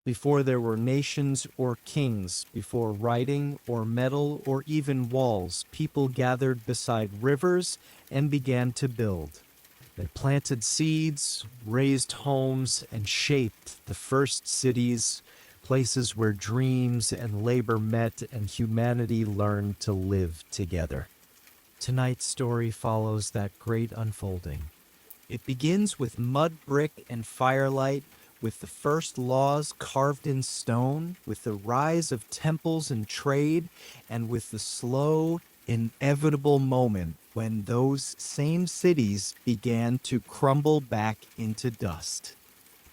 Before there were nations or kings, before writing or metal or even walls, people gathered beside rivers and began to build. They planted seeds, raised homes, and shaped the first cities, places where dreams and labor met and humanity learned to live together. Tonight's story follows that great unfolding. It begins with mud brick and firelight, with the first laws carved in stone, with the rise of temples and trade, and with the slow, inevitable moment when those same cities began to crumble back into dust.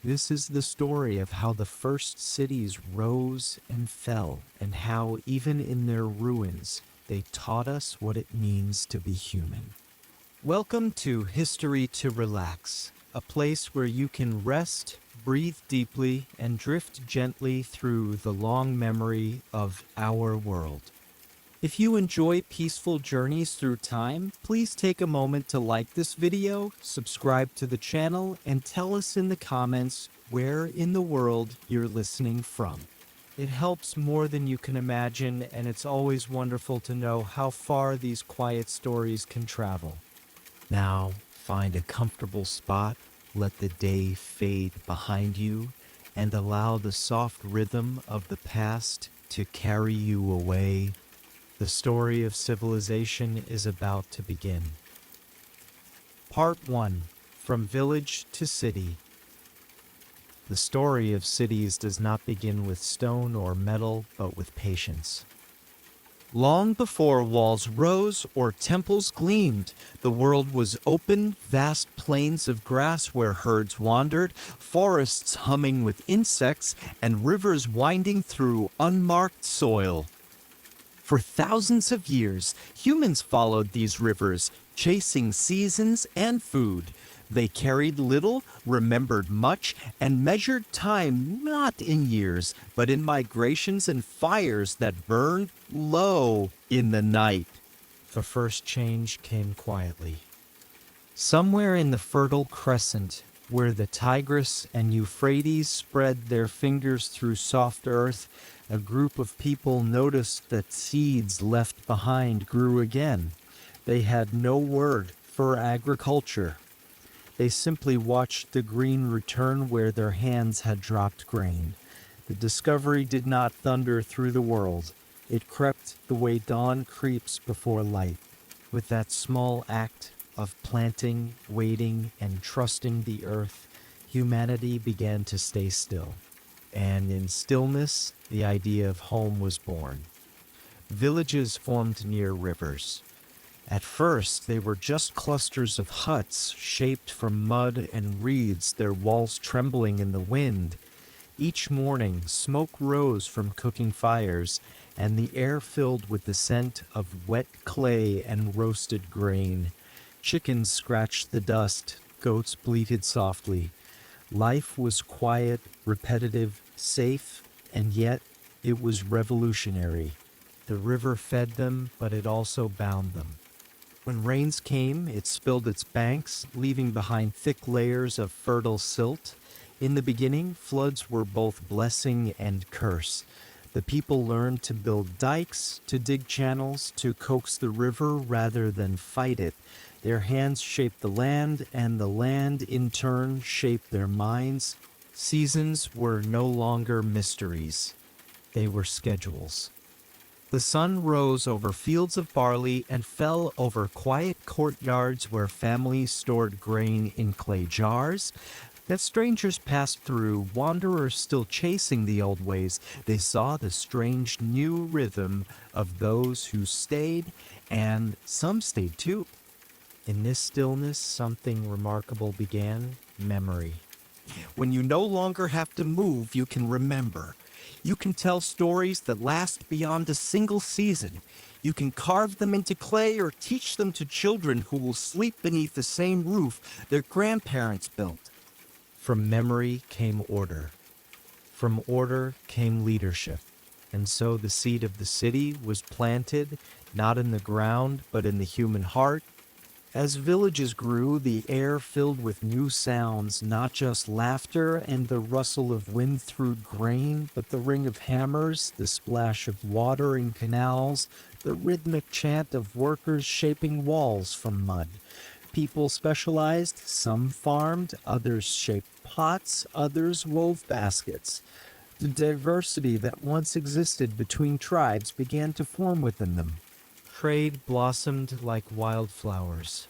This is the story of how the first cities rose and fell, and how, even in their ruins, they taught us what it means to be human. Welcome to History to Relax, a place where you can rest, breathe deeply, and drift gently through the long memory of our world. If you enjoy peaceful journeys through time, please take a moment to like this video, subscribe to the channel, and tell us in the comments where in the world you're listening from. It helps more than you can imagine, and it's always wonderful to know how far these quiet stories can travel. Now, find a comfortable spot, let the day fade behind you, and allow the soft rhythm of the past to carry you away. The story of civilization is about to begin. Part 1. From Village to City. The story of cities does not begin with stone or metal, but with patience. Long before walls rose or temples gleamed, the world was open, vast plains of grass where herds wandered, forests humming with insects, and rivers winding through unmarked soil. For thousands of years, humans followed these rivers, chasing seasons and food. They carried little, remembered much, and measured time not in years, but in migrations and fires that burned low in the night. The first change came quietly. Somewhere in the Fertile Crescent, where the Tigris and Euphrates spread their fingers through soft earth, a group of people noticed that seeds left behind grew again. They had no word for agriculture. They simply watched the green return where their hands had dropped grain. The discovery did not thunder through the world. It crept the way dawn creeps before light. With that small act of planting, waiting, and trusting the earth, humanity began to stay still. And in stillness, the idea of home was born. Villages formed near rivers. At first, they were just clusters of huts shaped from mud and reeds, their walls trembling in the wind. Each morning, smoke rose from cooking fires, and the air filled with the scent of wet clay and roasted grain. Chickens scratched the dust, goats bleated softly. Life was quiet, repetitive, safe, and yet it was revolutionary. The river fed them, but it also bound them. When rains came, it spilled its banks, leaving behind thick layers of fertile silt. In the beginning, floods were both blessing and curse. The people learned to build dikes, to dig channels, to coax the river rather than fight it. Their hands shaped the land, and the land, in turn, shaped their minds. Seasons were no longer mysteries. They were schedules. The sun rose over fields of barley and fell over quiet courtyards where families stored grain in clay jars. As strangers passed through, wanderers still chasing the old ways, they saw the strange new rhythm of those who stayed, and some stayed too. In this stillness, something remarkable began: memory. When you no longer have to move, you can remember. You can tell stories that last beyond a single season. You can carve them into clay or teach them to children who will sleep beneath the same roof their grandparents built. From memory came order. From order came leadership. And so the seed of the city was planted, not in the ground, but in the human heart. As villages grew, the air filled with new sounds, not just laughter and the rustle of wind through grain, but the ring of hammers, the splash of water in canals, the rhythmic chant of workers shaping walls from mud. People specialized, some farmed, others shaped pots, others wove baskets. The diversity that once existed between tribes began to form within them. Trade blossomed like wildflowers.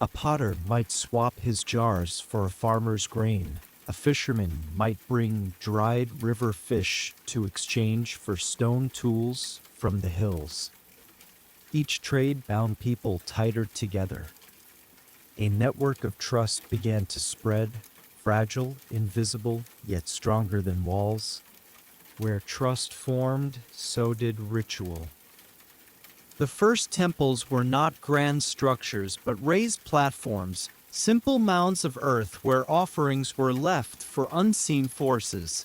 A potter might swap his jars for a farmer's grain. A fisherman might bring dried river fish to exchange for stone tools from the hills. Each trade bound people tighter together. A network of trust began to spread, fragile, invisible, yet stronger than walls. Where trust formed, so did ritual. The first temples were not grand structures, but raised platforms, simple mounds of earth where offerings were left for unseen forces.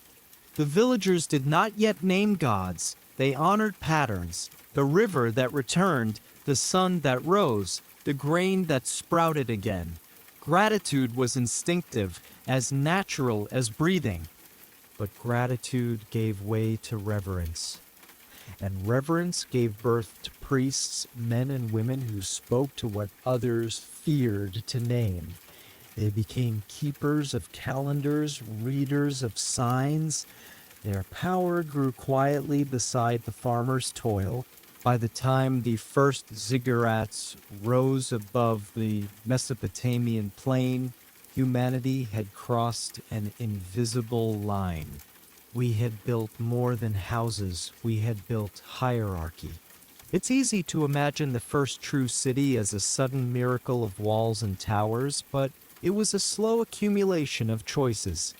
The villagers did not yet name gods. They honored patterns, the river that returned, the sun that rose, the grain that sprouted again. Gratitude was instinctive, as natural as breathing. But gratitude gave way to reverence. And reverence gave birth to priests, men and women who spoke to what others feared to name. They became keepers of calendars, readers of signs. Their power grew quietly beside the farmer's toil. By the time the first ziggurats rose above the Mesopotamian plain, humanity had crossed an invisible line. We had built more than houses, we had built hierarchy. It's easy to imagine the first true city as a sudden miracle of walls and towers, but it was a slow accumulation of choices.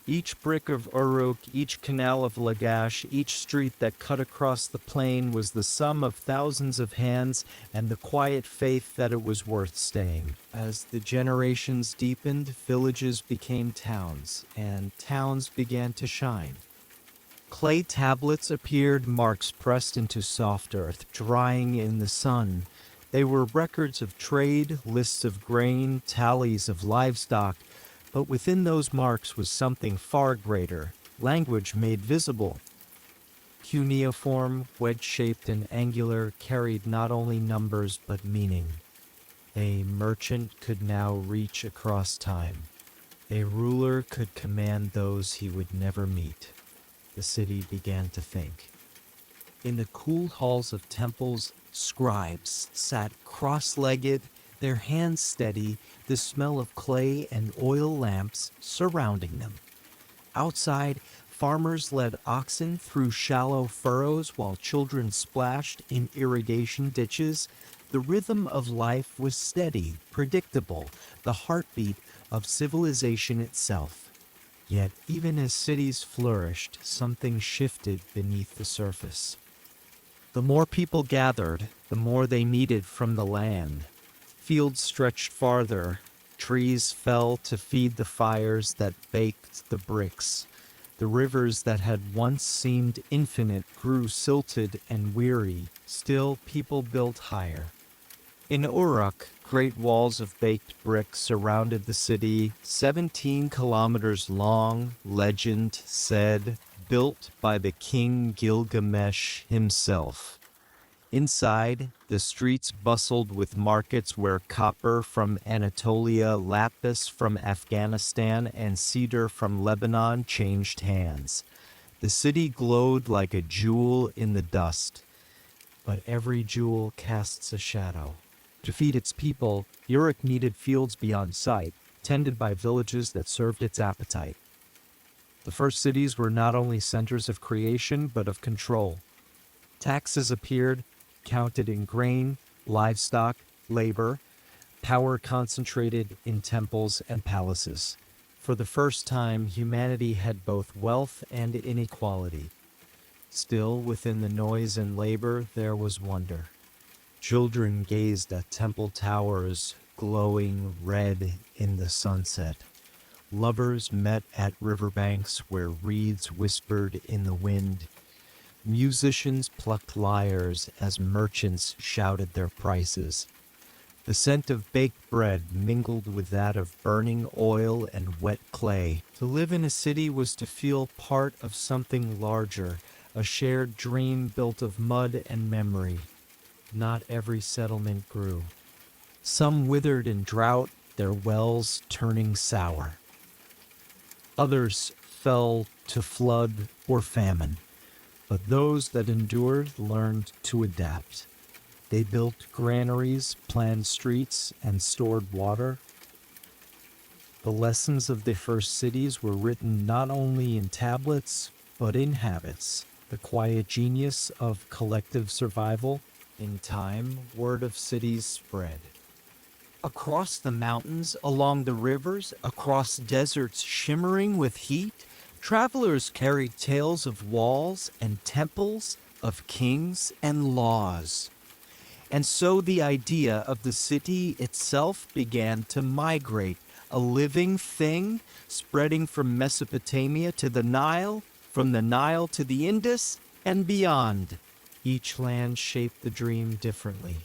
Each brick of Uruk, each canal of Lagash, each street that cut across the plain was the sum of thousands of hands and the quiet faith that it was worth staying. As the generations deepened, villages became towns, and towns began to shine. Clay tablets appeared, marks pressed into soft earth, drying in the sun. They were records of trade, lists of grain, tallies of livestock. But within those marks was something far greater, language made visible. Cuneiform, wedge-shaped and angular, carried not only numbers but meaning. A merchant could now reach across time. A ruler could command those he would never meet. The city began to think. In the cool halls of temples, scribes sat cross-legged, their hands steady, the smell of clay and oil lamps surrounding them. Outside, farmers led oxen through shallow furrows while children splashed in irrigation ditches. The rhythm of life was steady, predictable, the heartbeat of civilization itself. Yet, even as cities flourished, something shifted beneath the surface. The more people gathered, the more they needed from the land. Fields stretched farther, trees fell to feed the fires that baked the bricks. The rivers that had once seemed infinite grew silted and weary. Still, people built higher. In Uruk, great walls of baked brick surrounded the city, 17 kilometers long, legend said, built by the king Gilgamesh himself. Inside, the streets bustled with markets where copper from Anatolia, lapis from Afghanistan, and cedar from Lebanon changed hands. The city glowed like a jewel in the dust, but every jewel casts a shadow. To feed its people, Uruk needed fields beyond sight, tended by villages that served its appetite. The first cities were not only centers of creation, but of control. Taxes appeared, counted in grain, livestock, labor, power concentrated in temples and palaces. For the first time, humanity had both wealth and inequality. Still, within the noise and labor, there was wonder. Children gazed at temple towers glowing red in the sunset. Lovers met at riverbanks where reeds whispered in the wind. Musicians plucked lyres as merchants shouted their prices. The scent of baked bread mingled with that of burning oil and wet clay. To live in a city was to feel part of something larger, a shared dream built of mud and memory. Not every settlement grew. Some withered in drought, their wells turning sour. Others fell to flood or famine, but those that endured learned to adapt. They built granaries, planned streets, and stored water. The lessons of the first cities were written not only in tablets, but in habits. The quiet genius of collective survival. In time, word of cities spread. Across the mountains, along the rivers, across deserts shimmering with heat, travelers carried tales of walls and temples, of kings and laws. And so the idea of the city itself began to migrate, a living thing spreading from Mesopotamia to the Nile, from the Nile to the Indus, and beyond. Each land shaped the dream differently.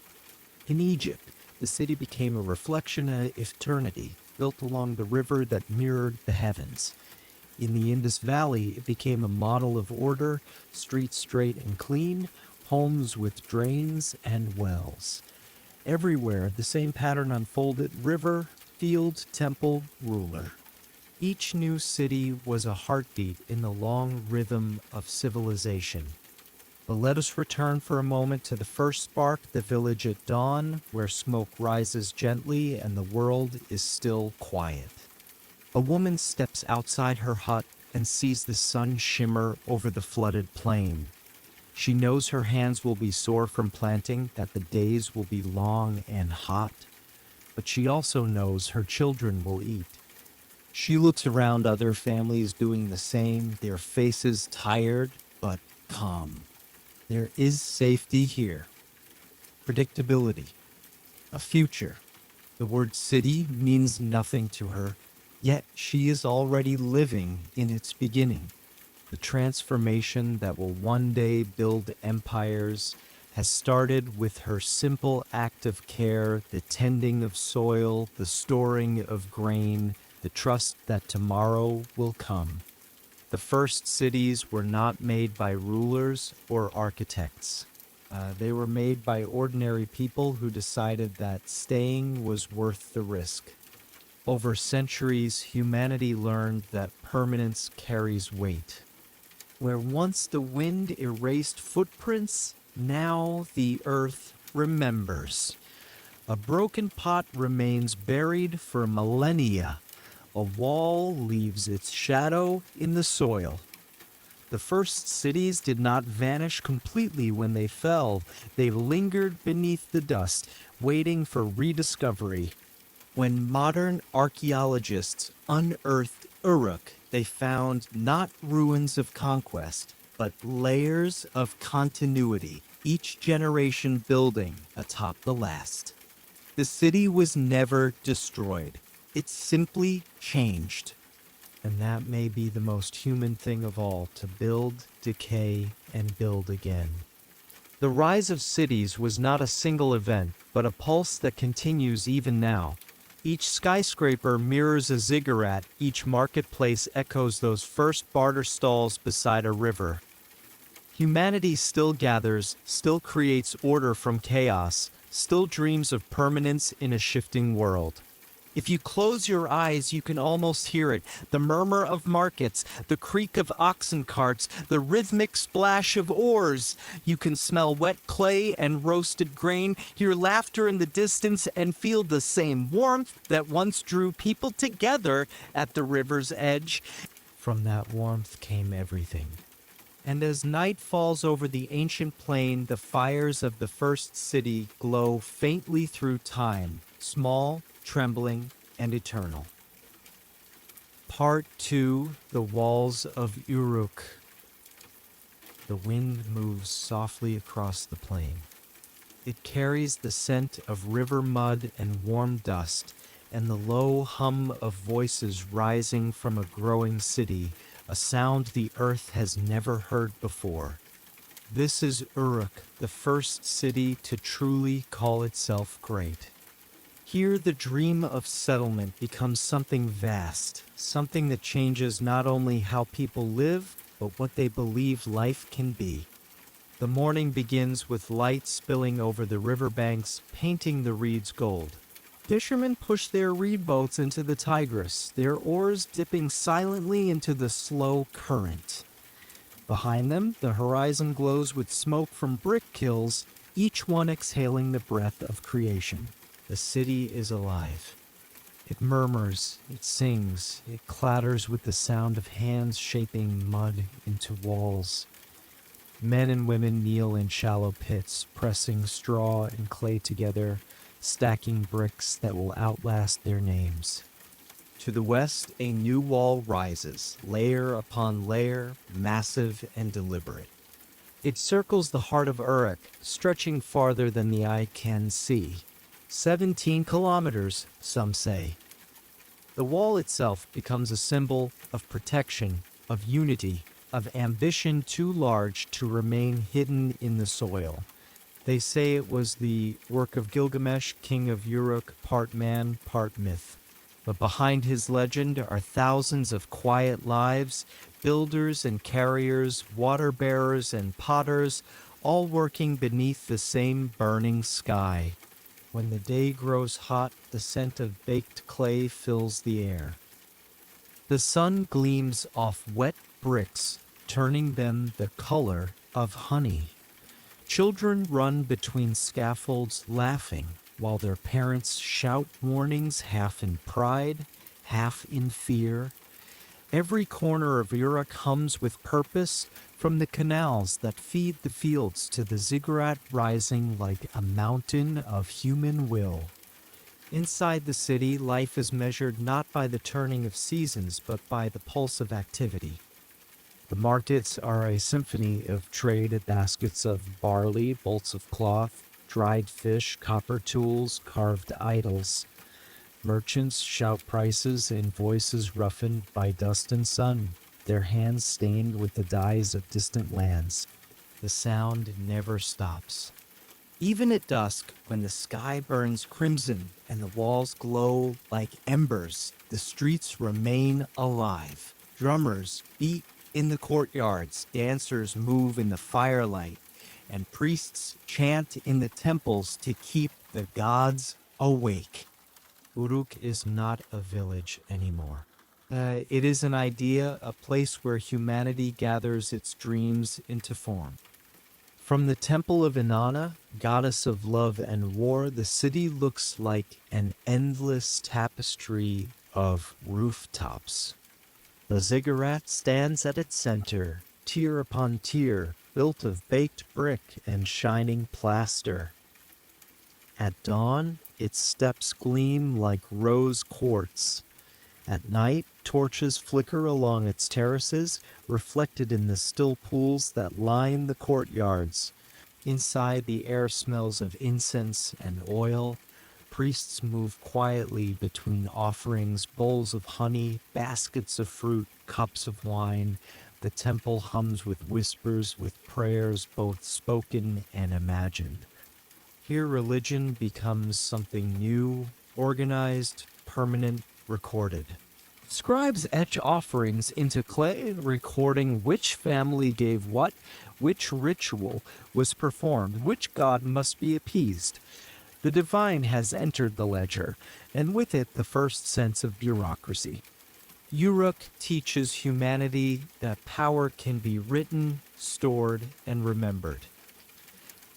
In Egypt, the city became a reflection of eternity, built along the river that mirrored the heavens. In the Indus Valley, it became a model of order, streets straight and clean, homes with drains and wells. Everywhere, the same pattern unfolded: river, field, temple, ruler. Each new city was a heartbeat in the long rhythm of civilization. But let us return for a moment to the first spark, the village at dawn, where smoke rises gently and the world is still quiet. A woman steps outside her hut and sees the sun shimmer over the flooded plain. She knows her hands will be sore from planting, that the days will be long and hot, but she also knows her children will eat. She looks around other families doing the same, their faces tired but calm. There is safety here, predictability, a future. The word city means nothing to her, yet she is already living in its beginning. The transformation that will one day build empires has started with her simple act of care, the tending of soil, the storing of grain, the trust that tomorrow will come. The first cities were not made by rulers or architects. They were made by ordinary people who decided that staying was worth the risk. Over centuries, humanity learned that permanence carries weight. Where once the wind erased footprints, now the earth remembers. A broken pot remains buried for millennia. A wall leaves its shadow in the soil. The first cities did not vanish completely when they fell. They lingered beneath the dust, waiting for rediscovery. When modern archaeologists unearthed Uruk, they found not ruins of conquest, but layers of continuity, each generation building atop the last. The city was never destroyed. It simply changed. And that may be the most human thing of all, to build, decay, and build again. The rise of cities was not a single event, but a pulse that continues even now. Each skyscraper mirrors a ziggurat, each marketplace echoes those first barter stalls beside a river. Humanity still gathers, still creates order from chaos, still dreams of permanence in a shifting world. If you close your eyes, you can almost hear it. The murmur of markets, the creak of oxen carts, the rhythmic splash of oars. You can smell wet clay and roasted grain, hear laughter in the distance, and feel the same warmth that once drew people together at the river's edge. From that warmth came everything. And as night falls over the ancient plain, the fires of the first city glow faintly through time, small, trembling, and eternal. Part 2, The Walls of Uruk. The wind moves softly across the plain. It carries the scent of river mud and warm dust, and the low hum of voices rising from a growing city, a sound the earth has never heard before. This is Uruk, the first city to truly call itself great. Here, the dream of settlement becomes something vast, something that changes not only how people live, but what they believe life can be. The morning begins with light spilling over the riverbanks, painting the reeds gold. Fishermen push their reed boats into the Tigris, their oars dipping silently into the slow current. Behind them, the horizon glows with smoke from brick kilns, each one exhaling the breath of creation. The city is alive. It murmurs, it sings, it clatters with the sound of hands shaping mud into walls. Men and women kneel in shallow pits, pressing straw and clay together, stacking bricks that will outlast their names. To the west, a new wall rises, layer upon layer, massive and deliberate. It circles the heart of Uruk, stretching farther than the eye can see. 17 kilometers, some say. The wall itself becomes a symbol of protection, of unity, of ambition too large to remain hidden in the soil. They say it was the work of Gilgamesh, king of Uruk, part man, part myth. But behind his legend are thousands of quiet lives, builders and carriers, water bearers and potters, all working beneath the same burning sky. When the day grows hot, the scent of baked clay fills the air. The sun gleams off wet bricks, turning them the color of honey. Children run between scaffolds laughing, while their parents shout warnings half in pride, half in fear. Every corner of Uruk hums with purpose, from the canals that feed the fields to the ziggurat rising like a mountain of human will. Inside the city, life is measured not by the turning of seasons, but by the pulse of activity. The markets are a symphony of trade, baskets of barley, bolts of cloth, dried fish, copper tools, carved idols. Merchants shout prices in voices roughened by dust and sun, their hands stained with the dyes of distant lands. The sound never stops. Even at dusk, when the sky burns crimson and the walls glow like embers, the streets remain alive. Drummers beat in the courtyards, dancers move in the firelight, and priests chant in the temples to keep the gods awake. Uruk is not a village anymore. It is an idea, a place where humanity gathers its dreams into form. From the temple of Inanna, goddess of love and war, the city looks like an endless tapestry of rooftops. The ziggurat stands at its center, tier upon tier, built of baked brick and shining plaster. At dawn, its steps gleam like rose quartz. At night, torches flicker along its terraces, reflected in the still pools that line the courtyards. Inside, the air smells of incense and oil. Priests move quietly between offerings, bowls of honey, baskets of fruit, cups of wine. The temple hums with whispers, with prayers both spoken and imagined. Here, religion becomes something new, organized, permanent, recorded. Scribes etch offerings into clay, recording which family gave what, which ritual was performed, which god must be appeased. The divine has entered the ledger, and with it the first sense of bureaucracy. Uruk teaches humanity that power can be written, stored, and remembered.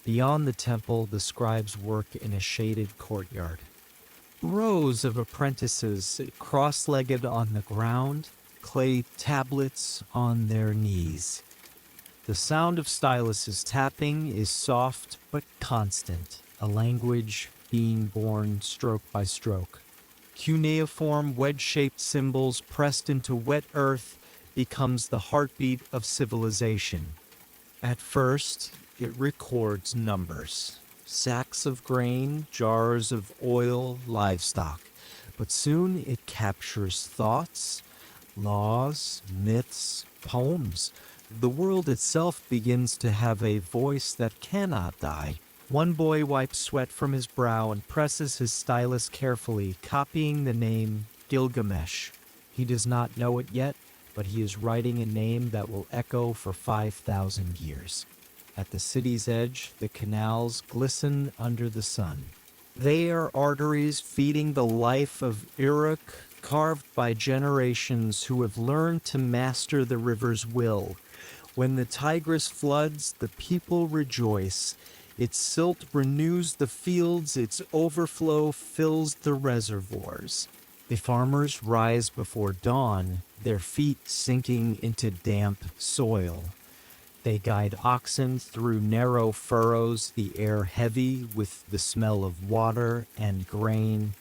Beyond the temple, the scribes work in a shaded courtyard. Rows of apprentices cross-legged on the ground, clay tablets on their knees. The sound of styluses tapping is soft but constant, a language being born stroke by stroke. Cuneiform wedge-shaped symbols pressed into wet earth becomes the heartbeat of civilization. At first, it records numbers. Sacks of grain, jars of oil, livestock. But soon it captures thoughts, laws, myths, poems. The world itself begins to have a voice that cannot die. One boy wipes sweat from his brow and presses his stylus carefully, copying the name Gilgamesh. He does not know it yet, but he is writing a name that will echo for 5,000 years. At the city's edge, the canals glisten under the sun. They are arteries feeding the life of Uruk, carved by generations who have learned to master the river's will. When the Tigris floods, the people rejoice. Its silt renews the fields, its overflow fills the reservoirs. The farmers rise before dawn, their feet sinking into damp soil. They guide oxen through narrow furrows, the air heavy with the smell of water and grain.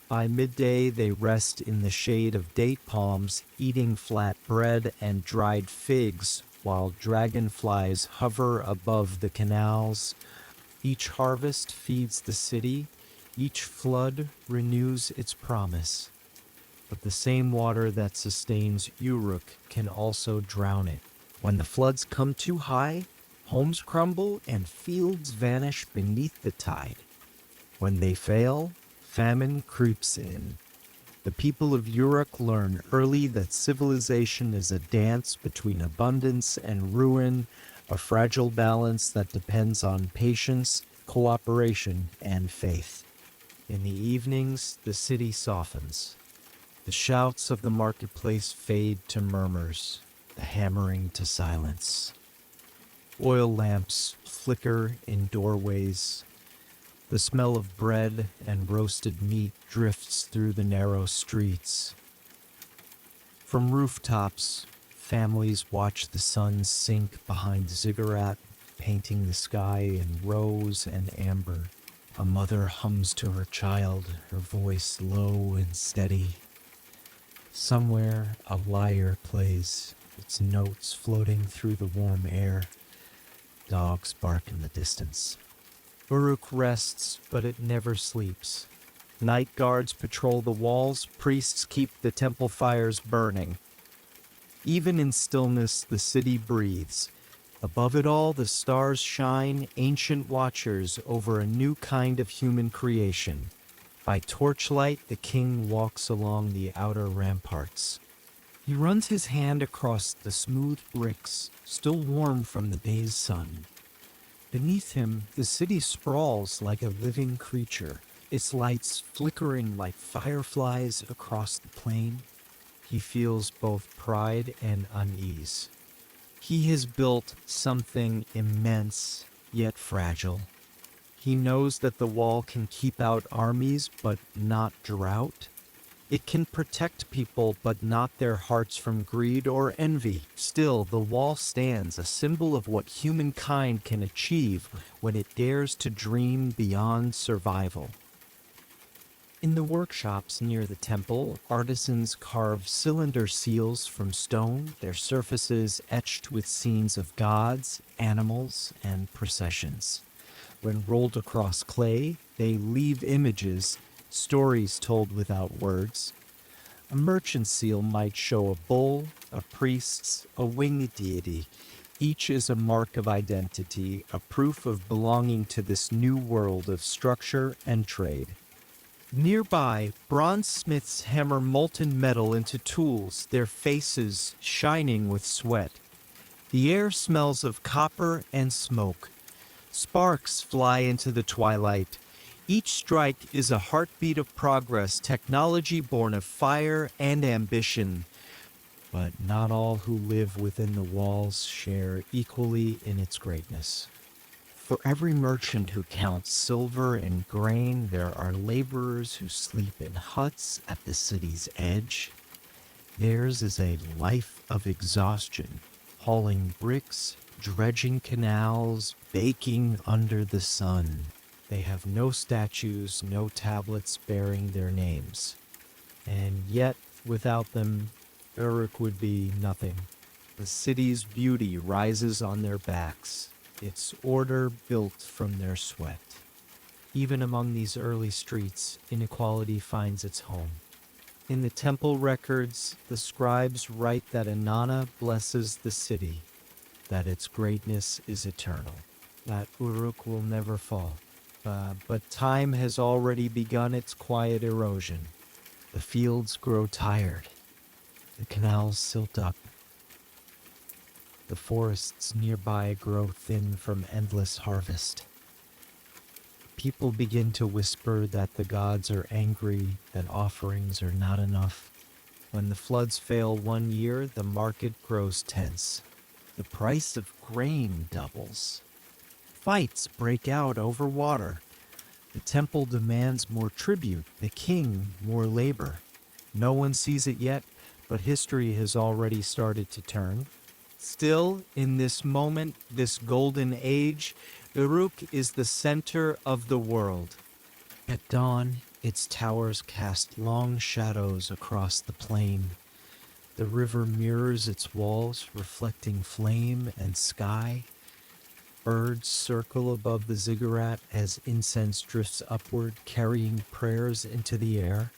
By midday, they rest in the shade of date palms, eating flat bread and dried figs, while dragonflies hover above the canals. Each harvest feeds the city, each flood renews its promise. But the same water that sustains Uruk can also drown it. When the floods come too high, homes crumble and fields vanish beneath the tide. When they fail, famine creeps in. The people of Uruk learn early that civilization is a dance between abundance and ruin, a fragile balance that depends on patience, cooperation, and faith. In the evenings, the city softens. The shouts of the marketplace fade to murmurs, the hammering to silence. Oil lamps flicker in doorways. The smell of bread and roasted meat drifts through the narrow streets. From rooftops, families watch the sun sink behind ziggurat, painting the sky in rose and amber. A mother hums to her child, her voice low and steady. Somewhere a lyre plays, its notes floating through the warm air. Dogs bark in the distance. Uruk rests, but it never sleeps. Night guards patrol the walls, priests keep the temple fires burning. Even in stillness, the city breathes. Above it all, the stars shine, ancient watchers over a new kind of human creation. By torchlight, the king walks along the outer ramparts. He runs his hand across the smooth bricks, still warm from the day's sun. Beneath him, the city sprawls like a living creature, its lights flickering like fireflies across the plain. He feels both pride and unease. He has built something immense, yet fragile. He knows that the wall can keep out armies, but not drought. It can protect people, but not their hearts from greed or envy. Still, the wall stands, a symbol of what humankind can achieve when it dares to dream beyond survival. In the workshops near the temple, artisans carve cylinder seals from stone, their surfaces etched with scenes of gods, animals, and processions. When rolled across clay, they leave images, stories told without words. A merchant seal might show a bull, a priest's, a winged deity. Each is a mark of identity, a proof of belonging to this new world of structure and trade. Nearby, bronze smiths hammer molten metal into tools, their faces shining with sweat. The air smells of copper and smoke. Sparks fly into the twilight. Each strike is a heartbeat of progress, technology born of fire and ambition. But not all who live within the walls share equally in its greatness. For every merchant who counts silver and grain, there are laborers who sleep in huts at the city's edge. Theirs is a life of exhaustion, hauling bricks, dredging canals, baking under the sun. They have no statues, no tablets bearing their names. And yet, without them, Uruk would be nothing. The city's beauty rises on their backs, its order built from their sweat. Even among these early streets, inequality finds its home. In the temple records, the scribes write that Inanna blesses the city, that its greatness is eternal. that Uruk will never fall. But time has already begun its quiet erosion. The fields grow tired. The canals silt up. The forests nearby grow thin from endless harvest. People begin to whisper that the gods are angry, that offerings are not enough. When the floods fail one year, the market grows tense. The price of grain doubles. Fights break out over water. The temple demands more tribute, the king more labor. No one sees it yet, but history has already started to turn. Still, in this moment, this golden age, Uruk is the center of the world. At dawn, its towers cast long shadows across the plain. The river mirrors its walls, reflecting flame and sky. Birds circle above the ziggurat as incense drifts upward, carrying prayers into the air.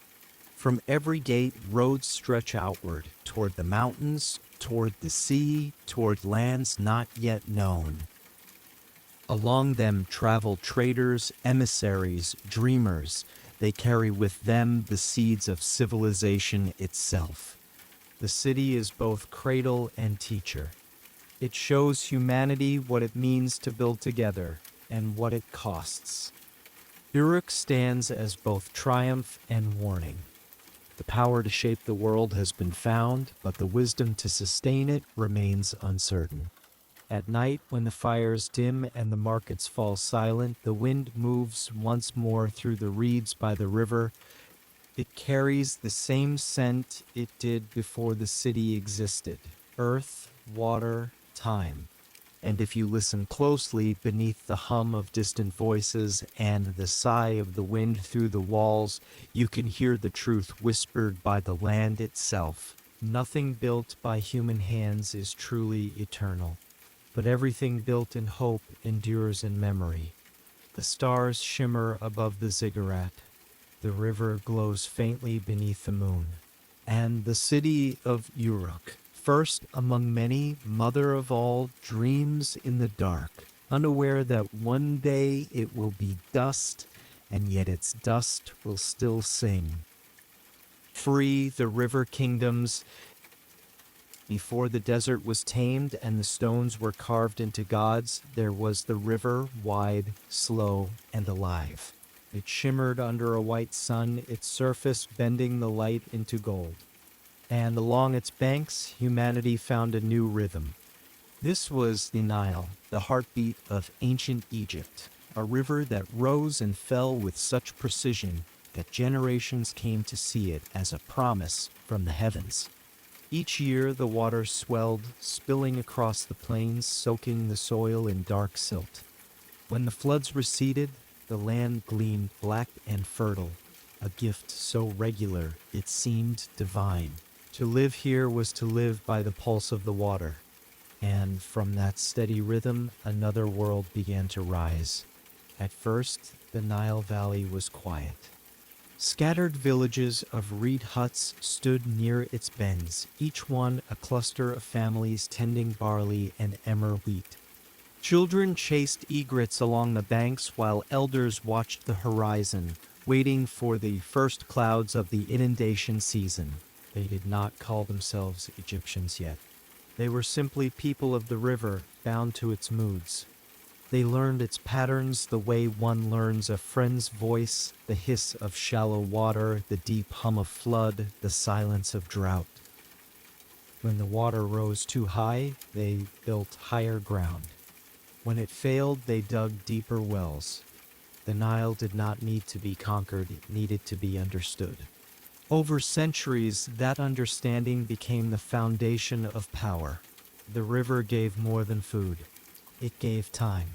From every gate, roads stretch outward, toward the mountains, toward the sea, toward lands not yet known. Along them travel traders, emissaries, dreamers. They carry with them the seeds of civilization itself. The city is both cradle and teacher. It shows humanity what it means to build together and what it costs. Uruk stands as both triumph and warning. The power to shape the world has been found, but the wisdom to sustain it remains uncertain. At night, when the fires dim and the markets fall silent, the wind moves once more through the reeds by the river. It carries the same scent it did before the city existed: earth, water, time. And if you listen closely, beneath the hum of distant voices and the sigh of the wind through the walls, you can hear the truth whispered by the land itself. Nothing built by human hands is truly eternal, but everything built in hope endures in memory. The stars shimmer above the ziggurat. The river glows faintly beneath the moon. And the city of Uruk, first among many, mother of all, dreams in the dark, unaware that one day it will be dust, and yet its dust will still sing. Free the river kingdoms. Before the desert was tamed and the stones were carved into gods, there was the river, wide, slow, and alive. It shimmered under a white sun, its surface bending the light into gold. And along its banks, humanity found a new rhythm. This was the Nile, the heartbeat of ancient Egypt, a river that rose and fell with such precision that generations came to see it as a promise from the heavens. Each year the water swelled, spilling across the plains, soaking the soil in dark silt. When the floods receded, the land gleamed black and fertile, a gift so regular it seemed divine. To live here was to live by the pulse of the water, and from that steady rhythm another world began to rise. At first, the Nile Valley was quiet. Scattered villages of reed huts stood near its bends, each one a cluster of families tending barley and emmer wheat. Children chased egrets along the banks while elders watched the horizon, waiting for the first clouds of the inundation season. They did not call themselves Egyptians yet. They were simply people of the river, bound to its moods. They learned its patterns the way one learns a friend's voice, the hiss of shallow water, the deep hum of flood, the silence of drought. When the water rose too high, they built higher ground. When it failed, they dug deeper wells. The Nile did not need to be conquered, it needed to be understood. Over centuries, that understanding became the foundation of power. The river gave more than food. It gave time.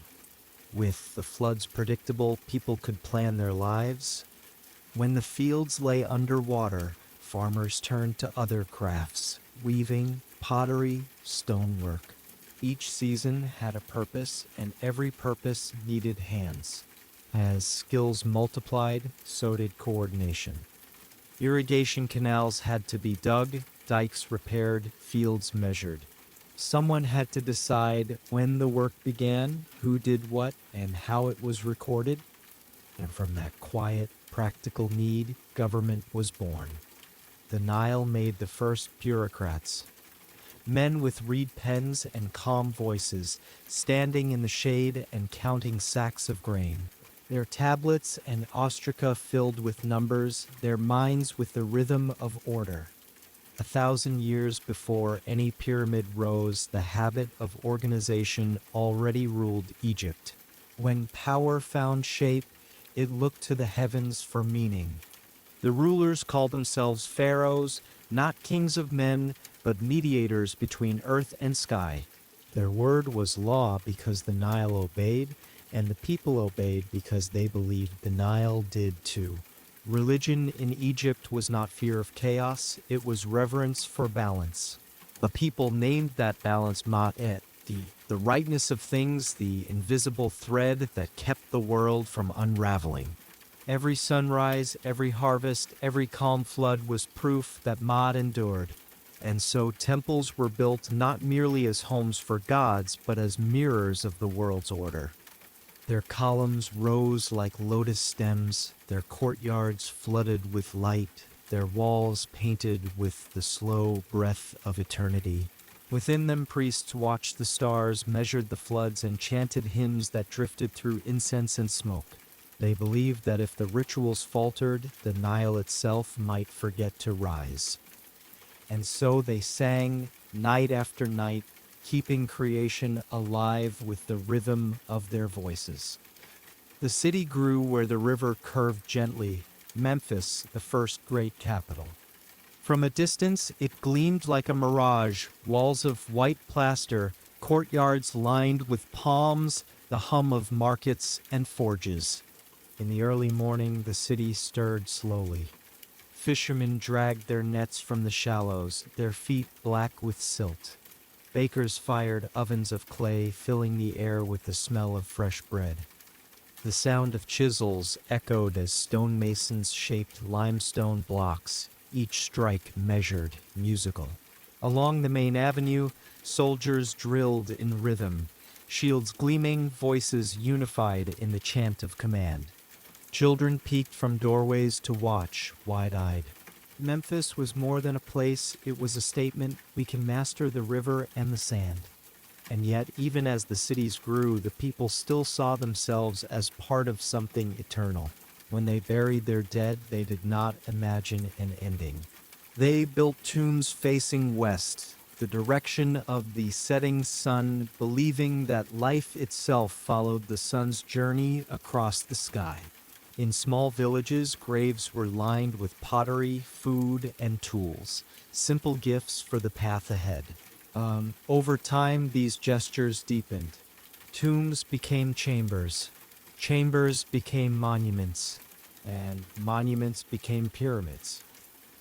With the floods predictable, people could plan their lives. When the fields lay underwater, farmers turned to other crafts: weaving, pottery, stonework. Each season had a purpose, and every purpose needed hands. As skills multiplied, so did coordination. Irrigation canals had to be dug, dikes repaired, fields measured. Someone had to decide when the work began, who did what, and how it was recorded. And from that quiet, practical need, government was born. The Nile made the first bureaucrats. Men with reed pens and calm voices, standing in the shade and counting sacks of grain. Their tablets and ostraca filled with numbers, their minds with the rhythm of order. 1,000 years before any pyramid rose, the habit of organization already ruled Egypt. When power found shape, it looked to the heavens for meaning. The rulers called themselves pharaohs, not kings of men, but mediators between earth and sky. Their word was law because the Nile obeyed, and the people obeyed because they believed the Nile did too. Religion in Egypt was not fear of chaos, it was reverence for balance. The people named that balance Ma'et, the rightness of things, the invisible thread that kept the world from unraveling. Every sunrise, every harvest, every calm flood was proof that Ma'at endured. And so temples were built not merely as homes for gods, but as mirrors of the world's order. Their columns rose like lotus stems, their courtyards flooded with light, their walls painted with the slow breath of eternity. Within them priests watched the stars, measured the floods, and chanted hymns that drifted through incense and smoke. They believed that if the rituals faltered, the Nile itself might forget to rise. And so they sang night after night, keeping creation alive with the rhythm of their voices. The city grew where the river curved gently, Memphis, the first great capital. From a distance, it gleamed like a mirage, walls of white plaster, courtyards lined with palms, the hum of markets and forges. In the early morning, the city stirred slowly. Fishermen dragged their nets from the shallows, their feet black with silt. Bakers fired ovens of clay, filling the air with the smell of fresh bread. The sound of chisels echoed as stonemasons shaped limestone blocks, each strike measured, musical. Along the main avenue, soldiers drilled in rhythm, shields gleaming, voices unified in the chant of command. Children peeked from doorways to watch, wide-eyed. Memphis was more than a place, it was a statement: we can master the river and the sand. And yet, even as the cities grew, the people still saw themselves as part of something eternal. When they buried their dead, they did not imagine an ending. They built tombs facing west, the direction of the setting sun, believing that life itself followed the sun's journey across the sky. In small villages, graves were lined with pottery, food, and tools, simple gifts for the path ahead. Over time, these gestures deepened. Tombs became chambers. Chambers became monuments, and monuments became pyramids.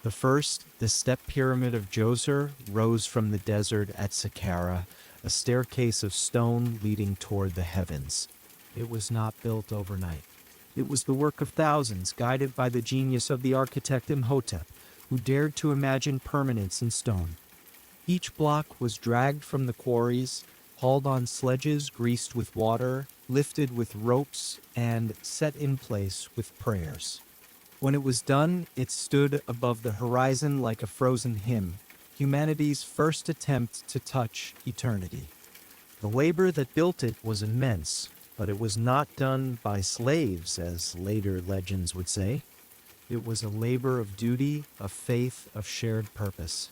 The first, the step pyramid of Djoser, rose from the desert at Saqqara, a staircase of stone leading toward the heavens. It was not built overnight. It was the work of thousands, guided by the genius of the architect Imhotep, who dared to imagine permanence in stone. Each block was dragged from the quarries, hauled on sledges greased with water, lifted with ropes, and set in place with prayers. When it was done, it stood above the horizon like a frozen hymn, humanity's first attempt to touch eternity. The labor that built it was immense, but it was not done by slaves, as later legends would say. It was a labor of duty, of faith, of shared purpose.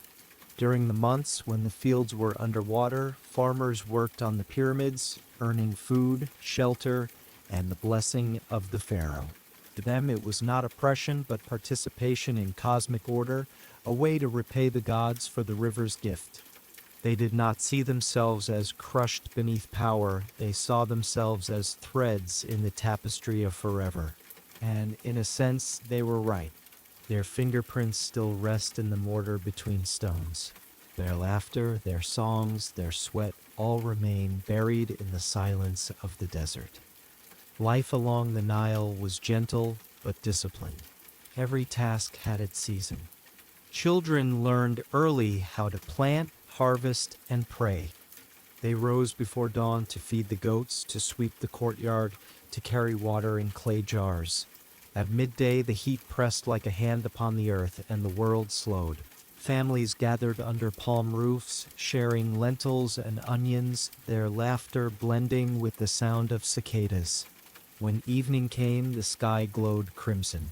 During the months when the fields were underwater, farmers worked on the pyramids, earning food, shelter, and the blessing of the pharaoh. To them, it was not oppression, but participation in cosmic order, a way to repay the gods for the river's gift. They did not see themselves as crushed beneath power. They saw themselves as threads in the tapestry of forever. And in a sense, they were right. Their fingerprints still rest in the mortar between stones. Their laughter, their songs, their sweat all remain buried in the silence of the desert. Life along the Nile was gentle but disciplined. Every task had its season. Children learned early how to plant, harvest, and pray. They rose before dawn to feed the goats, to sweep the courtyard, to carry water in clay jars. At midday the heat pressed like a hand upon the earth, and the world slowed. Families gathered under palm roofs, sharing lentils and onions, their laughter blending with the sound of cicadas. When evening came, the sky glowed crimson.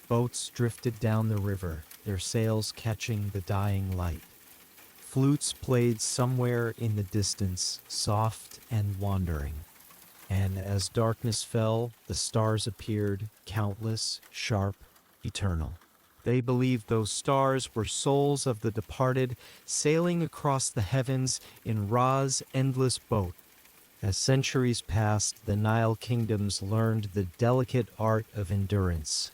Boats drifted down the river, their sails catching the dying light. Flutes played somewhere in the distance, soft and wandering. And as darkness fell, the stars appeared, countless, sharp, eternal. They believed those stars were souls of the departed, sailing across the heavens in Ra's endless boat. As centuries passed, the Nile kingdoms learned the delicate art of endurance.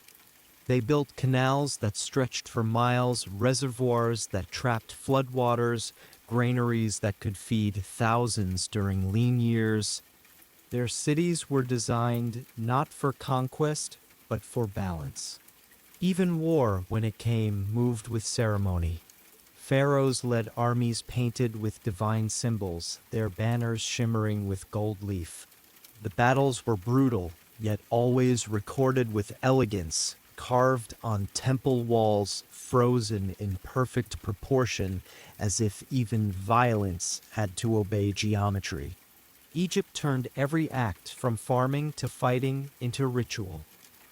They built canals that stretched for miles, reservoirs that trapped floodwaters, granaries that could feed thousands during lean years. Their cities were designed not for conquest, but for balance. Even war, when it came, moved with ceremony. Pharaohs led armies painted with divine symbols, their banners shimmering with gold leaf. The battles were brutal, yet always recorded with elegance, carved on temple walls, frozen in perfect proportion, as if even violence had to obey geometry. Egypt turned every act, from farming to fighting, into ritual,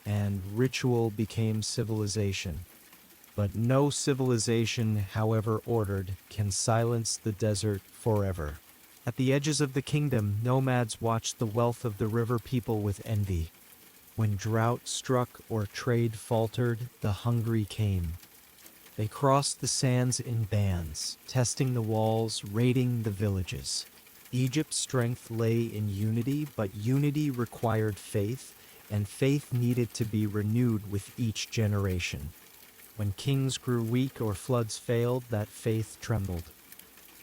and ritual became civilization. But no civilization, however ordered, can silence the desert forever. At the edges of the kingdom, nomads watched the wealth of the river people with envy. When drought struck or trade faltered, the hungry came. They crossed the sands in bands, testing the walls, raiding the villages. Egypt's strength lay in unity, but unity required faith, and faith needed to be renewed with each generation. When kings grew weak or floods failed, that faith trembled.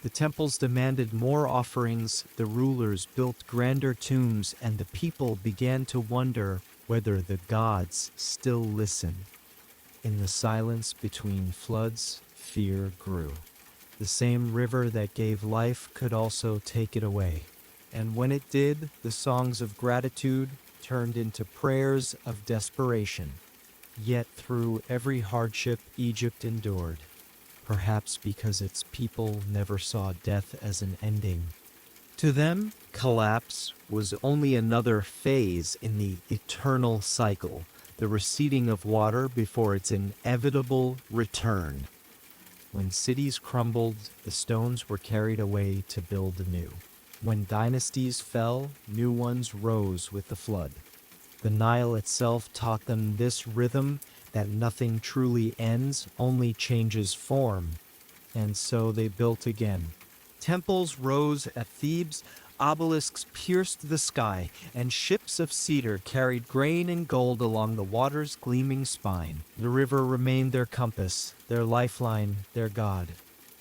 The temples demanded more offerings, the rulers built grander tombs, and the people began to wonder whether the gods still listen. In the silence between floods, fear grew. The same river that gave life could also take it away. And when it did, the songs of gratitude turned into prayers of desperation. Yet through every hardship Egypt endured, perhaps because its people never saw death as an ending. To them, collapse was only another phase in the eternal cycle, the receding of water before its inevitable return. When cities crumbled, the stones were carried away to build anew. When dynasties fell, new ones rose with the flood. The Nile itself taught them this rhythm, that nothing truly ends, only changes form. And so they built again. Temples rose at Thebes, obelisks pierced the sky, and ships of cedar carried grain and gold along the water's gleaming spine. The river remained their compass, their lifeline, their god.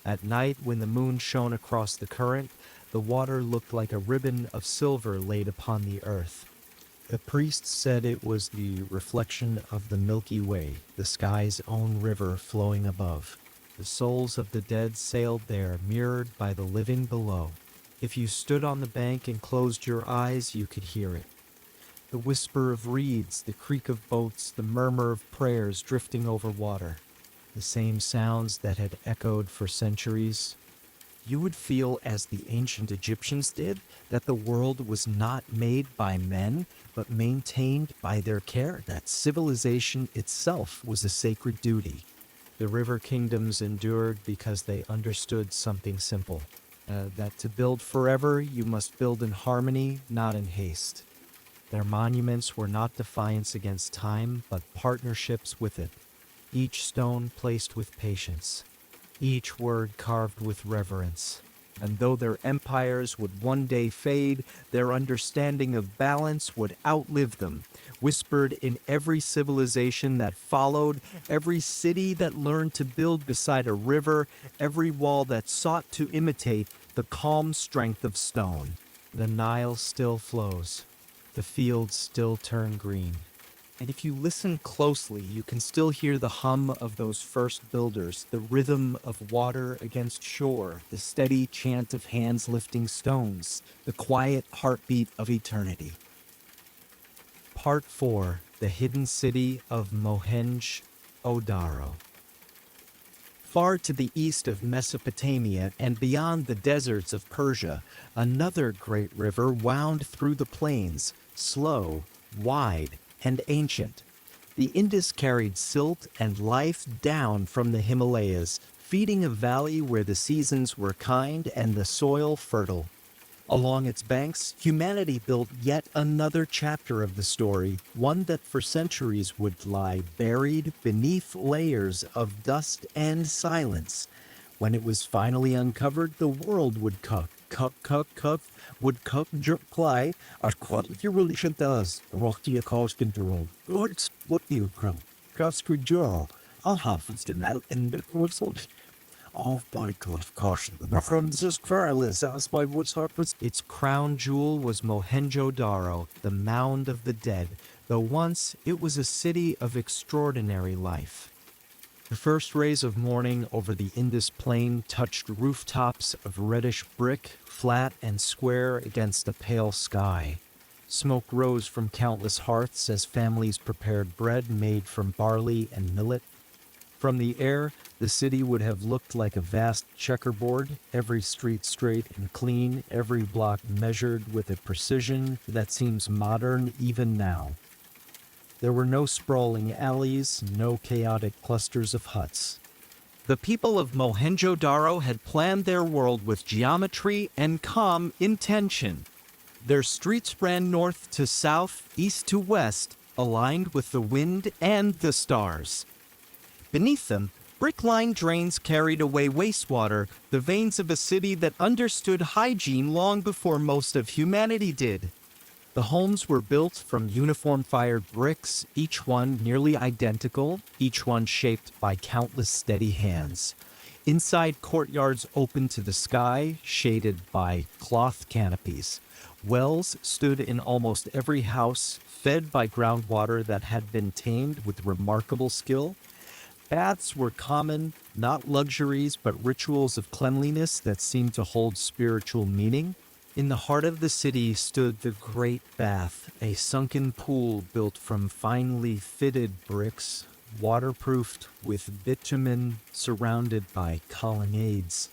At night, when the moon shone across the current, the water looked like a ribbon of silver laid upon the earth. The priests said it was the reflection of the Milky Way, the sky's own river flowing above. The souls of the dead sailed there, mirrored by the living below. If you stood on the bank and closed your eyes, you could hear it. The whisper of reeds, the creak of boats, the murmur of prayers drifting over water. The same sounds that had echoed for centuries. You would feel, as the ancient Egyptians did, that the world was not made by men, but maintained by their care, that civilization itself was a sacred duty. The river kingdoms endured because they understood something simple, that to build forever, you must build in harmony, not in haste. Their monuments were not defiance against time, but partnerships with it, each stone placed with patience, each word carved with reverence. And though their empires would one day fade, their understanding of balance would outlive them, whispered in every civilization that followed, every city that learned to build beside a river, every wall that sought to imitate the calm strength of stone. The Nile still flows. The fields still turn green. And if you listen closely, you can still hear the hum of those first builders, the rhythm of water against shore, the steady chant of hands lifting stones, the quiet heartbeat of eternity. Part 4: The Hidden City of Mohenjo-Daro. Far to the east of Mesopotamia and beyond the deserts of Persia, another great river wound through the plains, slow, wide, and ancient. The Indus carried silt and life down from the Himalayas, feeding a valley where the seasons were kind and the soil fertile. Along its banks, humanity built yet another chapter of the story, one that for centuries would lie buried beneath layers of dust and silence. When it was finally uncovered, the world would jerk play, at quality relation does, rocky cost interval. What's what you crown? Cascujor, I'll have it's the night and the result. Off by Cliff Caution. The Francis Carlis asked by Woods Harper's. Its crown jewel was Mohenjo-Daro, the mound of the dead, though once it was a city of extraordinary life. The first rays of morning over the Indus plain touched rooftops of reddish brick, flat and square against a pale sky. Smoke rose from countless hearths as families prepared bread made from barley and millet. From the air, the city would have looked like a vast checkerboard, every street straight and clean, every block measured with a precision that seems modern even now. There were no sprawling alleys, no chaotic clusters of huts. The people of Mohenjo-Daro had planned their world with geometry and calm intention. Their streets ran north to south, east to west, aligned with the wind and the stars. Beneath them, brick-lined drains carried away wastewater, the veins of a city that understood hygiene long before most of humanity did. The homes were built from uniform-fired bricks, each one nearly identical, each one shaped by countless steady hands. Inside courtyards open to the sky, shaded by cloth canopies. Wells stood in almost every house, fed by groundwater that had been tamed with remarkable skill. Baths were common, not luxuries, but rituals of cleanliness that seemed to hold spiritual meaning. In the heart of the city stood the Great Bath, a sunken pool built from finely fitted bricks, waterproofed with bitumen, surrounded by colonnades.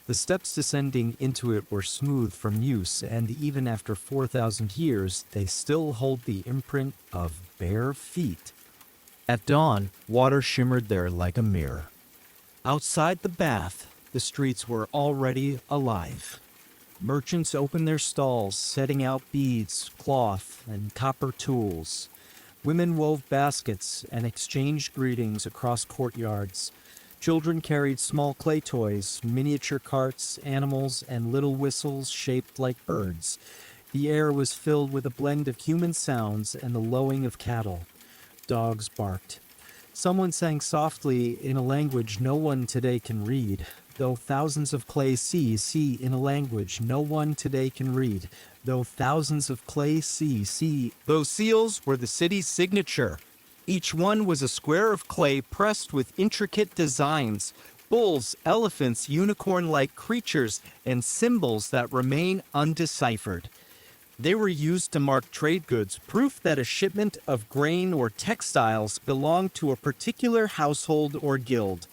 The steps descending into it were smooth from use, and even after 4,000 years, they still hold the imprint of bare feet. At dawn, water shimmered there like a mirror. Outside the bath, the streets were already alive. Merchants opened their stalls, setting out beads, cloth, and copper tools. Women wove baskets and exchanged greetings across courtyards. Children carried small clay toys, miniature carts, animals, and little whistles shaped like birds. The air was filled with a blend of human sounds and the lowing of cattle. Dogs barked. Someone sang softly in a language no one today can read, though thousands of clay see in a language no one today can read, though thousands of clay see. Those seals were the city's signature. Each one was a square of clay pressed with intricate designs, bulls, elephants, unicorn-like creatures, and symbols that remain undeciphered. They were used to mark trade goods, proof that a shipment of grain or textiles belonged to a particular household or guild.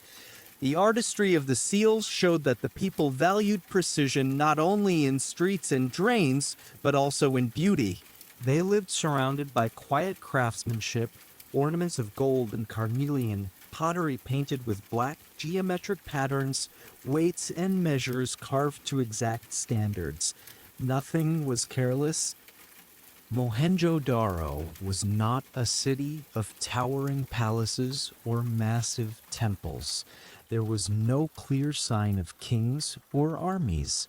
The artistry of the seals showed that the people valued precision not only in streets and drains, but also in beauty. They lived surrounded by quiet craftsmanship, ornaments of gold and carnelian, pottery painted with black geometric patterns, weights and measures carved to exact standards. Nothing was careless. Mohenjo-Daro was not a city of towering palaces or massive temples. There was no clear sign of kings or armies.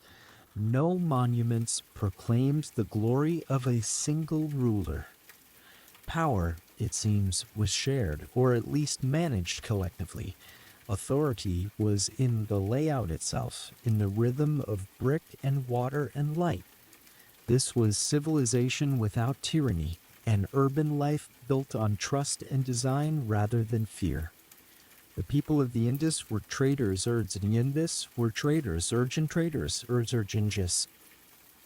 No monuments proclaimed the glory of a single ruler. Power, it seems, was shared, or at least managed collectively. Authority was in the layout itself, in the rhythm of brick and water and light. This was civilization without tyranny, an urban life built on trust and design rather than fear. The people of the Indus were traders, Urds and Yindus were traders, Urjan traders, Urds or Jingis.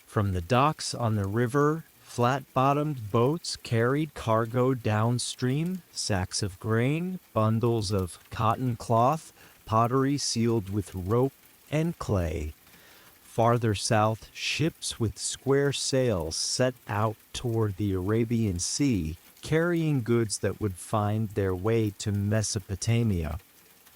From the docks on the river, flat-bottomed boats carried cargo downstream, sacks of grain, bundles of cotton cloth, pottery sealed with rope and clay. Farther south, ships with square sails set out toward the Arabian Sea, carrying goods that would find their way to Mesopotamia.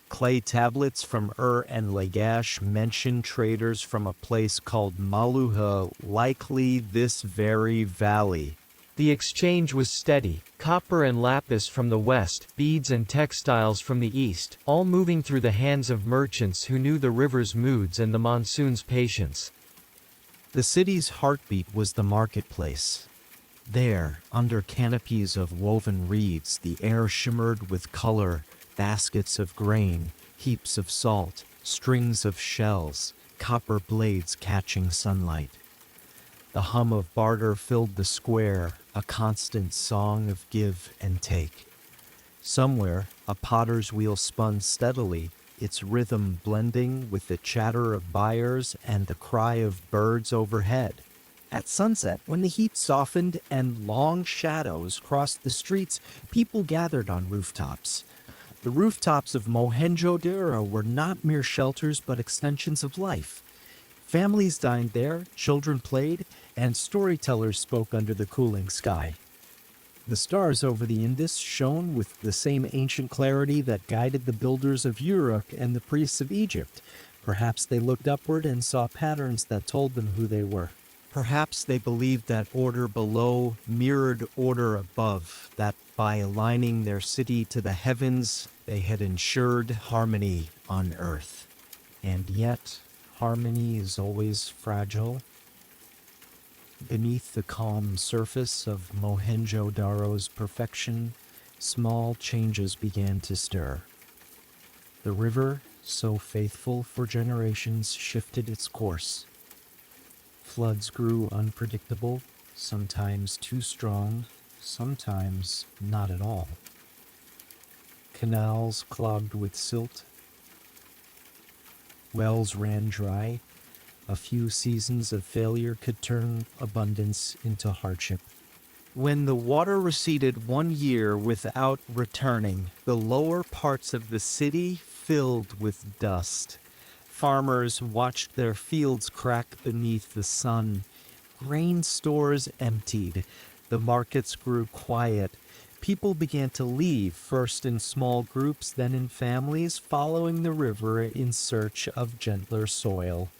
Clay tablets from Ur and Lagash mention traders from a place called Maluha, likely this very valley. The exchange was steady, copper and lapis from the west, beads and textiles from the east, all moving through the hands of merchants who knew the river's moods and the monsoon's patience. The city's heartbeat was the marketplace. There, under canopies of woven reeds, the air shimmered with color, baskets of grain, heaps of salt, strings of shells, copper blades catching sunlight. The hum of barter filled the square, a constant song of give and take. Somewhere, a potter's wheel spun steadily, its rhythm blending with the chatter of buyers and the cry of birds overhead. At sunset, when the heat softened and long shadows crossed the streets, people gathered on rooftops. The rooftops of Mohenjo-Daro were not mere shelters but extensions of life. Families dined there, children played, and storytellers spoke under the cooling sky. The stars over the Indus shone with the same ancient clarity that guided the builders of Uruk and the priests of Egypt. Perhaps they looked upward and saw patterns that told them who they were. Perhaps they believed that order below mirrored order above, that by aligning their city to the heavens, they had ensured harmony on earth. And yet, harmony is always fragile. Beneath the calm surface of Mohenjo-Daro's perfection, small changes began to stir. The river, so faithful for generations, shifted its course. Floods grew unpredictable, sometimes too strong, sometimes not at all. Canals clogged with silt. Wells ran dry. A few seasons of failure could turn abundance into hardship. When the water receded 1 year without returning, the lower parts of the city filled with dust. Farmers watched their fields crack beneath the sun. Grain stores emptied. The markets grew quiet. People began to leave, first in small groups, then in families, following the river in search of gentler soil.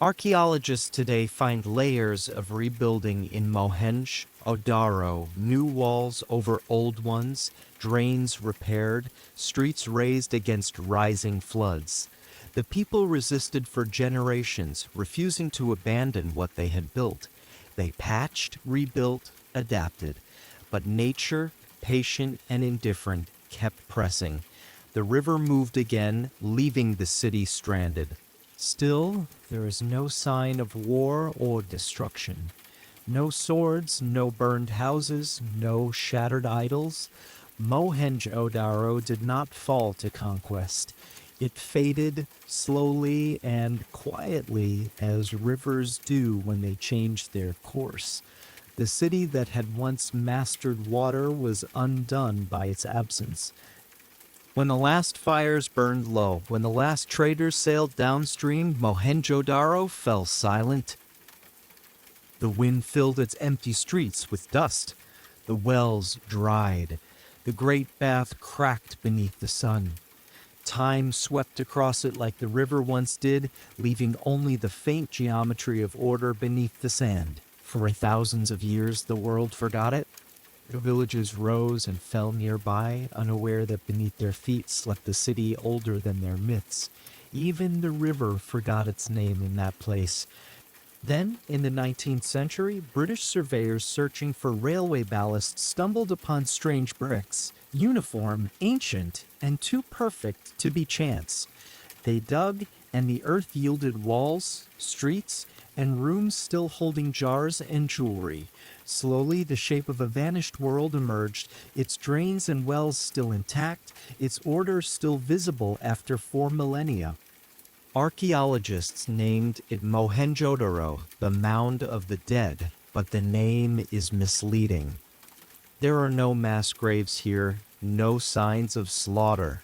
Archaeologists today find layers of rebuilding in Mohenjo-Daro, new walls over old ones, drains repaired, streets raised against rising floods. The people resisted for generations, refusing to abandon what they had built. They patched, rebuilt, adapted. But nature, patient and indifferent, kept pressing. The river moved again, leaving the city stranded. Still, there is no sign of war or destruction. No swords, no burned houses, no shattered idols. Mohenjo-Daro did not fall to conquest. It faded slowly and quietly, as rivers do when they change their course. The city that had once mastered water was undone by its absence. When the last fires burned low, when the last traders sailed downstream, Mohenjo-Daro fell silent. The wind filled its empty streets with dust. The wells dried. The great bath cracked beneath the sun. Time swept across it like the river once did, leaving only the faint geometry of order beneath the sand. For thousands of years, the world forgot it. The villages rose and fell nearby, unaware that beneath their feet slept a city older than their myths. Even the river forgot its name in that place. Then, in the 19th century, British surveyors searching for railway ballast stumbled upon strange bricks, uniform, ancient, and too perfect to be chance. They dug, and the earth yielded walls, streets, and rooms still holding jars and jewelry. Slowly, the shape of a vanished world emerged, its drains and wells still intact, its order still visible after 4 millennia. Archaeologists named it Mohenjo-Daro, the Mound of the Dead, but the name is misleading. There are no mass graves here, no signs of slaughter.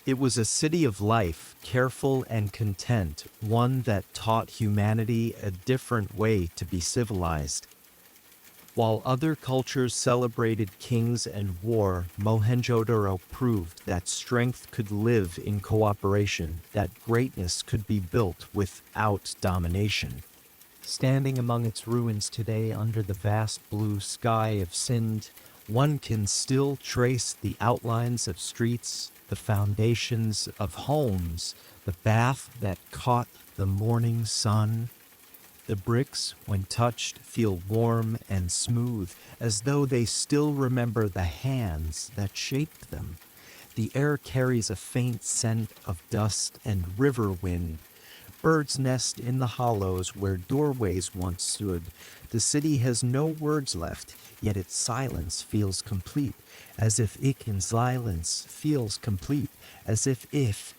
It was a city of life, careful and content, one that taught humanity a different way to be civilized. While other cultures celebrated kings and war, Mohenjo-Daro proved that strength could live in cooperation, that greatness could be built without domination. Standing among its ruins today under the vast blue sky of Sind, one can still trace the outlines of streets, the foundations of homes, the bath that caught the morning sun. The bricks, when touched, feel warm and smooth, as though they still remember the hands that shaped them. The air carries a faint scent of dust and river wind. Birds nest in the hollows where doorways once stood. The city has no words left, yet its silence feels complete, as if silence feels complete, as if.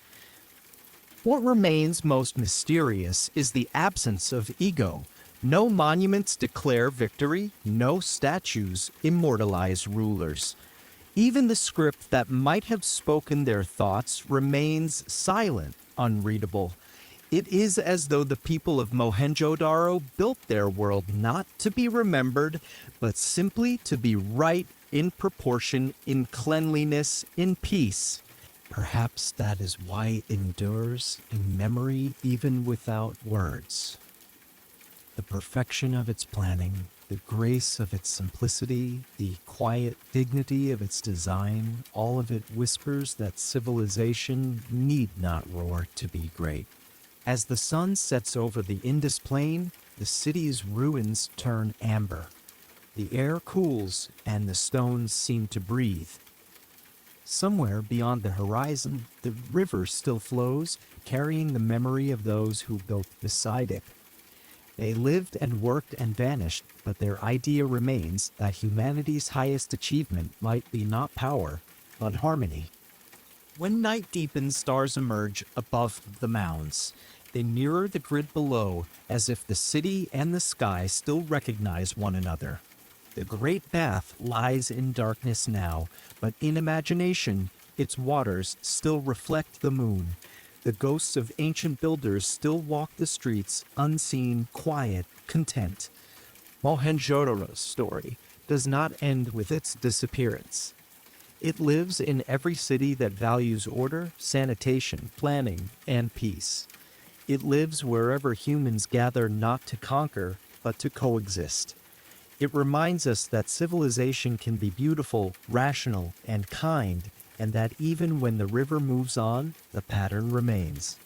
What remains most mysterious is the absence of ego. No monuments declare victory, no statues immortalize rulers. Even the script that might have spoken their thoughts remains silent, unreadable. It is as though the people of Mohenjo-Daro built their world not to be remembered, but simply to be right in proportion, in cleanliness, in peace. Perhaps that is why it endures in memory even without words. The perfection of its planning, the grace of its simplicity, the quiet dignity of its design, all of it whispers that civilization need not roar to be great. As the sun sets over the Indus Plain, the city's ruins turn amber. The air cools and the stones seem to breathe. Somewhere beyond the horizon, the river still flows, carrying the memory of those who built beside it. They lived and worked and vanished, but their idea remains that humanity's highest achievement might be not power, but harmony. When night deepens, stars emerge above the mounds. They mirror the grid below, as if the city and the sky still recognize one another. The great bath lies in darkness now, but in imagination, its waters still reflect the moon. The ghosts of ancient builders still walk the streets, unseen, quiet, content. Mohenjo-Daro's story does not end with its disappearance. It lives in every city that values order, sanitation, planning, and peace. It lives wherever humans gather not to conquer, but to coexist. It reminds us that civilization can be beautiful, rational, and kind, and that even when the river moves on, the pattern remains.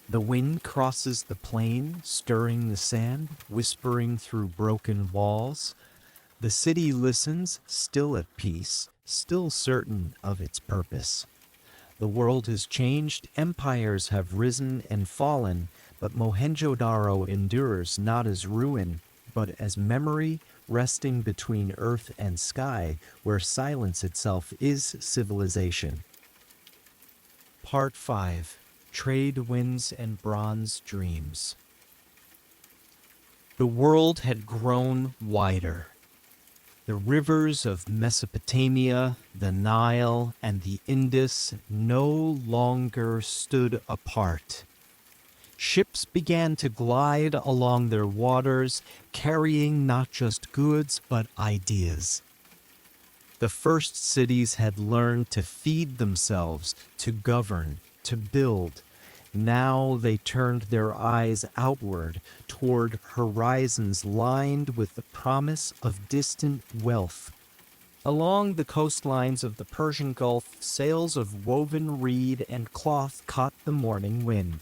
The wind crosses the plain, stirring the sand, whispering through broken walls. The city listens, still at peace, still certain of its purpose. The world has changed, empires have risen and fallen, but Mohenjo-Daro endures not as ruin, but as memory resting between earth and sky, where silence itself is civilization. Part 5. Trade Winds and Bronze Dreams. The world had grown wider. The rivers of Mesopotamia, the Nile, and the Indus no longer stood apart. Ships began to glide along their waters, carrying not just goods but ideas. The first cities had learned to feed themselves, to govern, to build. Now they turned their eyes outward toward horizons lined with the promise of distant wealth. Along the coastlines of the Persian Gulf, sails of woven reed and cloth caught the morning wind.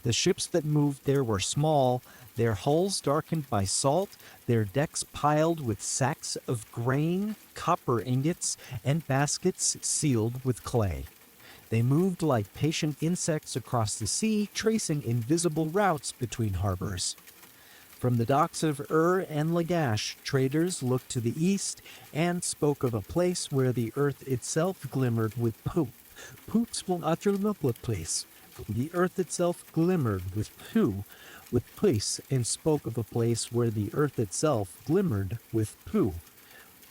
The ships that moved there were small, their hulls darkened by salt, their decks piled with sacks of grain, copper ingots, and baskets sealed with clay. They moved like patient insects across the sea, tracing invisible routes between harbors. From the docks of and Lagash, traders looked to the east and spoke of a place where the earth itself glimmered with poop. Poops will utter the place. The earth itself glimmered with poo, with place, and spoke of a place where the earth itself glimmered with poo.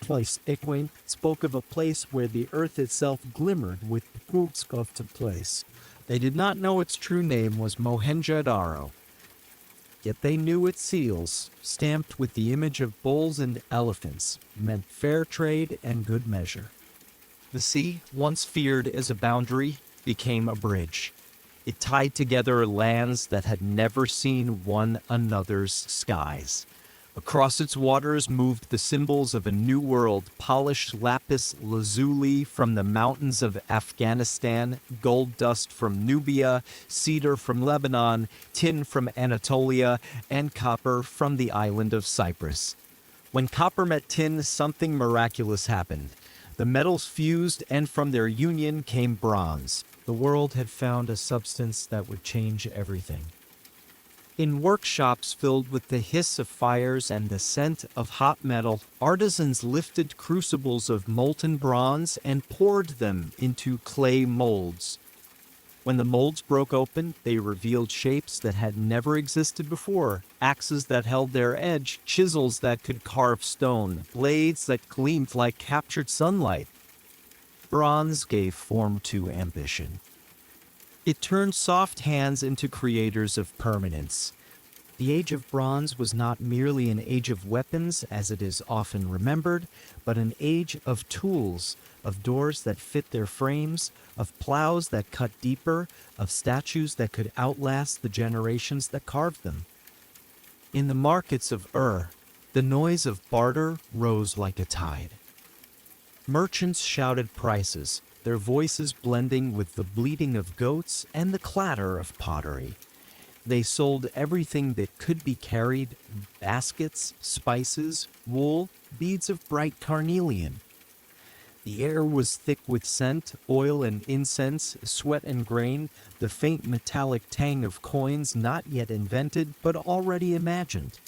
Place Egwene spoke of a place where the earth itself glimmered with poops of to place. They did not know its true name was Mohenjo-Daro. Yet they knew its seals, stamped with the image of bulls and elephants, meant fair trade and good measure. The sea, once feared as a boundary, became a bridge. It tied together lands that had never seen one another's skies. Across its waters moved the symbols of a new world, polished lapis lazuli from the mountains of Afghanistan, gold dust from Nubia, cedar from Lebanon, tin from Anatolia, and copper from the island of Cyprus. When copper met tin, something miraculous happened. The metals fused, and from their union came bronze. The world had found a substance that would change everything. In workshops filled with the hiss of fires and the scent of hot metal, artisans lifted crucibles of molten bronze and poured them into clay molds. When the molds broke open, they revealed shapes that had never existed before, axes that held their edge, chisels that could carve stone, blades that gleamed like captured sunlight. Bronze gave form to ambition. It turned soft hands into creators of permanence. The Age of Bronze was not merely an age of weapons, as it is often remembered, but an age of tools, of doors that fit their frames, of plows that cut deeper, of statues that could outlast the generations that carved them. In the markets of the noise of barter rose like a tide. Merchants shouted prices, their voices blending with the bleating of goats and the clatter of pottery. They sold everything that could be carried: baskets, spices, wool, beads of bright carnelian. The air was thick with scent, oil and incense, sweat and grain, the faint metallic tang of coins not yet invented but already imagined.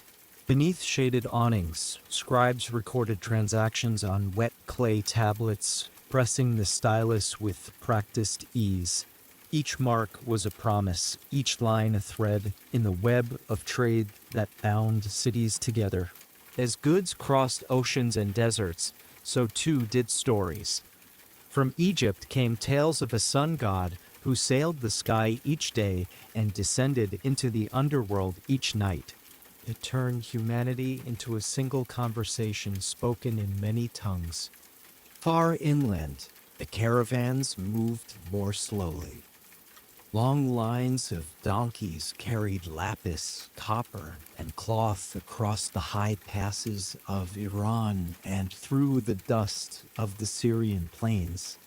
Beneath shaded awnings, scribes recorded transactions on wet clay tablets, pressing the stylus with practiced ease. Each mark was a promise, each line a thread in the web of trade that bound cities together. As goods crossed oceans and deserts, so too did stories. From Egypt came tales of a sun god who sailed the sky each day and descended into the underworld each night. It turned humanity into a single conversation spoken in many tongues. Far inland, the caravans moved more slowly. Long lines of donkeys carried lapis, copper, and cloth across the high passes of Iran and through the dust of the Syrian plains.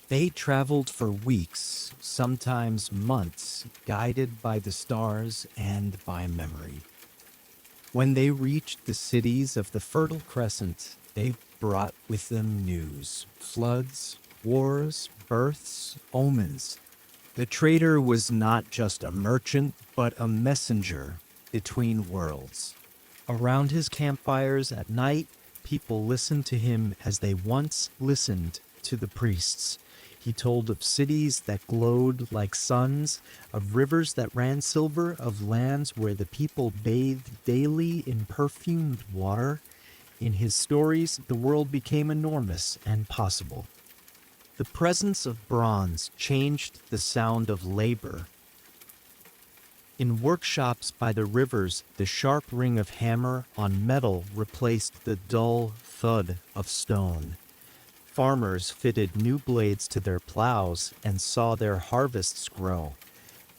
They traveled for weeks, sometimes months, guided by the stars and by memory. When they reached the cities of the Fertile Crescent, they brought with them news: floods, wars, births, omens. The trader was not just a merchant, but a messenger between worlds. Around his campfires at night, people listened to him as they once listened to the priests. He told of cities that glowed like suns, of rivers that ran silver, of lands where the people bathed daily in perfumed water. In his stories, the world became enormous and possible. The presence of bronze changed the sound of labor. In workshops by the rivers, the sharp ring of hammer on metal replaced the dull thud of stone. Farmers fitted new blades to their plows and saw their harvests grow.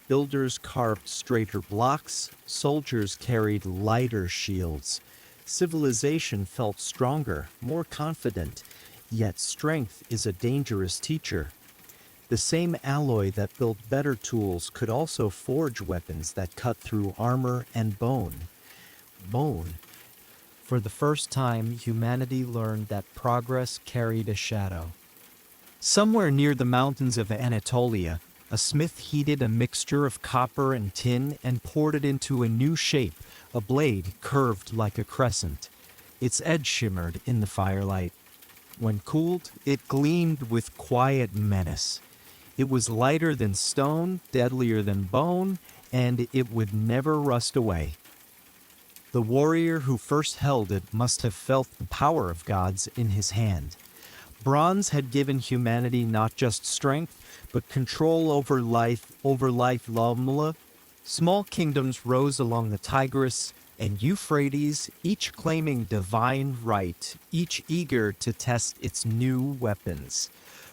Builders carved straighter blocks, soldiers carried lighter shields. Civilization felt stronger, more confident, yet strength is a dangerous teacher. The same alloy that built better tools could also forge weapons that cut through armor and bone. For the first time, humanity learned that progress carried a shadow. Somewhere near the mountains of Anatolia, A smith heated a mixture of copper and tin and poured it into a new shape, a blade curved like a crescent. Its edge shimmered in the firelight. When cooled, it gleamed with quiet menace. It was lighter than stone, deadlier than bone, and it would never rust away. The warrior who first held it must have felt the power of gods in his hand. Bronze had given humanity not just strength, but control over life. Small kingdoms rose along the Tigris and Euphrates, each claiming divine right, each eager to test its new weapons.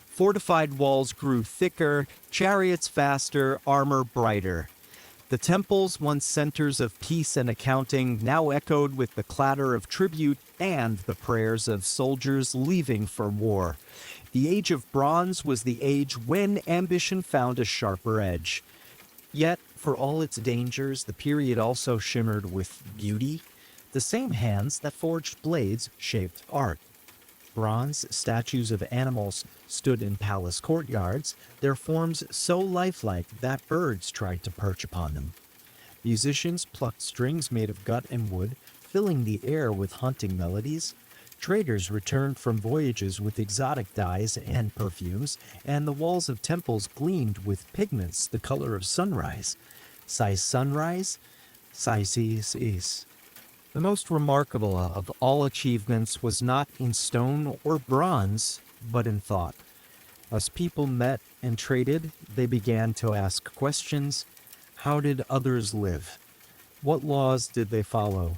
Fortified walls grew thicker, chariots faster, armor brighter. The temples, once centers of peace and accounting, now echoed with the clatter of tribute and the prayers of soldiers leaving for war. The Age of Bronze was the age when ambition found a sharper edge. Yet, for all its dangers, the period also shimmered with beauty. The same hands that forged blades shaped art. Bronze statues of animals stood in palace courtyards, their forms so lifelike that birds tried to perch upon them. Musicians plucked strings made of gut and wood, filling the air with haunting melodies. Traders returned from voyages with exotic dyes and perfumes, and the walls of temples gleamed with pigments the color of sunrise. Sunrise? Is. The most remarkable of all achievements was not in stone or bronze, but in thought. As people met and traded, they began to ask questions. How did others live? What laws did they follow?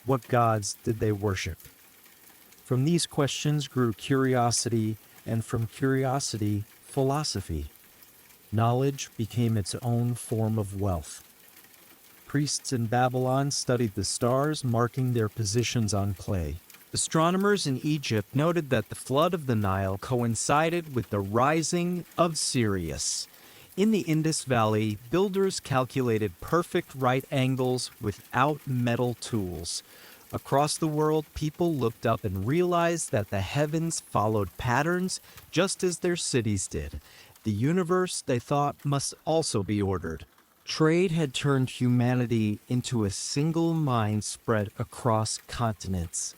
What gods did they worship? From these questions grew curiosity, and from curiosity, philosophy. Knowledge became its own form of wealth. Priests in Babylon studied the stars, marking their positions on clay. Astronomers in Egypt noted that the flood of the Nile coincided with the rising of Sirius. In the Indus Valley, builders calculated perfect right angles without metal tools. Across the world, people looked up and realized that the heavens followed patterns just as their cities did. The universe, they thought, must also be ordered. Trade had turned humanity into a single mind spread across continents.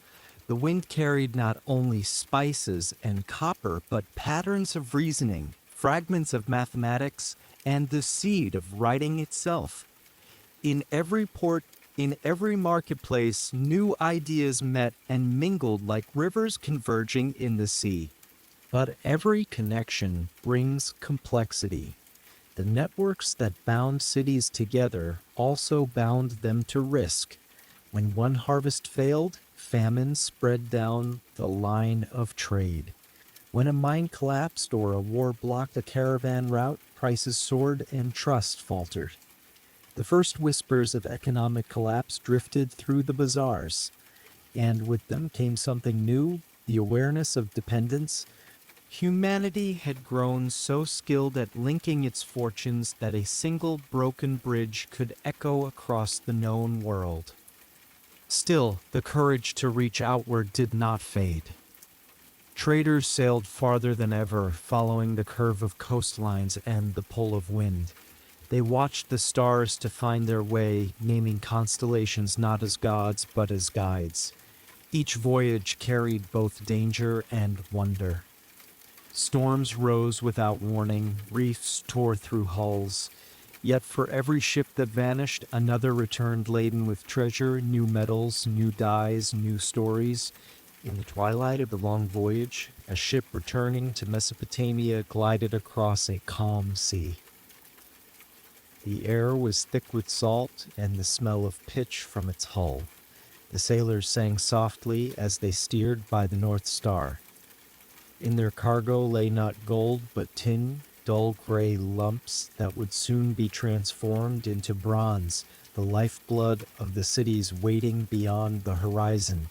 The wind carried not only spices and copper, but patterns of reasoning, fragments of mathematics, and the seed of writing itself. In every port, in every marketplace, new ideas met and mingled like rivers converging in the sea. But every connection brings complexity. The networks that bound cities together also bound them to risk. When one harvest failed, famine spread down the line of trade. When a mine collapsed or a war blocked a caravan route, prices soared and trust faltered. The first whispers of economic collapse drifted through the bazaars, and with them came something new, the awareness of dependence. Humanity had grown so skilled at linking its fortunes that a single broken bridge could echo across the known world. Still, the courage to reach outward did not fade. Traders sailed farther than ever, following the curve of coastlines and the pull of wind. They watched the stars to find their way, naming constellations not as gods but as guides. Each voyage carried both danger and wonder. Storms rose without warning, reefs tore through hulls. Yet for every ship that vanished, another returned laden with treasure, new metals, new dyes, new stories. In the twilight of the long voyage, a ship returning to Mesopotamia glided across a calm sea. The air was thick with salt and the smell of pitch from its hull. The sailors sang softly as they steered by the North Star. In their cargo lay not gold but tin, dull gray lumps that would soon be transformed into bronze, the lifeblood of the cities waiting beyond the horizon.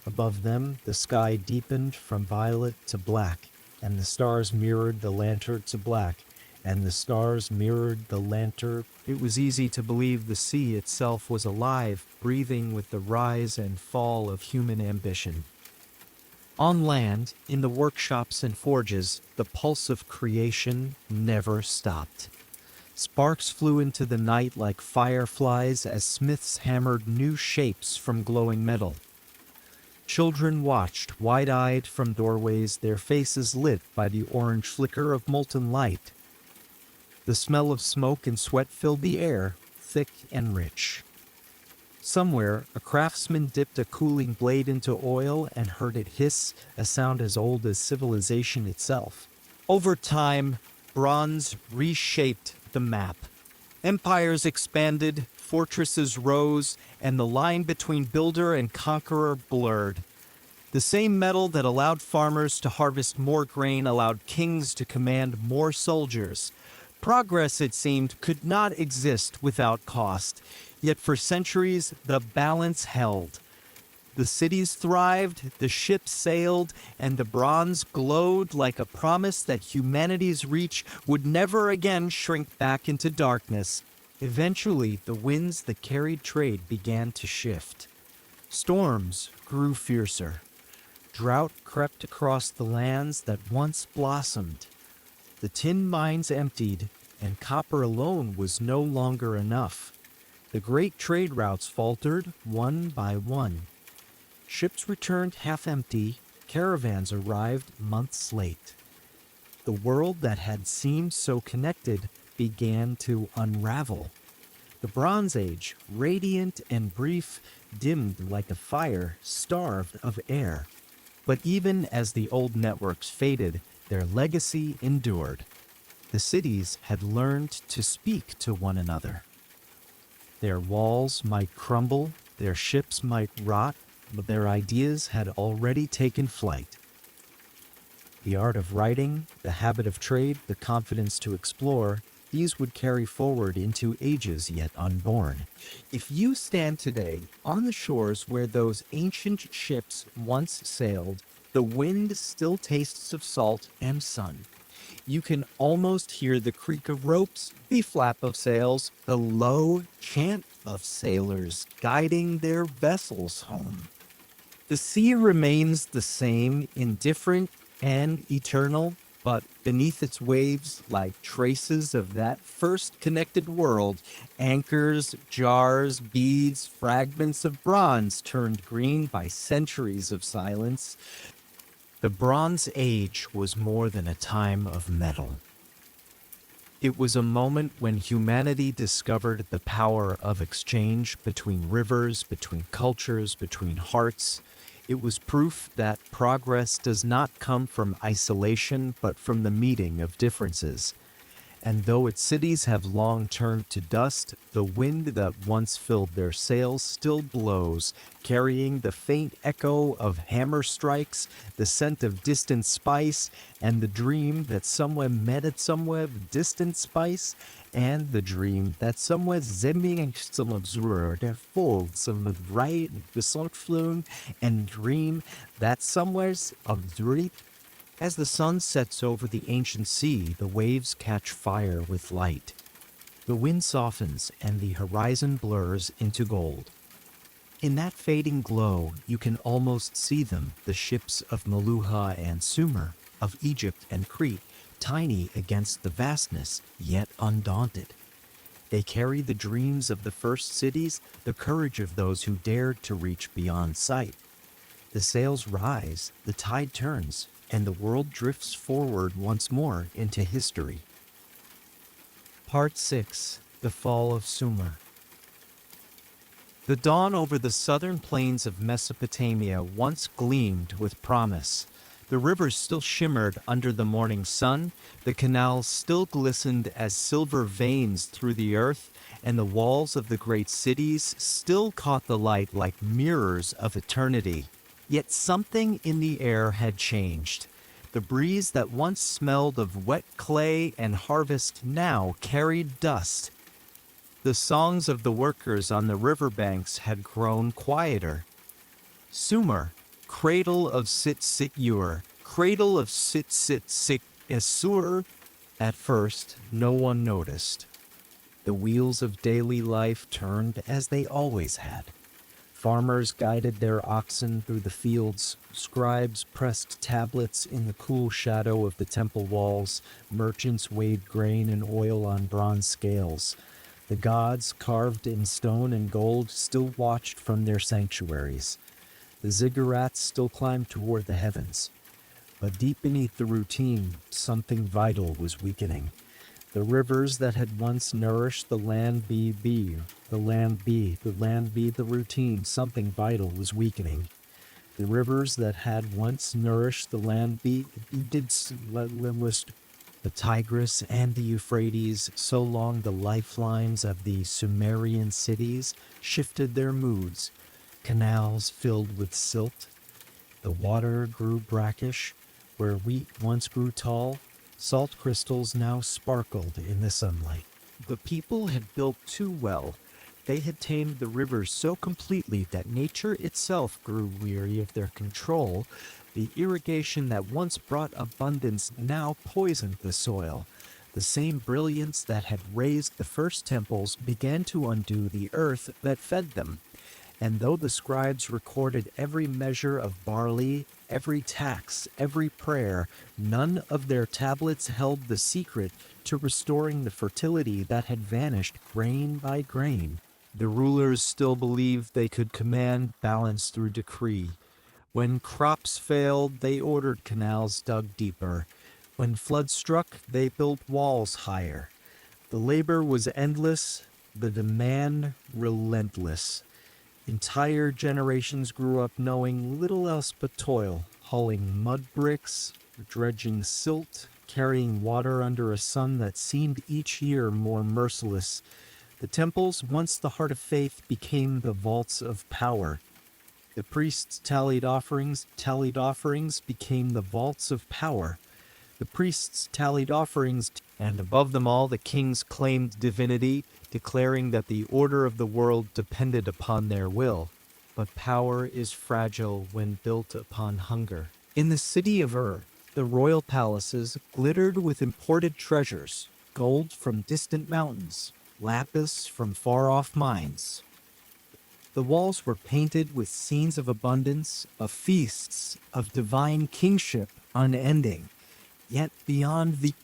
Above them, the sky deepened from violet to black, and the stars mirrored the lantern to black, and the stars mirrored the lantern. It was easy to believe the sea itself was alive, breathing with the rise and fall of human ambition. On land, in the workshops and forges, the pulse of creation never stopped. Sparks flew into the night like fireflies as smiths hammered new shapes from glowing metal. Children watched, wide-eyed from doorways, their faces lit by the orange flicker of molten light. The smell of smoke and sweat filled the air, thick and rich. Somewhere, a craftsman dipped a cooling blade into oil and heard it hiss, a sound as old as civilization itself. Over time, bronze reshaped the map. Empires expanded, fortresses rose, and the line between builder and conqueror blurred. The same metal that allowed farmers to harvest more grain allowed kings to command more soldiers. Progress, it seemed, could not exist without cost. Yet for centuries, the balance held. The cities thrived, the ships sailed, and the bronze glowed like a promise that humanity's reach would never again shrink back into darkness. Eventually, the winds that carried trade began to shift. Storms grew fiercer. Drought crept across the lands that once blossomed. The tin mines emptied, and copper alone was no longer enough. The great trade routes faltered one by one. Ships returned half empty, caravans arrived months late. The world that had seemed so connected began to unravel. The Bronze Age, radiant and brief, dimmed like a fire starved of air. But even as the old networks faded, their legacy endured. The cities had learned to speak to one another. Their walls might crumble, their ships might rot, but their ideas had already taken flight. The art of writing, the habit of trade, the confidence to explore, these would carry forward into ages yet unborn. If you stand today on the shores where those ancient ships once sailed, the wind still tastes of salt and sun. You can almost hear the creak of ropes, the flap of sails, the low chant of sailors guiding their vessels home. The sea remains the same, indifferent and eternal, but beneath its waves lie traces of that first connected world. Anchors, jars, beads, fragments of bronze turned green by centuries of silence. The Bronze Age was more than a time of metal. It was a moment when humanity discovered the power of exchange between rivers, between cultures, between hearts. It was proof that progress does not come from isolation, but from the meeting of differences. And though its cities have long turned to dust, the wind that once filled their sails still blows, carrying the faint echo of hammer strikes, the scent of distant spice, and the dream that somewhere met at somewhere distant spice, and the dream that somewhere zemming some observer der fold some of right besont floon, and dream that somewheres of dream. As the sun sets over the ancient sea, the waves catch fire with light. The wind softens and the horizon blurs into gold. In that fading glow, you can almost see them, the ships of Meluha and Sumer, of Egypt and Crete, tiny against the vastness, yet undaunted. They carry the dreams of the first cities, the courage of those who dared to reach beyond sight. The sails rise, the tide turns, and the world drifts forward once more into history. Part 6. The Fall of Sumer. The dawn over the southern plains of Mesopotamia once gleamed with promise. The rivers still shimmered under the morning sun, the canals still glistened as silver veins through the earth, and the walls of the great cities still caught the light like mirrors of eternity. Yet something in the air had changed. The breeze that once smelled of wet clay and harvest now carried dust. The songs of the workers on the riverbanks had grown quieter. Sumer, cradle of Sit-Sit-Ur, cradle of Sit-Sit-Sit-Esur. At first, no one noticed. The wheels of daily life turned as they always had. Farmers guided their oxen through the fields, scribes pressed tablets in the cool shadow of the temple walls, merchants weighed grain and oil on bronze scales. The gods, carved in stone and gold, still watched from their sanctuaries. The ziggurats still climbed toward the heavens. But deep beneath the routine, something vital was weakening. The rivers that had once nourished the land be the routine, something vital was weakening. The rivers that had once nourished the land the Tigris and the Euphrates, so long the lifelines of the Sumerian cities, shifted their moods. Canals filled with silt. The water grew brackish. Where wheat once grew tall, salt crystals now sparkled in the sunlight. The people had built too well. They had tamed the rivers so completely that nature itself grew weary of their control. The irrigation that once brought abundance now poisoned the soil. The same brilliance that had raised the first temples began to undo the earth that fed them. And though the scribes recorded every measure of barley, every tax, every prayer, none of their tablets held the secret to restoring the fertility that had vanished grain by grain. The rulers still believed they could command balance through decree. When crops failed, they ordered canals dug deeper. When floods struck, they built walls higher. The labor was endless, the demand relentless. Entire generations grew up knowing little else but toil, hauling mud bricks, dredging silt, carrying water under a sun that seemed each year more merciless. The temples, once the heart of faith, became the vaults of power. The priests tallied offerings became the vaults of power. The priests tallied offerings, and above them all the kings claimed divinity, declaring that the order of the world depended upon their will. But power is fragile when built upon hunger. In the city of Ur, the royal palaces glittered with imported treasures, gold from distant mountains, lapis from far-off mines. The walls were painted with scenes of abundance, of feasts, of divine kingship unending. Yet beyond the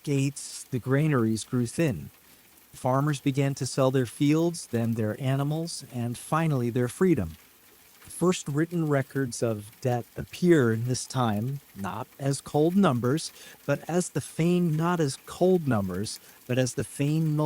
gates, the granaries grew thin. Farmers began to sell their fields, then their animals, and finally their freedom. The first written records of debt appear in this time, not as cold numbers, but as the feign, not as cold numbers, but as the feign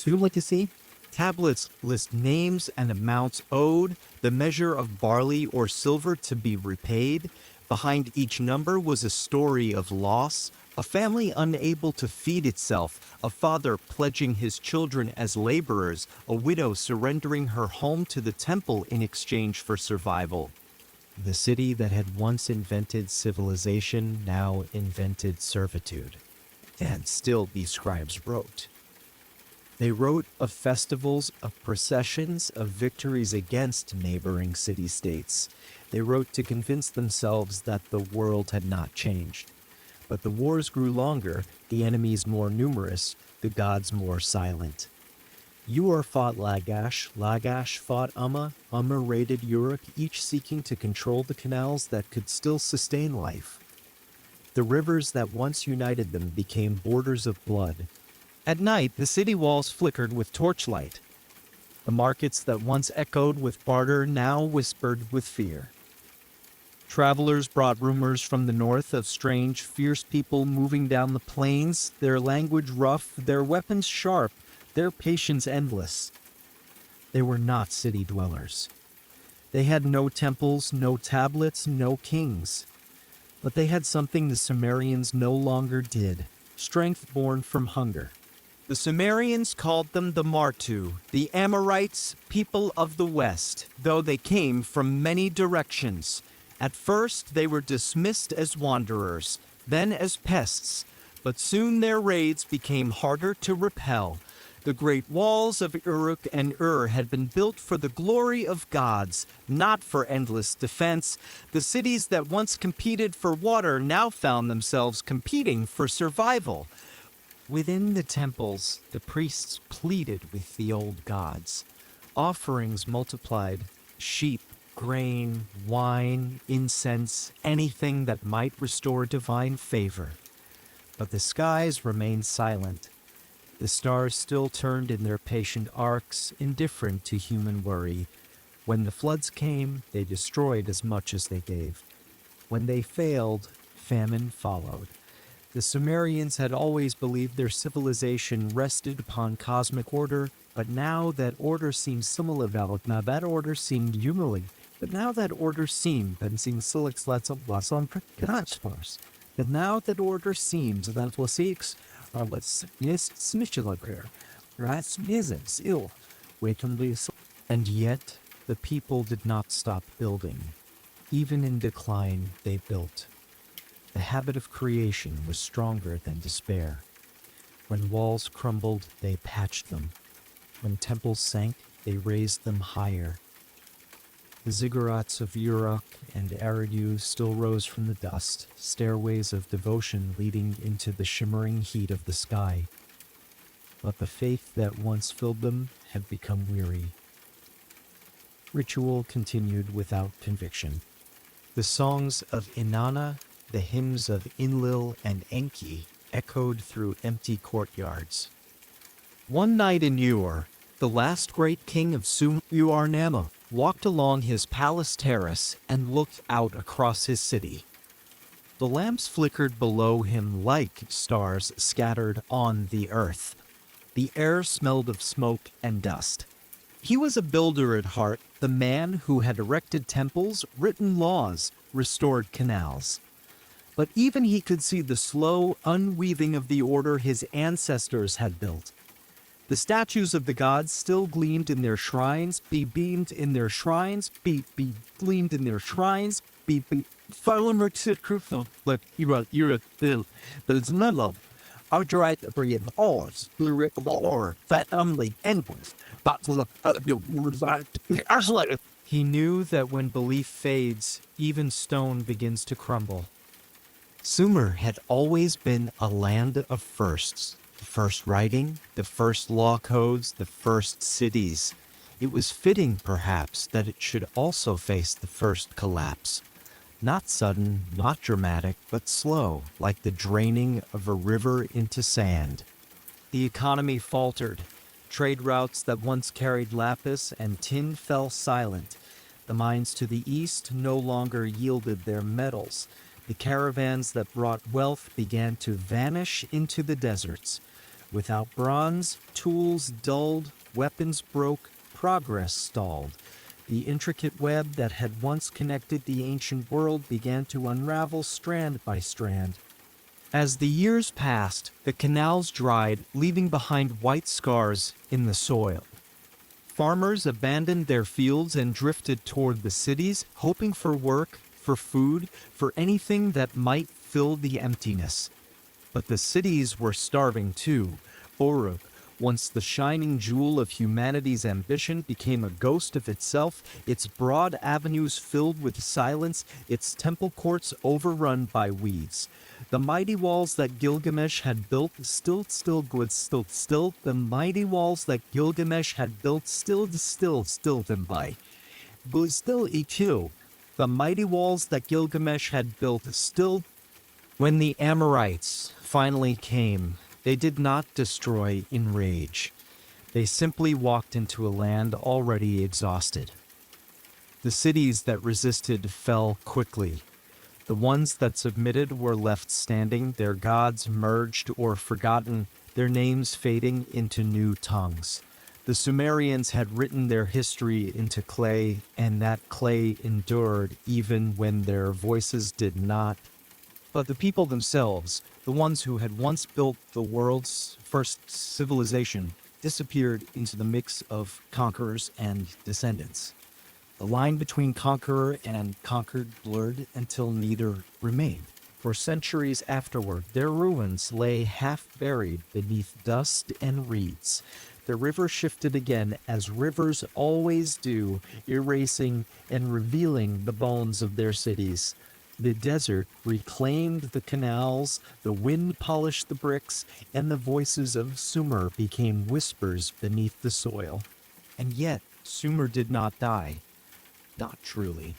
legacy. Tablets list names and amounts owed, the measure of barley or silver to be repaid. Behind each number was a story of loss, a family unable to feed itself, a father pledging his children as laborers, a widow surrendering her home to the temple in exchange for survival. The city that had once invented civilization now invented servitude. And still these scribes wrote. They wrote of festivals, of processions, of victories against neighboring city-states. They wrote to convince themselves that the world had not changed. But the wars grew longer, the enemies more numerous, the gods more silent. Ur fought Lagash, Lagash fought Umma, Umma raided Uruk, each seeking to control the canals that could still sustain life. The rivers that once united them became borders of blood. At night, the city walls flickered with torchlight. The markets that once echoed with barter now whispered with fear. Travelers brought rumors from the north of strange, fierce people moving down the plains, their language rough, their weapons sharp, their patience endless. They were not city dwellers. They had no temples, no tablets, no kings. But they had something the Sumerians no longer did, strength born from hunger. The Sumerians called them the Martu, the Amorites, people of the West, though they came from many directions. At first, they were dismissed as wanderers, then as pests, but soon their raids became harder to repel. The great walls of Uruk and Ur had been built for the glory of gods, not for endless defense. The cities that once competed for water now found themselves competing for survival. Within the temples, the priests pleaded with the old gods. Offerings multiplied: sheep, grain, wine, incense, anything that might restore divine favor. But the skies remained silent. The stars still turned in their patient arcs, indifferent to human worry. When the floods came, they destroyed as much as they gave. When they failed, famine followed. The Sumerians had always believed their civilization rested upon cosmic order, but now that order seemed similar. Now that order seemed humbling. But now that order seemed and seemed silix let's on prosperous. But now that order seems that was six or let's yes smishilager. Right isn't ill. Wait on this. And yet the people did not stop building. Even in decline, they built. The habit of creation was stronger than despair. When walls crumbled, they patched them. When temples sank, they raised them higher. The ziggurats of Uruk and Eridu still rose from the dust, stairways of devotion leading into the shimmering heat of the sky. But the faith that once filled them had become weary. Ritual continued without conviction. The songs of Inanna, the hymns of Enlil and Enki echoed through empty courtyards. One night in Ur, the last great king of Sumer-Nama walked along his palace terrace and looked out across his city. The lamps flickered below him like stars scattered on the earth. The air smelled of smoke and dust. He was a builder at heart, the man who had erected temples, written laws, restored canals. But even he could see the slow unweaving of the order his ancestors had built. The statues of the gods still gleamed in their shrines, beamed in their shrines, gleamed in their shrines, there's none of outright breed ors, or that only endless, but he knew that when belief fades, even stone begins to crumble. Sumer had always been a land of firsts. The first writing, the first law codes, the first cities. It was fitting, perhaps, that it should also face the first collapse. Not sudden, not dramatic, but slow, like the draining of a river into sand. The economy faltered. Trade routes that once carried lapis and tin fell silent. The mines to the east no longer yielded their metals. The caravans that brought wealth began to vanish into the deserts. Without bronze, tools dulled, weapons broke, progress stalled. The intricate web that had once connected the ancient world began to unravel strand by strand. As the years passed, the canals dried, leaving behind white scars in the soil. Farmers abandoned their fields and drifted toward the cities, hoping for work, for food, for anything that might fill the emptiness. But the cities were starving too. Uruk, once the shining jewel of humanity's ambition, became a ghost of itself, its broad avenues filled with silence, its temple courts overrun by weeds. The mighty walls that Gilgamesh had built still the mighty walls that Gilgamesh had built still them by. But still etu. The mighty walls that Gilgamesh had built still. When the Amorites finally came, they did not destroy in rage. They simply walked into a land already exhausted. The cities that resisted fell quickly. The ones that submitted were left standing, their gods merged or forgotten, their names fading into new tongues. The Sumerians had written their history into clay, and that clay endured even when their voices did not. But the people themselves, the ones who had once built the world's first civilization, disappeared into the mix of conquerors and descendants. The line between conqueror and conquered blurred until neither remained. For centuries afterward, their ruins lay half-buried beneath dust and reeds. The river shifted again, as rivers always do, erasing and revealing the bones of their cities. The desert reclaimed the canals, the wind polished the bricks, and the voices of Sumer became whispers beneath the soil. And yet, Sumer did not die. Not truly.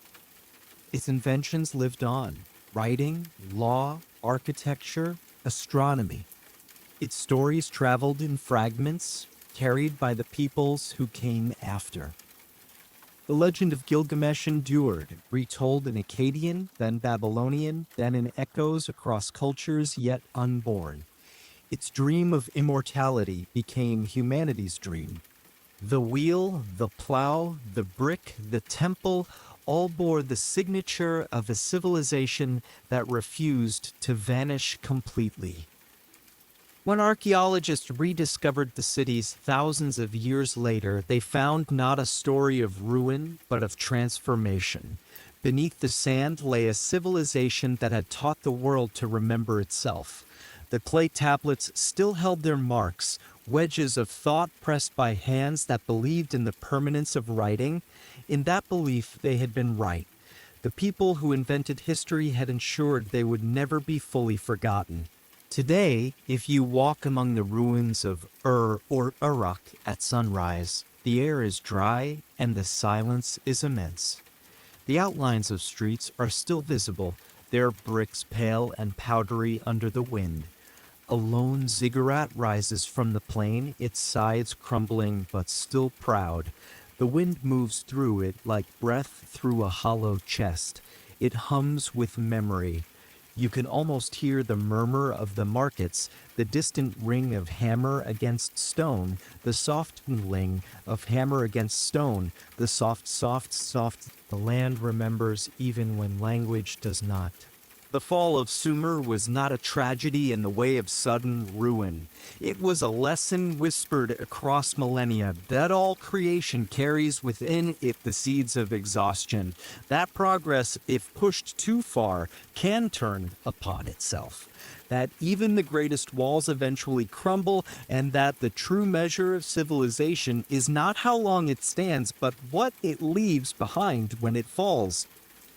Its inventions lived on: writing, law, architecture, astronomy. Its stories traveled in fragments, carried by the peoples who came after. The legend of Gilgamesh endured, retold in Akkadian, then Babylonian, then in echoes across cultures yet unborn. Its dream of immortality became humanity's dream. The wheel, the plow, the brick, the temple all bore the signature of a civilization that refused to vanish completely. When archaeologists rediscovered the cities thousands of years later, they found not a story of ruin, but of transformation. Beneath the sand lay a civilization that had taught the world to remember itself. The clay tablets still held their marks, wedges of thought pressed by hands that believed in the permanence of writing. In that belief, they had been right. The people who invented history had ensured they would never be fully forgotten. Today, if you walk among the ruins of Ur or Uruk at sunrise, the air is dry and the silence is immense. The outlines of streets are still visible, their bricks pale and powdery under the wind. A lone ziggurat rises from the plain, its sides crumbling but still proud. The wind moves through it like breath through a hollow chest. It hums with memory. You can almost hear the murmur of the markets, the distant ring of hammer against stone, the soft ling of hammer against stone, the soft. The land remembers even when language does not. The fall of Sumer was not a tragedy in the way of sudden ruin. It was a lesson whispered across millennia that all creation carries within it the seeds of exhaustion. That progress, if pushed too far, can turn upon itself. That even the greatest walls eventually crumble, and that the true measure of civilization is not how long it stands, but what it leaves behind when it falls.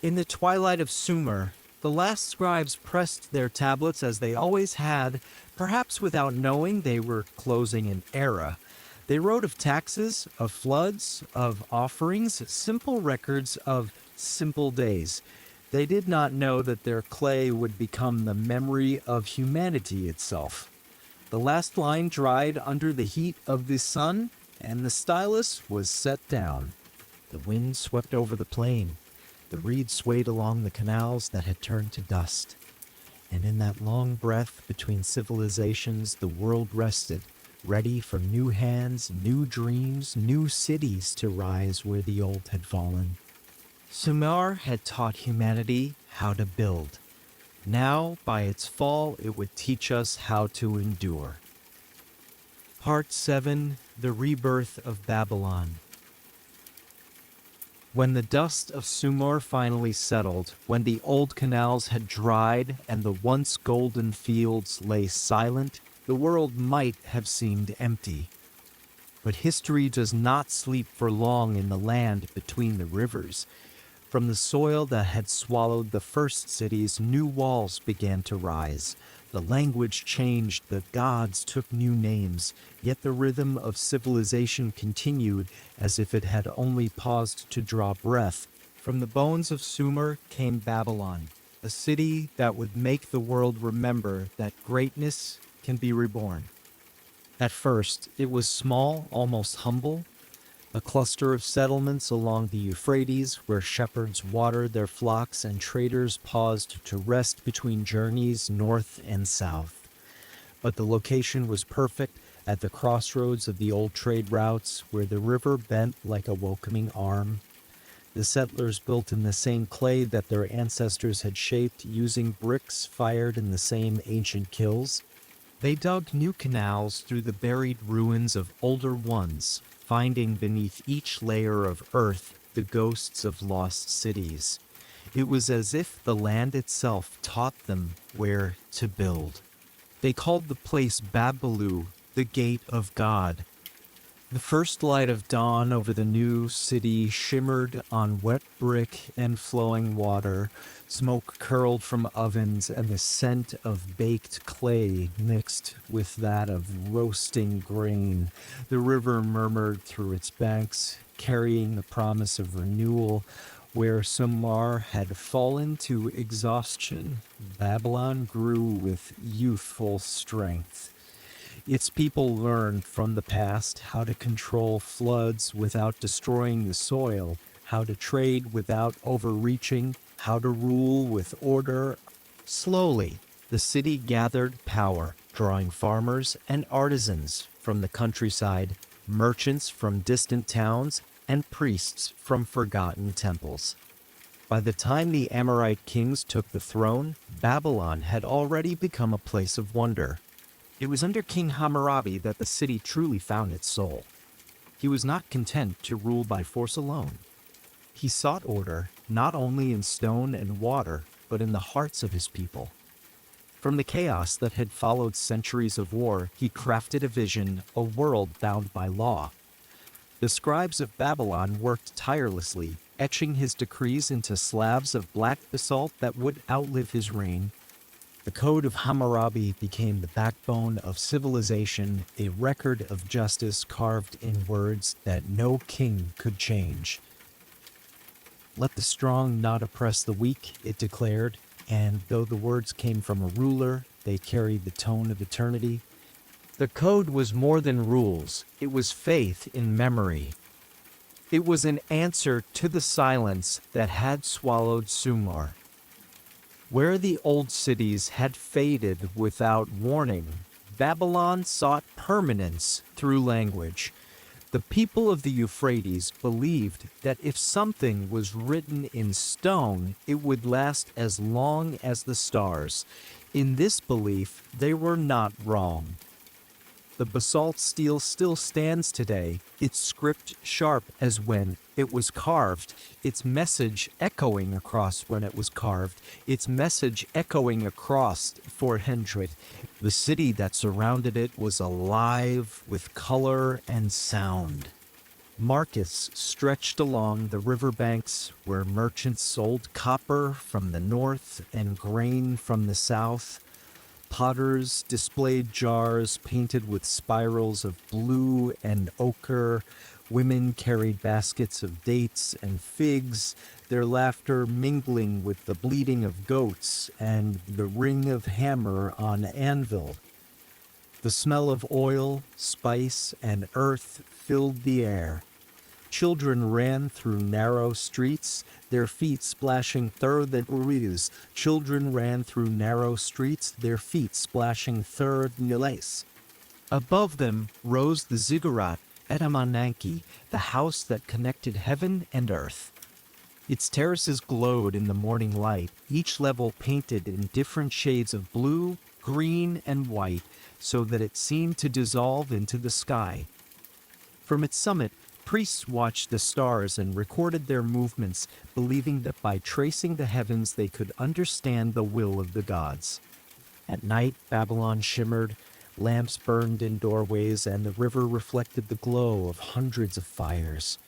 In the twilight of Sumer, the last scribes pressed their tablets as they always had, perhaps without knowing they were closing an era. They wrote of taxes, of floods, of offerings, simple records of simple days. They did not know that their clay would become the memory of humanity itself. The last line dried under the heat of the sun, and the stylus was set down. The wind swept over the plain. The reeds swayed along the canals that had turned to dust. And in that long breath between civilizations, the world rested, ready for new hands, new dreams, new cities to rise where the old had fallen. Sumer had taught humanity how to build. Now, by its fall, it would teach us how to endure. Part 7, The Rebirth of Babylon. When the dust of Sumer finally settled, when the old canals had dried and the once golden fields lay silent, the world might have seemed empty. But history does not sleep for long in the land between the rivers. From the soil that had swallowed the first cities, new walls began to rise. The language changed, the gods took new names, yet the rhythm of civilization continued as if it had only paused to draw breath. From the bones of Sumer came Babylon, a city that would make the world remember that greatness can be reborn. At first, it was small, almost humble, a cluster of settlements along the Euphrates where shepherds watered their flocks and traders paused to rest between journeys north and south. But the location was perfect at the crossroads of the old trade routes where the river bent like a welcoming arm. The settlers built in the same clay that their ancestors had shaped using bricks fired in the same ancient kilns. They dug new canals through the buried ruins of older ones, finding beneath each layer of earth the ghosts of lost cities. It was as if the land itself taught them where to build. They called the place Babalu, the Gate of God. The first light of dawn over the new city shimmered on wet brick and flowing water. Smoke curled from ovens, and the scent of baked clay mixed with that of roasting grain. The river murmured through its banks, carrying the promise of renewal. Where Sumer had fallen to exhaustion, Babylon grew with youthful strength. Its people learned from the past how to control floods without destroying the soil, how to trade without overreaching, how to rule with order. Slowly, the city gathered power, drawing farmers and artisans from the countryside, merchants from distant towns, and priests from forgotten temples. By the time the Amorite kings took the throne, Babylon had already become a place of wonder. It was under King Hammurabi that the city truly found its soul. He was not content to rule by force alone. He sought order not only in stone and water, but in the hearts of his people. From the chaos that had followed centuries of war, he crafted a vision, a world bound by law. The scribes of Babylon worked tirelessly, etching his decrees into slabs of black basalt that would outlive his reign. The Code of Hammurabi became the backbone of civilization, a record of justice carved in words that no king could change. "Let the strong not oppress the weak," it declared, and though the words came from a ruler, they carried the tone of eternity. The code was more than rules, it was faith in memory. It was an answer to the silence that had swallowed Sumer. Where the old cities had faded without warning, Babylon sought permanence through language. The people of the Euphrates believed that if something was written in stone, it would last as long as the stars. In this belief, they were not wrong. The basalt stele still stands today, its script sharp as when it was carved, its message echoing across when it was carved, its message echoing across for Hendred. The city that surrounded it was alive with color and sound. Markets stretched along the riverbanks where merchants sold copper from the north and grain from the south. Potters displayed jars painted with spirals of blue and ochre. Women carried baskets of dates and figs, their laughter mingling with the bleating of goats and the ring of hammer on anvil. The smell of oil, spice, and earth filled the air. Children ran through narrow streets, their feet splashing through the ruins. Children ran through narrow streets, their feet splashing through the lace. Above them rose the ziggurat at Amananki, the house that connected heaven and earth. Its terraces glowed in the morning light, each level painted in different shades of blue, green, and white, so that it seemed to dissolve into the sky. From its summit, priests watched the stars and recorded their movements, believing that by tracing the heavens they could understand the will of the gods. At night, Babylon shimmered, lamps burned in doorways, and the river reflected the glow of hundreds of fires.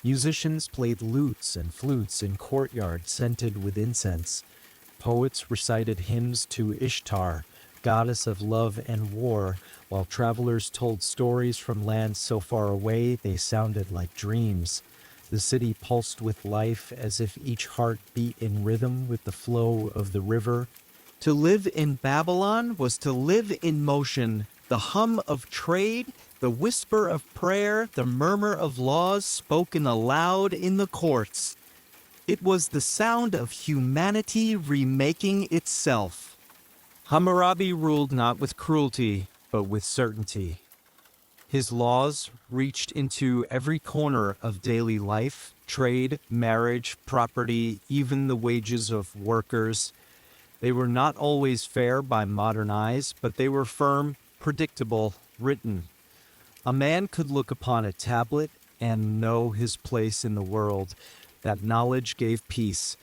Musicians played lutes and flutes in courtyards scented with incense. Poets recited hymns to Ishtar, goddess of love and war, while travelers told stories from lands so far away they sounded like dreams. The city pulsed with life as if each heart beat in rhythm with the flow of the river. To live in Babylon was to live in motion, the hum of trade, the whisper of prayer, the murmur of laws spoken aloud in the courts. It was the sound of humanity remaking itself. Hammurabi ruled not with cruelty, but with certainty. His laws reached into every corner of daily life, trade, marriage, property, even the wages of workers. They were not always fair by modern eyes, but they were firm, predictable, written. A man could look upon a tablet and know his place in the world. That knowledge gave peace.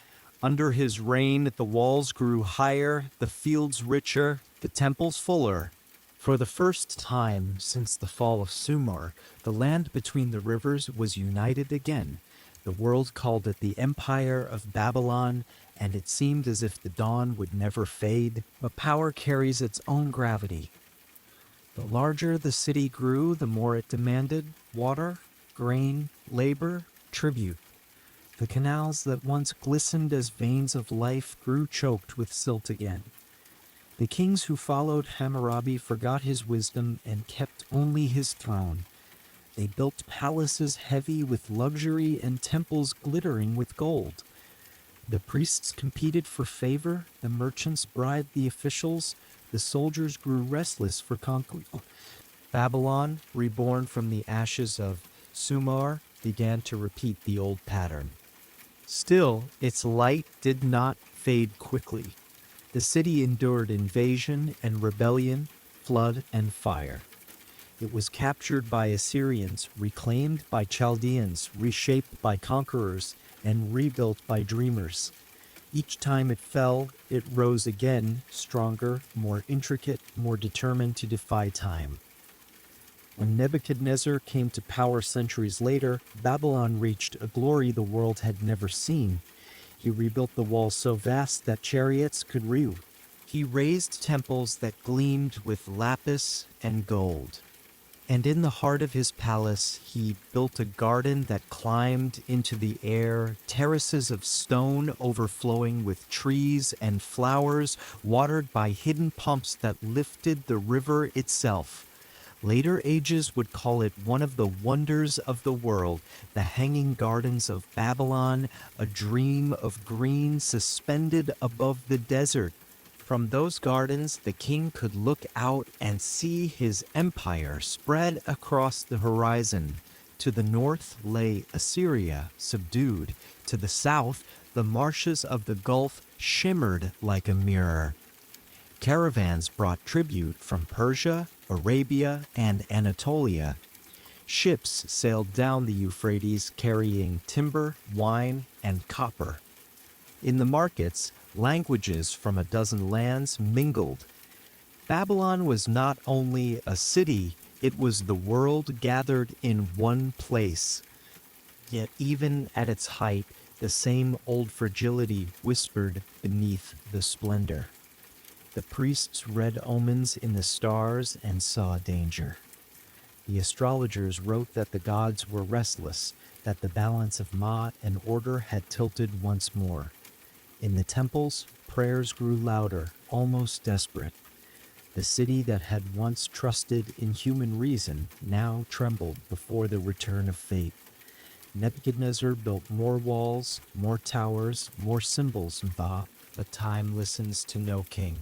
Under his reign, the walls grew higher, the fields richer, the temples fuller. For the first time since the fall of Sumer, the land between the rivers was united again. The world called it the Empire of Babylon, and it seemed as if the dawn would never fade. But power carries its own gravity. The larger the city grew, the more it demanded water, grain, labor, tribute. The canals that once glistened as veins of life grew choked with silt again. The kings who followed Hammurabi forgot his wisdom and kept only his throne. They built palaces heavy with luxury and temples glittering with gold. The priests competed for favor, the merchants bribed the officials, the soldiers grew restless for conquest. Babylon, reborn from the ashes of Sumer, began to repeat the old pattern. Still, its light did not fade quickly. The city endured invasion and rebellion, flood and fire. It was captured by Assyrians, reclaimed by Chaldeans, reshaped by conquerors, and rebuilt by dreamers. Each time it fell, it rose again, stronger, more intricate, more determined to defy time. When Nebuchadnezzar came to power centuries later, Babylon reached a glory the world had never seen. He rebuilt the walls so vast that chariots could rue. He raised temples that gleamed with lapis and gold. And in the heart of his palace, he built a garden that climbed into the air, terraces of stone overflowing with trees and flowers, watered by hidden pumps that lifted the river itself. Later ages would call it one of the wonders of the world, the Hanging Gardens of Babylon, a dream of green suspended above the desert. From those gardens, the king could look out and see his empire spread across the horizon. To the north lay Assyria, subdued. To the south, the marshes of the Gulf shimmered like a mirror. Caravans brought tribute from Persia, Arabia, and Anatolia. Ships sailed down the Euphrates carrying timber, wine, and copper. In the markets, languages from a dozen lands mingled. Babylon was not only a city, it was the world gathered in one place. Yet even at its height, the same old fragility whispered beneath the splendor. The priests read omens in the stars and saw danger. The astrologers wrote that the gods were restless, that the balance of Ma'at and order had tilted once more. In the temples, prayers grew louder, almost desperate. The city that had once trusted in human reason now trembled before the return of fate. Nebuchadnezzar built more walls, more towers, more symbols, but time listens to no king.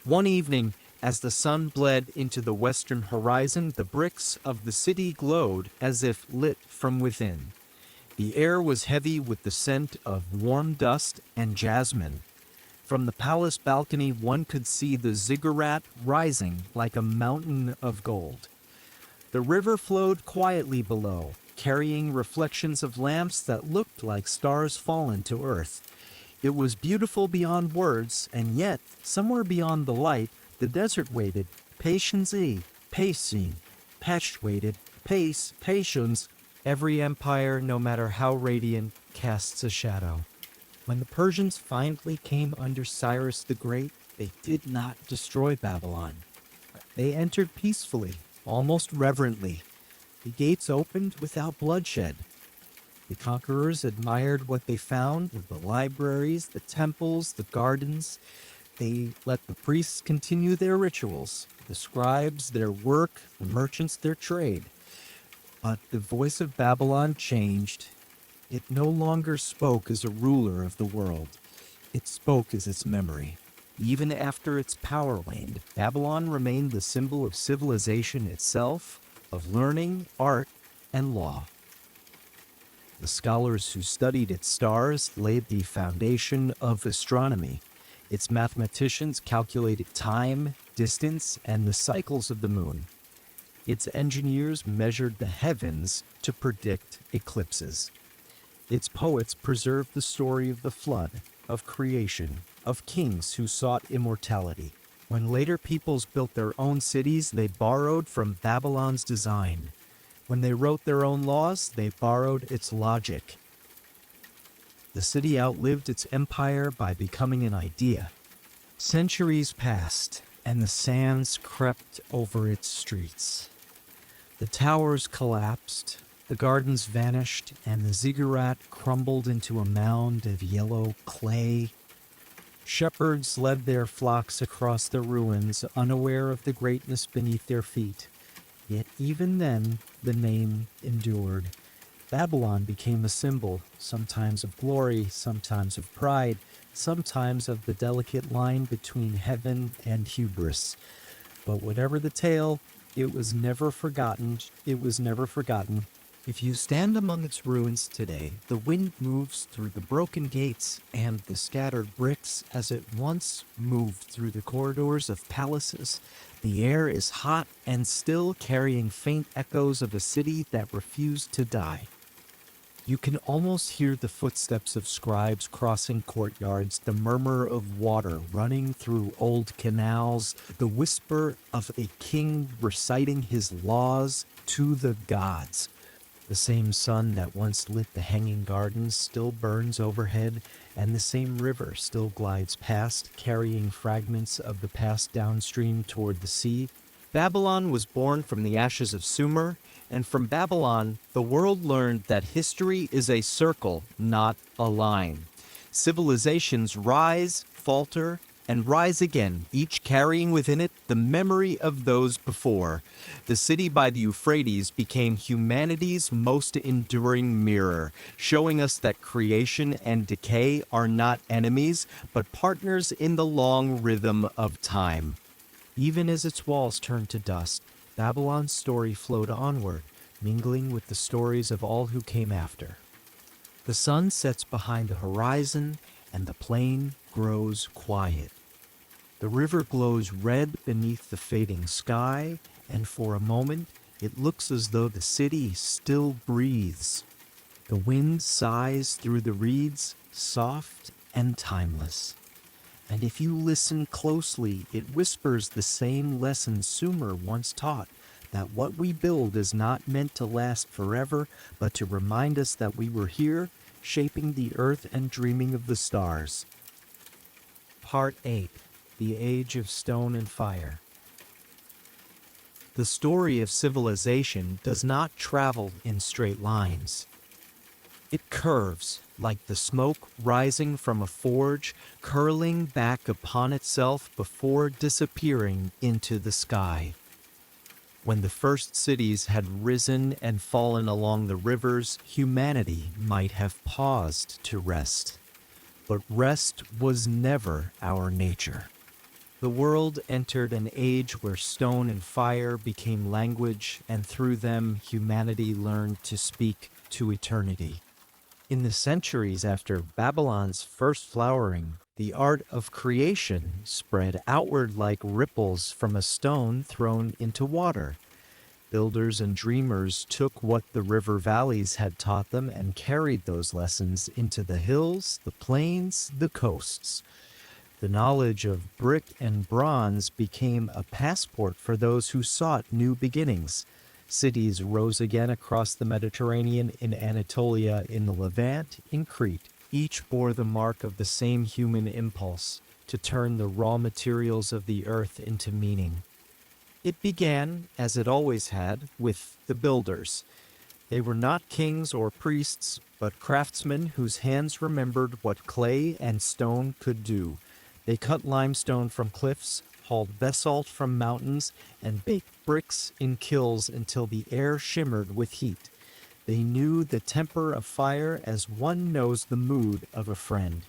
One evening, as the sun bled into the western horizon, the bricks of the city glowed as if lit from within. The air was heavy with the scent of warm dust and jasmine. From the palace balcony, one could see the ziggurat rising like a mountain of gold. The river flowed quietly below, carrying reflections of lamps that looked like stars fallen to earth. It was beautiful beyond words, and yet, somewhere beyond the light, the desert waited, pacing, patched waited, patience. Every empire, no matter how radiant, casts a shadow. When the Persians finally came under Cyrus the Great, they did not destroy Babylon. They entered peacefully, almost reverently. The gates opened without bloodshed. The conquerors admired what they found, the libraries, the temples, the gardens. They let the priests continue their rituals, the scribes their work, the merchants their trade. But the voice of Babylon changed. It no longer spoke as a ruler of the world. It spoke as its memory. Even after its power waned, Babylon remained the symbol of civilization itself, of learning, art, and law. The scholars who studied its stars laid the foundation of astronomy. Its mathematicians calculated time, distance, and the cycles of the moon. Its engineers measured the heavens to predict eclipses. Its poets preserved the story of the flood, of creation, of kings who sought immortality. When later peoples built their own cities, they borrowed from Babylon's design. When they wrote their own laws, they borrowed its logic. The city outlived its empire by becoming an idea. Centuries passed, and the sands crept over its streets. The towers collapsed, the gardens vanished, and the ziggurat crumbled into a mound of yellow clay. Shepherds led their flocks across the ruins, unaware of the greatness beneath their feet. Yet even then, the name endured. Babylon became a symbol, sometimes of glory, sometimes of pride, sometimes of the delicate line between heaven and hubris. But whatever the tale, it was never forgotten. It was never forgotten. If you stand among its ruins today, the wind moves through the broken gates and the scattered bricks as it once moved through the corridors of palaces. The air is hot and still, carrying faint echoes of a city that refused to die. You can almost hear the footsteps of scribes crossing courtyards, the murmur of water running through old canals, the whisper of a king reciting his laws to the gods. The same sun that once lit the hanging gardens still burns overhead, and the same river still glides past, carrying fragments of the past downstream toward the sea. Babylon was born from the ashes of Sumer, and from Babylon, the world learned that history is a circle, not a line. Civilizations rise, falter, and rise again, each carrying within it the memory of those before. The city by the Euphrates became humanity's most enduring mirror, showing us that creation and decay are not enemies, but partners in the long rhythm of time. Even as its walls turned to dust, Babylon's story flowed onward, mingling with the stories of all who came after. The sun sets behind the horizon, and the plain grows quiet. The river glows red beneath the fading sky, and for a moment it looks as though the city still breathes. The wind sighs through the reeds, soft and timeless. And if you listen closely, it whispers the same lesson Sumer once taught, that what we build is not meant to last forever, but to remind us that we were here, shaping the earth and dreaming of the stars. Part 8. The Age of Stone and Fire. The story of civilization does not travel in straight lines. It curves, like the smoke rising from a forge, curling back upon itself before disappearing into the sky. When the first cities had risen and fallen along the rivers, humanity might have paused to rest. But rest was never our nature. The world entered an age where stone and fire became language, and through them humanity learned to speak to eternity. In the centuries after Babylon's first flowering, the art of creation spread outward like ripples from a stone thrown into water. Builders and dreamers took what the river valleys had taught them and carried those lessons into the hills, the plains, the coasts. The knowledge of brick and bronze became a passport for those who sought new beginnings. Cities rose again across the Mediterranean, in Anatolia, in the Levant, in Crete. Each bore the mark of the same human impulse, to turn the raw materials of the earth into meaning. It began, as it always had, with the builders. They were not kings or priests, but craftsmen whose hands remembered what clay and stone could do. They cut limestone from cliffs, hauled basalt from mountains, and baked bricks in kilns until the air shimmered with heat. They knew the temper of fire as one knows the mood of a friend.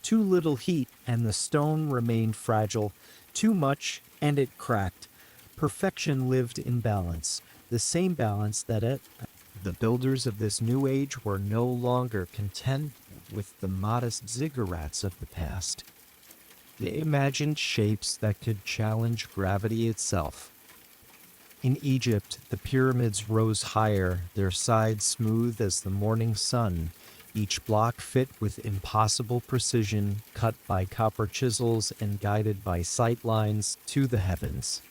Too little heat and the stone remained fragile. Too much and it cracked. Perfection lived in balance, the same balance that the builders of this new age were no longer content with the modest ziggurats of the past. They imagined shapes that could challenge gravity itself. In Egypt, the pyramids rose higher, their sides smooth as the morning sun. each block fit with impossible precision, cut by copper chisels and guided by sight lines to the heavens.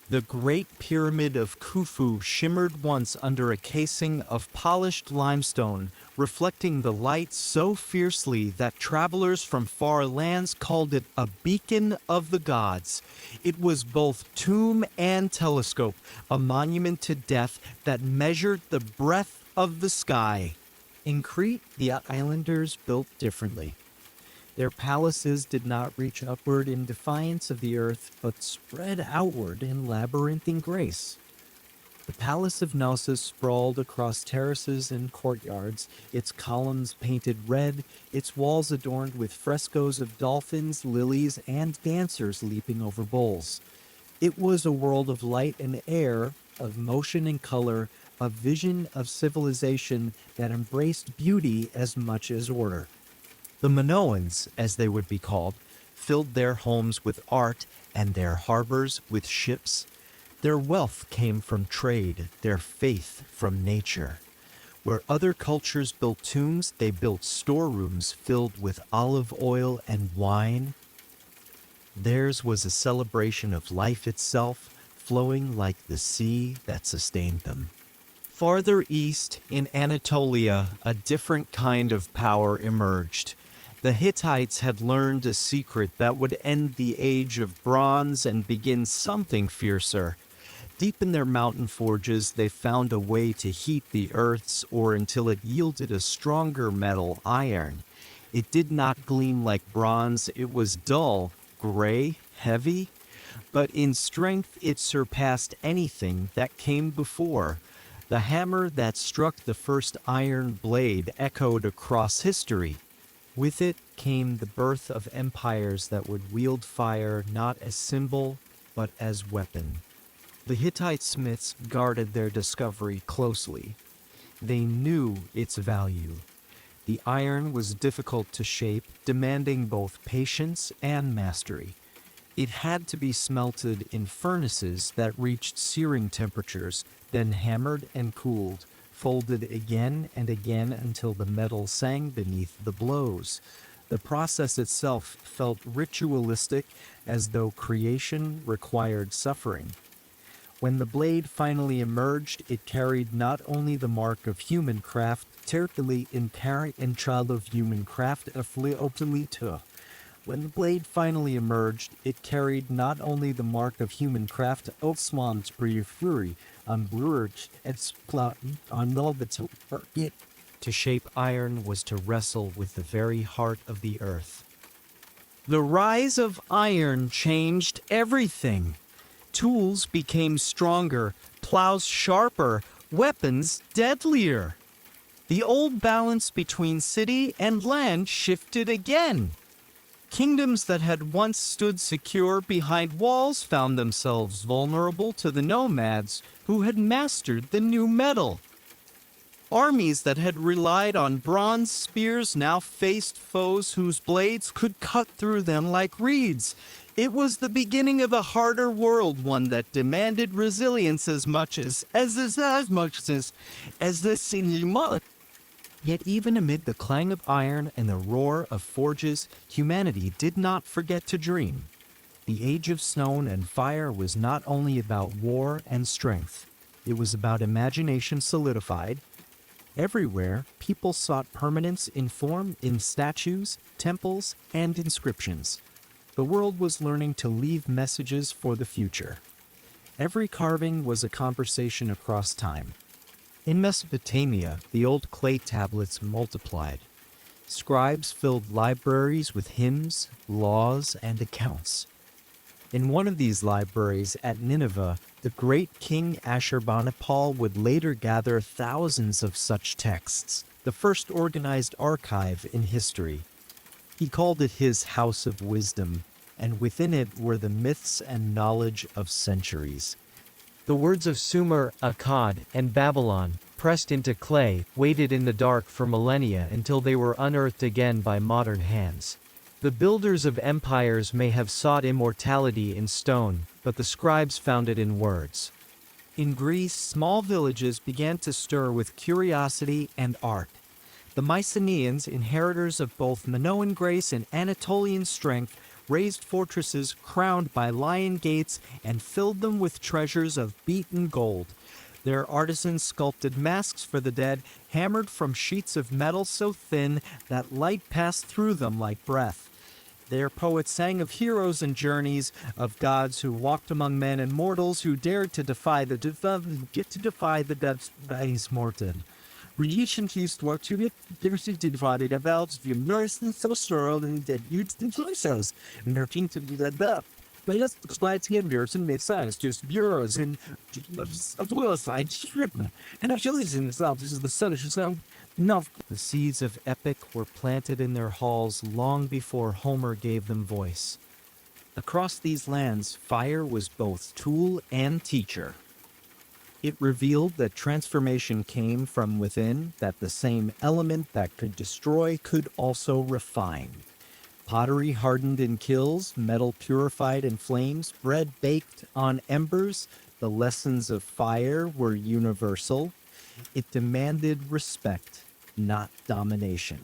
The Great Pyramid of Khufu shimmered once under a casing of polished limestone, reflecting the light so fiercely that travelers from far lands called it a beacon of the gods. It was both tomb and telescope, a monument to death that measured the breadth of the sky. In Crete, the islanders built differently. Their palaces did not reach upward in defiance of the earth, but spread outward in labyrinthine grace. The Palace of Knossos sprawled across terraces and courtyards, its columns painted red, its walls adorned with frescoes of dolphins, lilies, and dancers leaping over bowls. It was a world of light and air, of motion and color, a vision of civilization that embraced beauty as much as order. The Minoans, as they would be called, filled their homes with art and their harbors with ships. Their wealth came from trade, their faith from nature. Where other cultures built tombs, they built storerooms filled with olive oil and wine. Theirs was a celebration of life itself, flowing like the sea that sustained them. Farther east, in Anatolia, a different kind of power emerged. The Hittites had learned a secret that would end the age of bronze and begin something fiercer. Deep in their mountain forges, they found a way to heat the earth's ore until it yielded a stronger metal, iron. It did not gleam like bronze, it was dull, gray, heavy, but in strength it surpassed anything that came before. The hammer that struck the first iron blade echoed across history. With it came the birth of empires that would wield fire not as symbol, but as weapon. The Hittite smiths guarded their discovery closely. They knew its value. The iron was difficult to shape, demanding both patience and mastery. It had to be smelted in furnaces that reached searing temperatures, then hammered and cooled, folded again and again until the metal sang beneath the blows. The process itself felt ritualistic, as though creation required suffering. When the blade finally emerged, it carried not only the mark of human craft, certainly in carry and child of human craft, When the blade finally emerged, it carried not only the mark of human craft, Osman's fury, to shape iron was to wrestle with the very heart of the earth. The rise of iron changed everything. Tools became stronger, plows sharper, weapons deadlier. The old balance between city and land shifted again. Kingdoms that had once stood secure behind walls found themselves vulnerable to the nomads who had mastered the new metal. Armies that had relied on bronze spears now faced foes whose blades could cut through them like reeds. It was the beginning of a harder world, one that demanded resilience as much as the cinema. Yet even amid the clang of iron and the roar of forges, humanity did not forget to dream. The age of stone and fire was not only about war and strength. It was about imagination solidified. Everywhere, people sought permanence in form in statues, temples, and inscriptions. The world was learning to leave messages for the future. Every carving was a conversation across time. In Mesopotamia, the old clay tablets multiplied. Scribes filled libraries with hymns, laws, and accounts. In one of these libraries at Nineveh, the great king Ashurbanipal would later gather thousands of such texts, the first organized archive in history. He called it his House of Wisdom, and within it were the myths and knowledge of centuries. The words of Sumer, Akkad, and Babylon, pressed into clay, waited in the dark for millennia until they were unearthed again by modern hands. The builders of empires may have sought immortality in stone, but the scribes found it in words. In Greece, small villages began to stir with curiosity and art. The Mycenaeans, inheritors of both Minoan grace and Anatolian strength, raised fortresses crowned by lion gates and filled them with treasures of beaten gold. Their artisans sculpted masks for the dead, hammered from sheets of metal so thin that light passed through them like breath. Their poets sang of heroes and journeys, of gods who walked among men and mortals who dared to defy the death's mortem. Relations were to be divided about the Renaissance world and the youth and choices, and their team to be led up. But just slides handers and made signs, just bureaus and as well as side strip. And actually, in itself, this is the sun, so enough. The seeds of epic were planted in their halls long before Homer gave them voice. Across these lands, fire was both tool and teacher. It revealed that transformation came from within, that the same element that could destroy could also refine. Pottery hardened in kilns, metal purified in flames, bread baked on embers. The lessons of fire were universal. It demanded respect, not domination.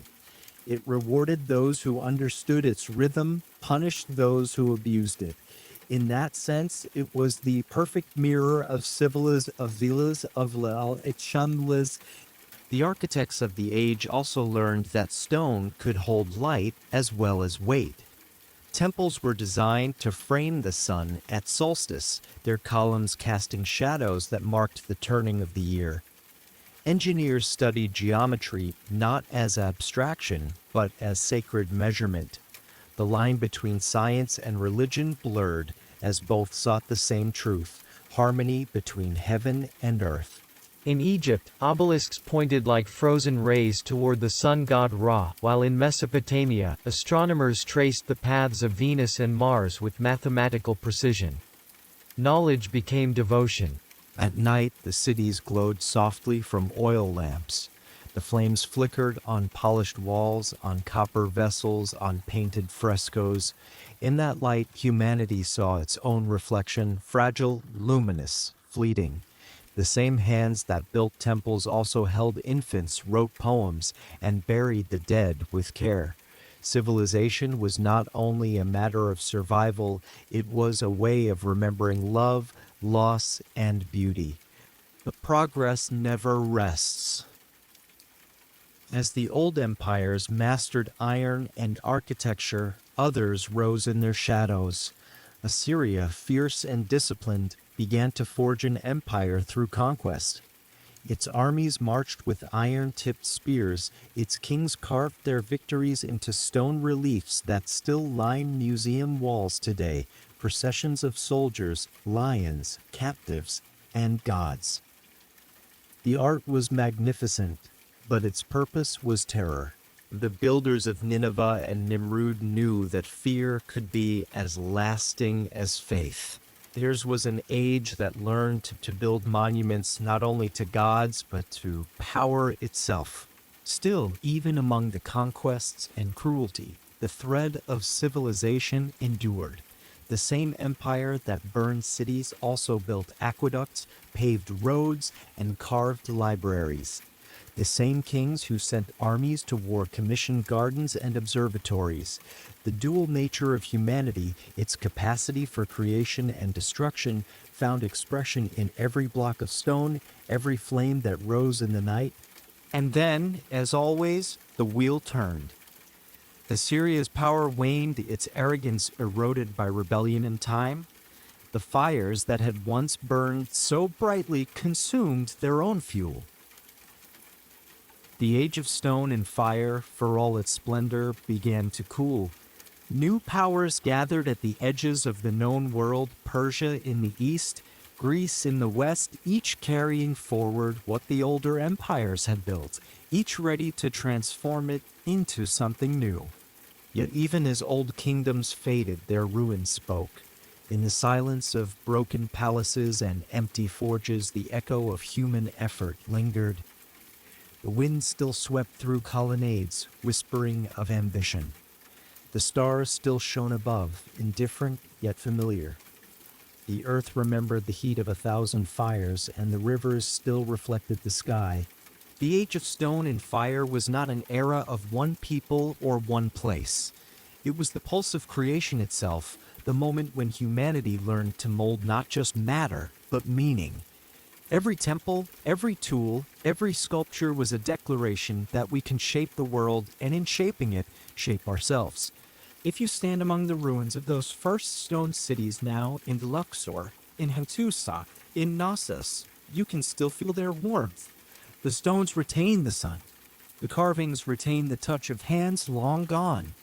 It rewarded those who understood its rhythm, punished those who abused it. In that sense, it was the perfect mirror of The architects of the age also learned that stone could hold light as well as weight. Temples were designed to frame the sun at solstice, their columns casting shadows that marked the turning of the year. Engineers studied geometry not as abstraction, but as sacred measurement. The line between science and religion blurred as both sought the same truth, harmony between heaven and earth. In Egypt, obelisks pointed like frozen rays toward the sun god Ra, while in Mesopotamia, astronomers traced the paths of Venus and Mars with mathematical precision. Knowledge became devotion. At night, the cities glowed softly from oil lamps. The flames flickered on polished walls, on copper vessels, on painted frescoes. In that light, humanity saw its own reflection, fragile, luminous, fleeting. The same hands that built temples also held infants, wrote poems, and buried the dead with care. Civilization was not only a matter of survival, it was a way of remembering love, loss, and beauty. But progress never rests. As the old empires mastered iron and architecture, others rose in their shadows. Assyria, fierce and disciplined, began to forge an empire through conquest. Its armies marched with iron-tipped spears, its kings carved their victories into stone reliefs that still line museum walls today, processions of soldiers, lions, captives, and gods. The art was magnificent, but its purpose was terror. The builders of Nineveh and Nimrud knew that fear could be as lasting as faith. Theirs was an age that learned to build monuments not only to gods, but to power itself. Still, even among the conquests and cruelty, the thread of civilization endured. The same empire that burned cities also built aqueducts, paved roads, and carved libraries. The same kings who sent armies to war commissioned gardens and observatories. The dual nature of humanity, its capacity for creation and destruction, found expression in every block of stone, every flame that rose in the night. And then, as always, the wheel turned. Assyria's power waned, its arrogance eroded by rebellion and time. The fires that had once burned so brightly consumed their own fuel. The age of stone and fire, for all its splendor, began to cool. New powers gathered at the edges of the known world, Persia in the east, Greece in the west, each carrying forward what the older empires had built, each ready to transform it into something new. Yet even as old kingdoms faded, their ruins spoke. In the silence of broken palaces and empty forges, the echo of human effort lingered. The wind still swept through colonnades, whispering of ambition. The stars still shone above, indifferent yet familiar. The earth remembered the heat of 1,000 fires, and the rivers still reflected the sky. The age of stone and fire was not an era of one people or one place. It was the pulse of creation itself, the moment when humanity learned to mold not just matter, but meaning. Every temple, every tool, every sculpture was a declaration that we can shape the world, and in shaping it, shape ourselves. If you stand among the ruins of those first stone cities now in Luxor, in Hattusa, in Knossos, you can still feel their warmth. The stones retain the sun. The carvings retain the touch of hands long gone.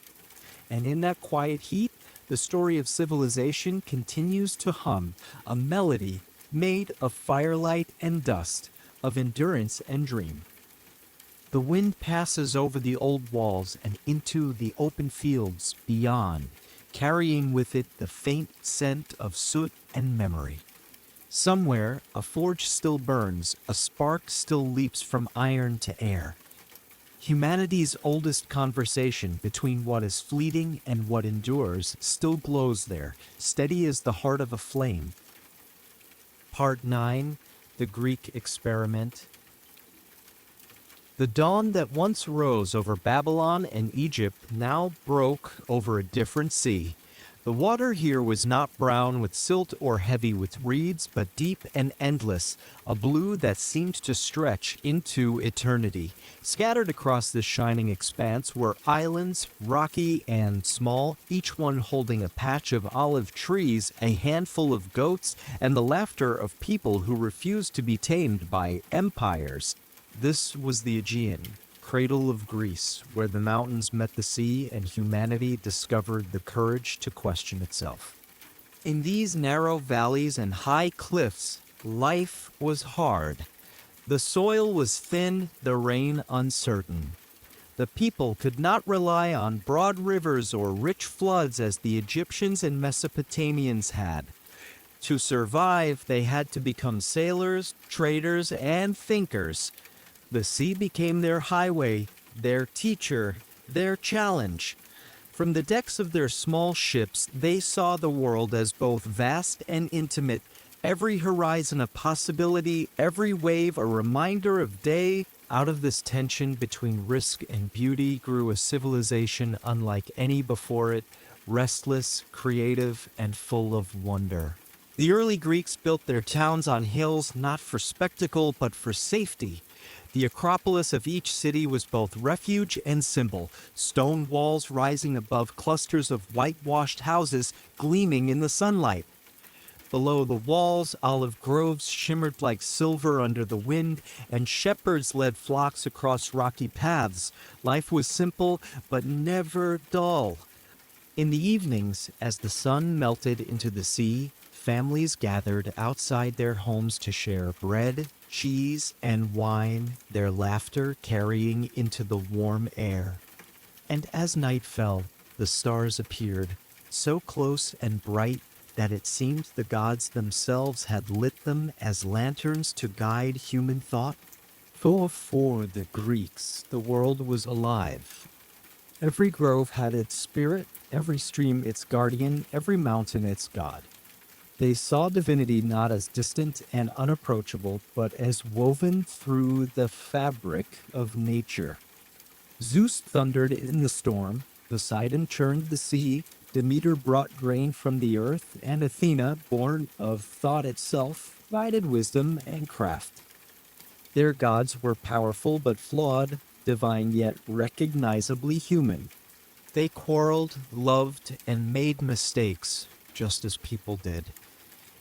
And in that quiet heat, the story of civilization continues to hum, a melody made of firelight and dust, of endurance and dream. The wind passes over the old walls and into the open fields beyond, carrying with it the faint scent of soot and memory. Somewhere, a forge still burns, a spark still leaps from iron to air. Humanity's oldest conversation between what is fleeting and what endures still glows there, steady as the heart of a flame. Part 9, The Greek Experiment. The dawn that once rose over Babylon and Egypt now broke over a different sea. The water here was not brown with silt or heavy with reeds, but deep and endless, a blue that seemed to stretch into eternity. Scattered across this shining expanse were islands, rocky and small, each one holding a patch of olive trees, a handful of goats, and the laughter of people who refused to be tamed by empires. This was the Aegean, cradle of Greece, where the mountains met the sea and humanity discovered the courage to question itself. In these narrow valleys and high cliffs, life was hard. The soil was thin, the rain uncertain. The people could not rely on broad rivers or rich floods as the Egyptians and Mesopotamians had. To survive, they had to become sailors, traders, and thinkers. The sea became their highway, their teacher, their challenge. From the decks of their small ships, they saw the world as both vast and intimate, every horizon a possibility, every wave a reminder of day. Out of this tension between risk and beauty grew a civilization unlike any before it, restless, creative, and full of wonder. The early Greeks built their towns on hills not for spectacle but for safety. The Acropolis of each city was both refuge and symbol, stone walls rising above clusters of whitewashed houses gleaming in the sunlight. Below the walls, olive groves shimmered like silver under the wind, and shepherds led flocks across rocky paths. Life was simple, but never dull. In the evenings, as the sun melted into the sea, families gathered outside their homes to share bread, cheese, and wine, their laughter carrying into the warm air. And as night fell, the stars appeared, so close and bright that it seemed the gods themselves had lit them as lanterns to guide human thought. For the Greeks, the world was alive. Every grove had its spirit, every stream its guardian, every mountain its god. They saw divinity not as distant and unapproachable, but as woven through the fabric of nature. Zeus thundered in the storm, Poseidon churned the sea, Demeter brought grain from the earth, and Athena, born of thought itself, guided wisdom and craft. Their gods were powerful but flawed, divine yet recognizably human. They quarreled, loved, and made mistakes, just as people did.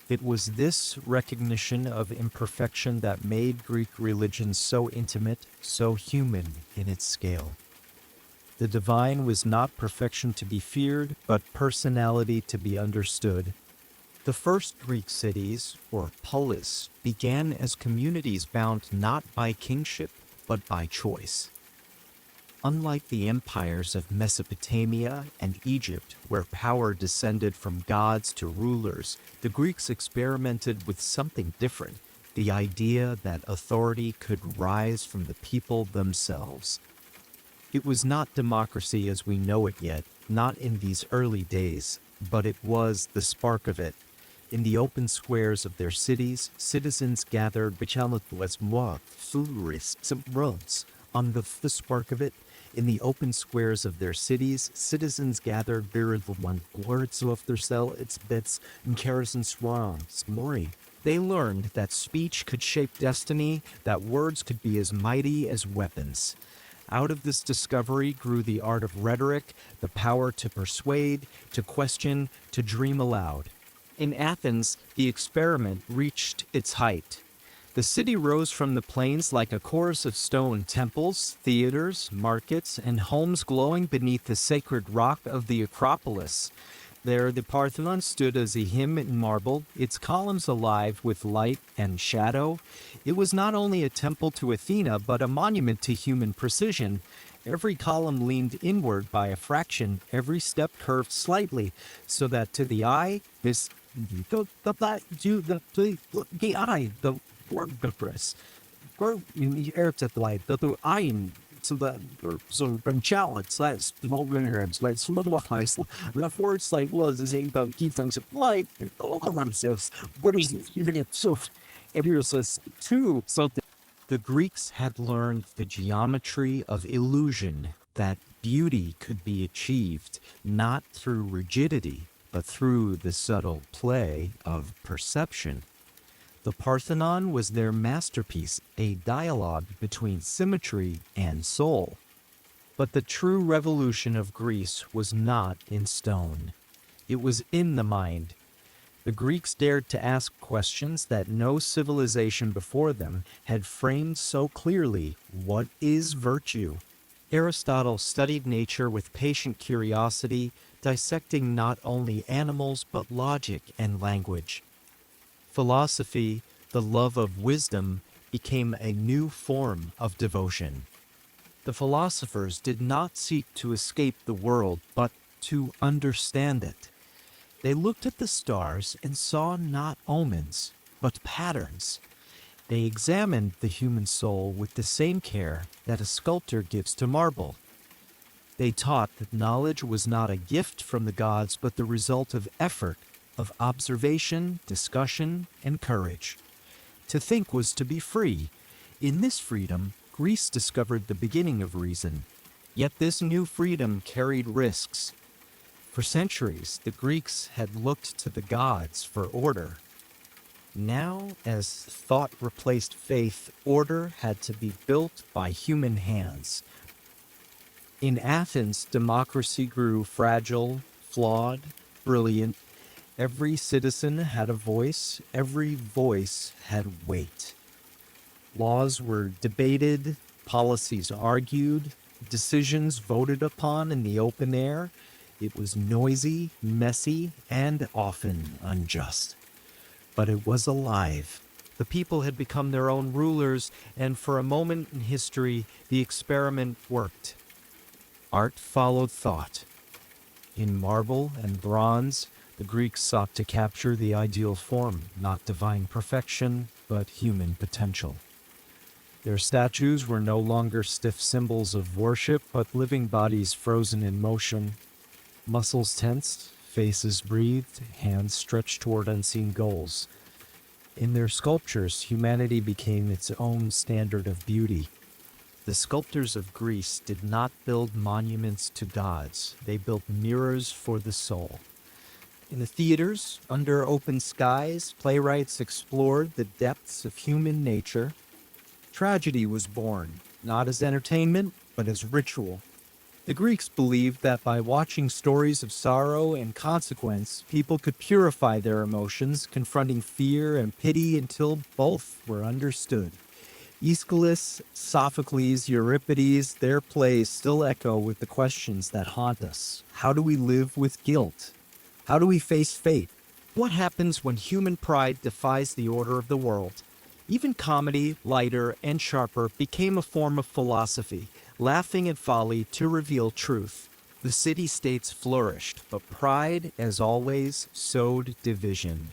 It was this recognition of imperfection that made Greek religion so intimate, so human in its scale. The divine was not perfection to be feared, but personality to be understood. The first Greek cities, or polis, began as communities bound not by kingship, but by choice. Unlike the empires of Mesopotamia and Egypt, where power descended from gods to rulers, the Greeks experimented with something different, the idea that authority could rise from the people themselves. It was not democracy as we know it yet, not in these early days, but it was the spark of it. In the open squares of their cities, citizens gathered on the spark of it. In the open squares of their cities, citizens gathered words of their cell, its bits, and kerosene swans, mori. They learned that speech could shape destiny, that words could be as mighty as weapons. Out of this discovery grew the art of rhetoric, the power to persuade, to question, to dream aloud. In Athens, the experiment reached its height. The city rose from the plains like a chorus of stone temples, theaters, markets, and homes glowing beneath the sacred rock of the Acropolis. There the Parthenon stood as a hymn in marble, its columns alive with light and shadow. It was not only a temple to Athena, but a monument to human precision. Every column leaned inward by a fraction, every step curved slightly, so that to the eye, the WordPress. In the Arabs at the light, the eye, so that so from challenge, let's solidifies the words like was is saying about key things of light, all of themselves. What is even it so every says too something. The Greeks had learned the geometry of illusion, that beauty could be achieved not through rigidity, but through the subtle play of perception. The Parthenon was their masterpiece, a dialogue between symmetry and soul. But the true revolution of Greece was not in stone. It was in the mind. The Greeks dared to ask questions that no civilization before them had framed so clearly. What is virtue? Aristotle studied nature with patient curiosity, dissecting not only animals but logic and language. Philosophy, the love of wisdom, became a new form of devotion. The philosophers did not seek to escape the world, but to understand it. They looked at the stars and saw not omens, but patterns. They examined the human soul with the same care that a sculptor gives to marble. They taught that knowledge was not a gift from the gods, but the result of effort, of observation, discussion, and courage. To think was to be free. In this freedom, Greece discovered the beginning of reason. Yet this new freedom carried risks. For centuries, the Greeks had looked to the gods for order. Now, as thought replaced faith, order had to be built by human hands. In Athens, democracy grew fragile, flawed, brilliant. Every citizen had a voice, every voice had weight. Laws were debated, policies argued, decisions voted upon in the open air. It was noisy, messy, and often unjust. But it was alive. The people had become their own rulers, and for a moment in history, the experiment worked. Art followed thought. In marble and bronze, the Greeks sought to capture the ideal form, not divine perfection, but human potential. Their statues were no longer stiff symbols of worship, but living bodies frozen in motion, muscles tensed, faces breathed, hands stretched toward unseen goals. In their sculptures, humanity became its own standard of beauty. The sculptors of Greece did not build monuments to gods. They built mirrors for the soul. In the theaters, under open skies, playwrights explored the depths of human nature. Tragedy was born, not as entertainment, but as ritual. The Greeks believed that by watching stories of sorrow and consequence, people could purify their emotions, confronting fear and pity until both were understood. Aeschylus, Sophocles, Euripides, their plays still echo with the questions that haunt us. How do we live with guilt? How do we face fate? What happens when human pride defies the order of the world? Even comedy, lighter and sharper, became a form of philosophy, laughing at folly to reveal truth. The city-states flourished, but pride, as always, sowed division.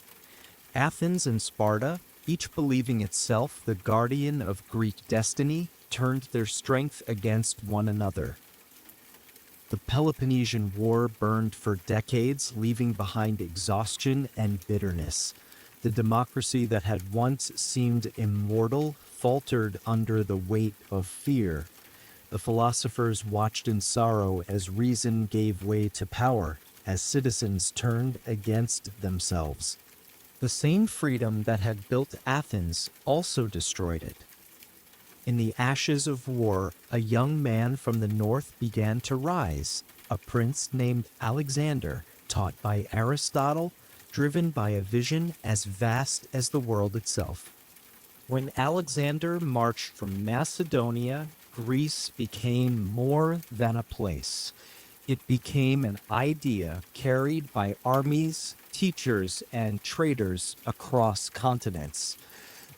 Athens and Sparta, each believing itself the guardian of Greek destiny, turned their strength against one another. The Peloponnesian War burned for decades, leaving behind exhaustion and bitterness. The democracy that had once seemed immortal faltered under the weight of fear. The philosophers watched in sorrow as reason gave way to power, as citizens turned against themselves. The same freedom that had built Athens also destroyed it. In the ashes of war, a young man from the north began to rise, a prince named Alexander, taught by Aristotle, driven by a vision as vast as the world itself. When Alexander marched from Macedonia, Greece became more than a place. It became an idea carried by armies, teachers, and traders across continents.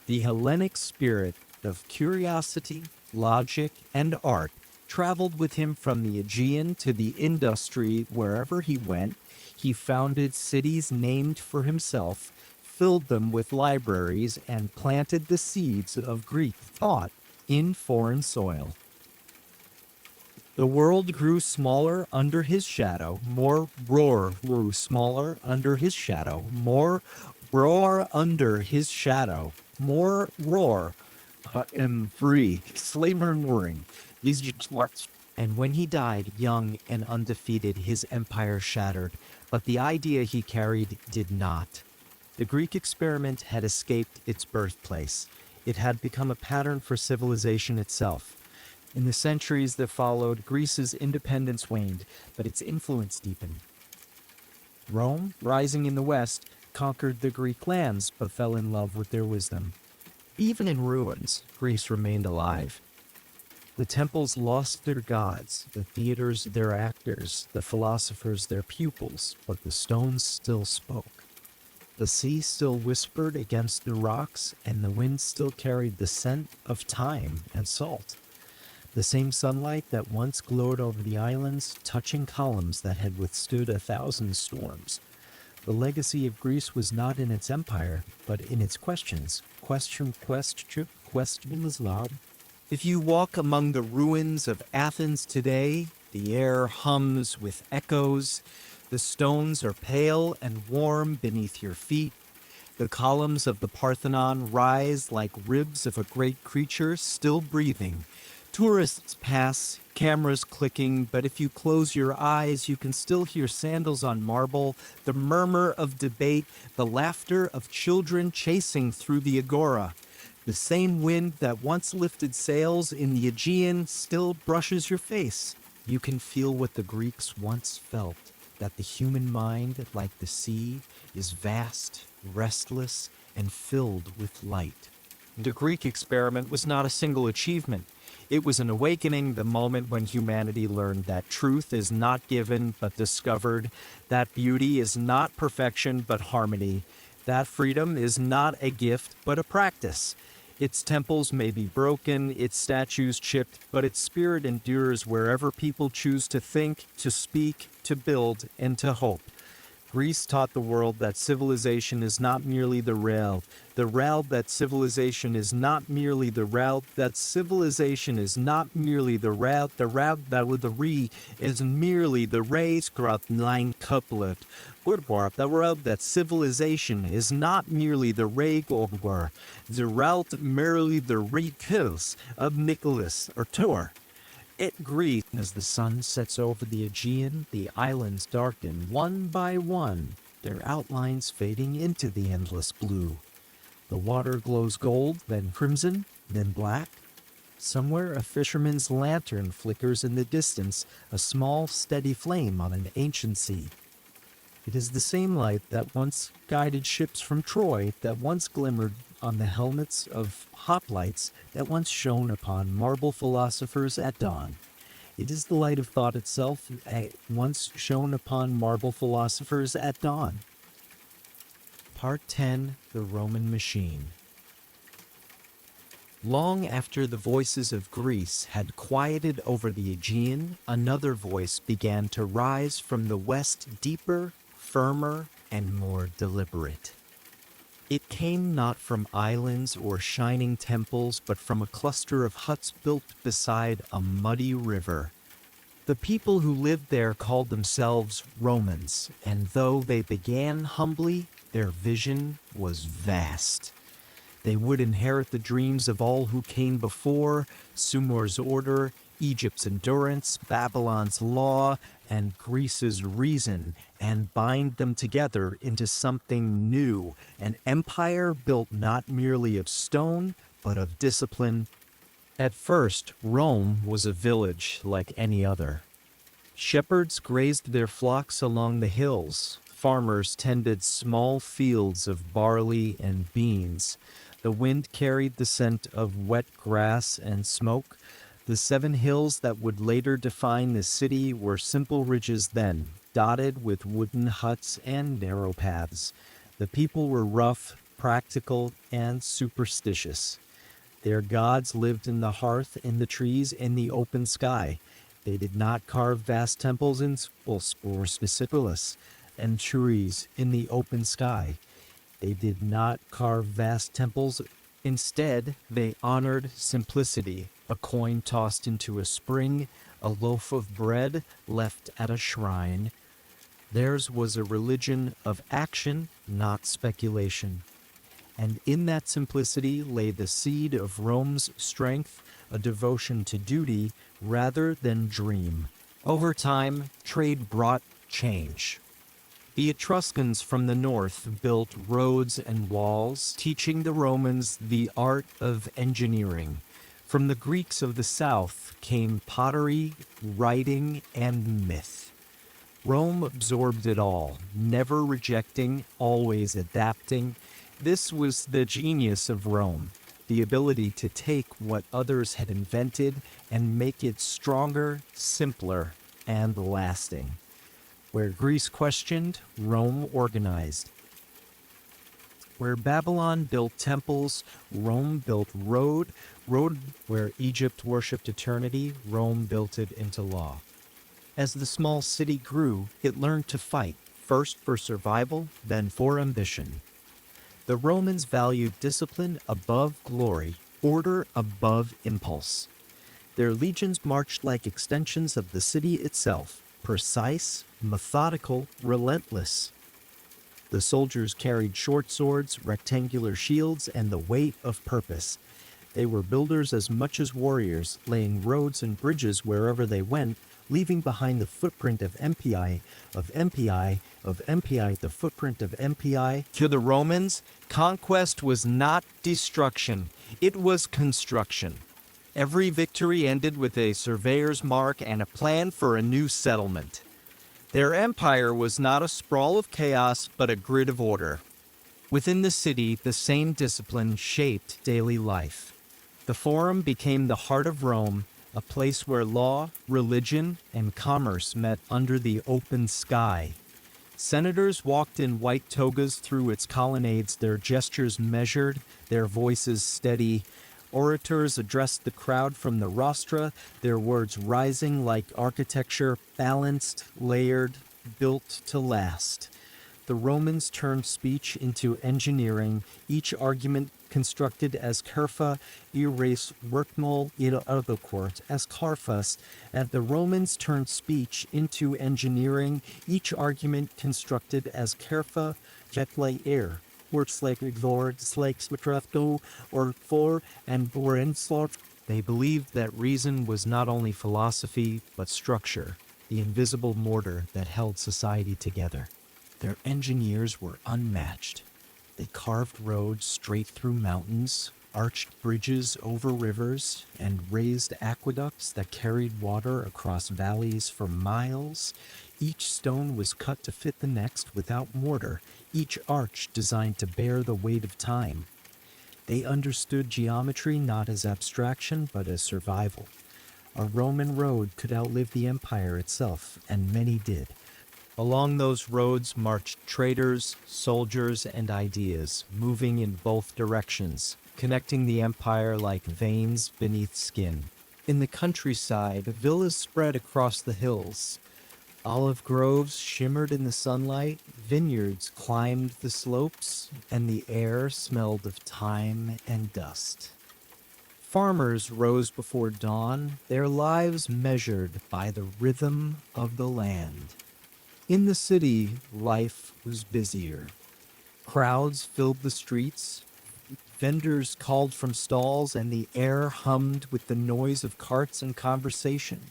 The Hellenic spirit of curiosity, logic, and art traveled with him from the Aegean to the industry. Wherever he went, he founded cities named for himself, filled them with libraries, and planted the seeds of Greek thought in foreign soil. The world grew smaller under his shadow. More roar grew smaller under his shadow. More roar under his shadow. More roar. I am free. Slaver and roaring. These just what? And when he died, young and undefeated, his empire shattered. But the idea he carried did not. The Greek experiment had escaped its birthplace. It had become a pattern for civilization itself. In the centuries that followed, Greece's independence waned, but its influence deepened. Rome, rising in the west, conquered the Greek lands, but fell in love with their wisdom. Even in ruins, Greece remained alive. The temples lost their gods, the theaters their actors, the philosophers their pupils, but the stones still spoke. The sea still whispered against the rocks, and the wind still carried the scent of thyme and salt. The same sunlight that once glowed over the islands, touching columns that had withstood 1,000 storms. The legacy of Greece was not in its empire, but in its questions. Question is loud. If you walk among the ruins of Athens today, the air hums with echoes. The stones are pale and warm beneath your feet. The columns of the Parthenon rise like ribs of a great creature still breathing. Tourists pass, cameras clicking, but if you close your eyes, you can still hear sandals on marble, the murmur of debate, the laughter of children chasing through the agora. The same wind that once lifted sails in the Aegean still brushes your face. You can feel what the Greeks once felt, that the human mind, like the sea, is vast, restless, and filled with light. The Greek experiment was not a single achievement. It was an awakening, the moment when humanity learned that truth is not given but discovered, that beauty is not perfection but harmony, that freedom is not a gift but a practice. Its temples may be broken, its statues chipped, but its spirit endures wherever people choose to think, to speak, to build, and to hope. Greece taught the world that civilization is not merely the rail that civilization is not merely the rail that civilization is not merely the rail that with the re is merely the race growth line couplet. The rail that civilization is not merely the regor, the route merely the re-kills of Nicholas or Tor. It Greece, as the sun sets over the Aegean, the islands darken one by one, their outlines fading into the endless blue. The water glows gold, then crimson, then black. Somewhere a fisherman's lantern flickers in the distance, a small, steady flame on an ancient sea. It is the same light that once guided ships from Troy, that once glimmered on the helmets of hoplites, that once shone upon marble philosophers at dawn. It is the light of thought itself, once shone upon marble philosophers at dawn. Part 10, The Roman Machine. Long after the voices of Greece had quieted over the Aegean, another voice began to rise from the west, deeper, firmer, and more deliberate. It came not from islands or shining temples, but from a cluster of huts built beside a muddy river. The people who lived there called themselves Romans, and though they began humbly, their vision was vast. They would inherit the dreams of all who came before, Sumer's order, Egypt's endurance, Babylon's law, and Greece's reason, and bind them together into something new, an empire built not merely of stone, but of discipline. At first, Rome was a village like any other. Shepherds grazed their flocks along the hills. Farmers tended small fields of barley and beans. The wind carried the scent of wet grass and smoke. The 7 hills that would later define the city were simple ridges then, dotted with wooden huts and narrow paths. The people were rough, practical, and superstitious. Their gods lived in the hearth, in the trees, in the open sky. They did not carve vast temples in schools or specifilis and trees in the open sky. They did not carve vast temples. Instead, they honored simplicity, a coin tossed into a spring, a loaf of bread left at a shrine. Theirs was a religion of action, not speculation. And in that simplicity lay the seed of Rome's strength, a devotion to duty rather than dream. Over time, trade brought change. The Etruscans from the north built roads and walls, teaching the Romans the art of engineering. From the Greeks of the south came pottery, writing, and myth. Rome absorbed it all, never rejecting, always adapting. This was the genius of Rome, the ability to take what others had invented and make it stronger, simpler, and lasting. Where Greece questioned, Rome organized. Where Babylon built temples, Rome built road. Where Egypt worshipped eternity, Rome built it into law. As the small city grew, it learned to fight, first for survival, then for ambition. The Romans valued discipline above glory, order above impulse. Their legions marched like extensions of the city itself, precise, methodical, relentless. The soldiers carried short swords, rectangular shields, and the weight of purpose. They were builders as much as warriors, laying roads and bridges wherever they went, leaving behind the footprint of MPI, the footprint of MPI. To the Romans, conquest was not destruction, it was construction. Every victory ended with a surveyor's mark and a plan for a new settlement. Their empire was not a sprawl of chaos, but a grid of order. Within the city, the same discipline shaped daily life. The Forum became the heart of Rome, a place where law, religion, and commerce met under the open sky. Senators walked in white togas through its colonnades, their gestures measured, their voices steady. Orators addressed the crowd from the rostra, their words rising like architecture, balanced, layered, built to last. The Romans turned speech into engineering, each argument constructed as Kerfa, Ires, Workmol, Court, as Carfus, and the Romans turned speech into engineering, each argument constructed as Kerfa, Jetle Air, words like Lords like Smatrafto, or For, and Borenslot. They believed that reason was not only philosophy, but structure, the invisible mortar that held society together. Their engineers were unmatched. They carved roads straight through mountains, arched bridges over rivers, and raised aqueducts that carried water across valleys for miles. Each stone was cut to fit the next without mortar, each arch designed to bear the weight of time. They understood geometry not as abstraction, but as survival. A Roman road could outlive the empire itself, and many did. Along those roads marched traders, soldiers, and ideas, moving in both directions, connecting the empire like veins beneath skin. In the countryside, villas spread across the hills. Olive groves shimmered in the sunlight, vineyards climbed the slopes, and the air smelled of time and dust. Farmers rose before dawn, their lives measured by the rhythm of the land. In the city, life was busier. Crowds filled the streets, vendors called from stalls, and the air hummed with the noise of carts and conversation.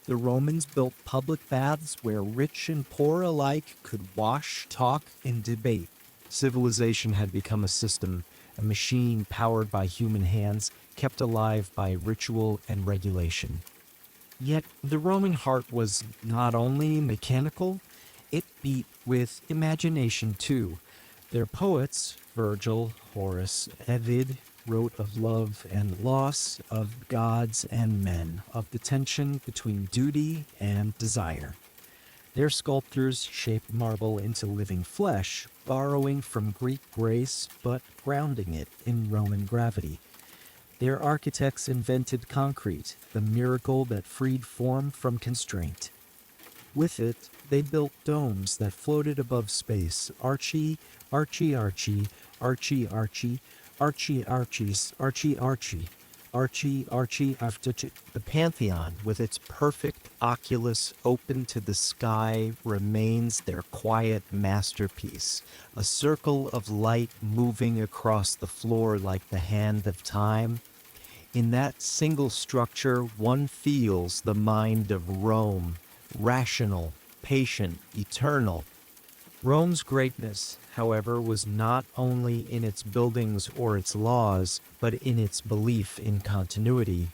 The Romans built public baths where rich and poor alike could wash, talk, and debate. Civilization had become a system, a machine powered by human hands, kept alive by ritual and regulation. Yet the Roman heart was not only mechanical, it beat with imagination too. Their poets, Virgil, Horace, Ovid, wrote of love and loss, of gods and men, of the tension between duty and desire. Their sculptors shaped marble into living flesh, borrowing from Greek grace but grounding it in Roman gravity. Their architects invented concrete, the miracle that freed form from constraint. With it, they built domes that floated above space, archy, archy, archy, archy, archy, archy, archies, archy, archy, archy, archy, after the Pantheon, with its perfect oculus open to the sky, remains their quiet masterpiece, a circle of light moving across the floor like the hand of time. In that single structure, one feels the mind of Rome, rational, patient, eternal. Rome's greatness, however, was not only in its buildings or its laws, but in its belief in continuity.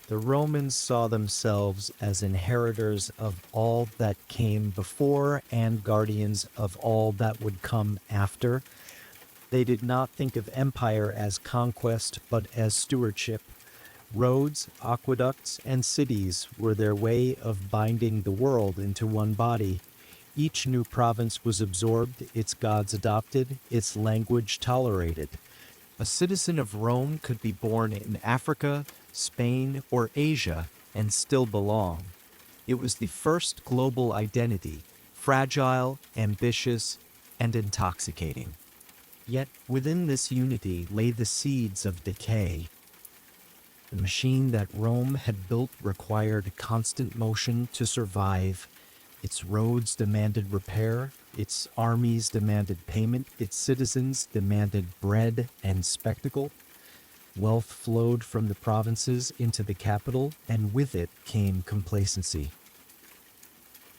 The Romans saw themselves as inheritors of all that came before and guardians of all that would come after. They did not think of empire as conquest, but as stewardship. Roads, aqueducts, and cities were their way of binding the world into one body. Each new province was absorbed, its gods adopted, its language tolerated. A citizen of Rome could be born in Africa, Spain, or Asia and still belong. It was the first global identity, fragile, ambitious, and intoxicating. Yet within this unity lay the seeds of decay. The machine that Rome had built required constant motion to survive. Its roads demanded repair, its armies demanded payment, its citizens demanded bread and spectacle. Wealth flowed from the provinces into the capital, and with it came complacency.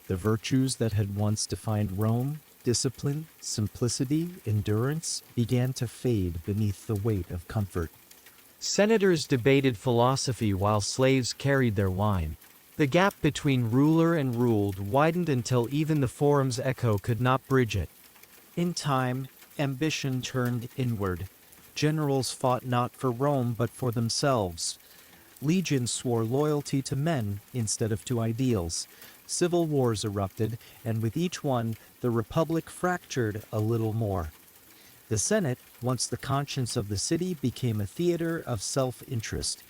The virtues that had once defined Rome, discipline, simplicity, endurance, began to fade beneath the weight of comfort. Senators debated philosophy while slaves carried their wine. The gap between ruler and ruled widened until even the forum's echo could not bridge it. In time, ambition turned inward. Generals fought not for Rome but for themselves. Legions swore loyalty to men instead of to ideals. Civil wars erupted, and with each one, the Republic fractured a little more. The Senate, once the conscience of the city, became a theater of self-interest.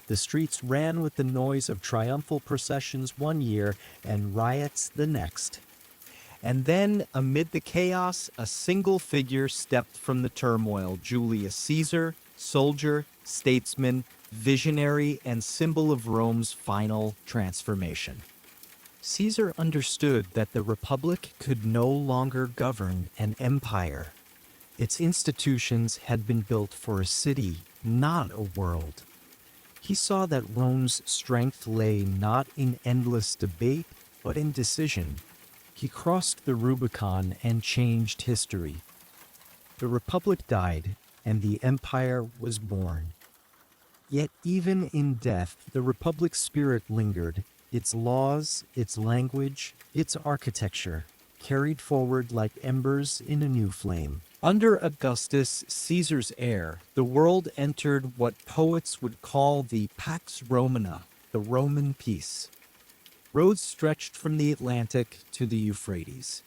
The streets ran with the noise of triumphal processions one year and riots the next. And then, amid the chaos, a single figure stepped from the turmoil: Julius Caesar, soldier, statesman, visionary, and symbol of Rome's final transformation. Caesar understood that the Republic could no longer govern an empire. Its institutions had been built for a city, not a world. He saw that Rome's strength lay not in endless debate, but in decision. He crossed the Rubicon and changed history. The Republic died, and the Empire was born. Yet even in death, the Republic's spirit lingered. Its laws, its language, its architecture, carried forward like embers in a new flame. Under Augustus Caesar's heir, the world entered what poets would call the Pax Romana, the Roman peace. Roads stretched from the Atlantic to the Euphrates.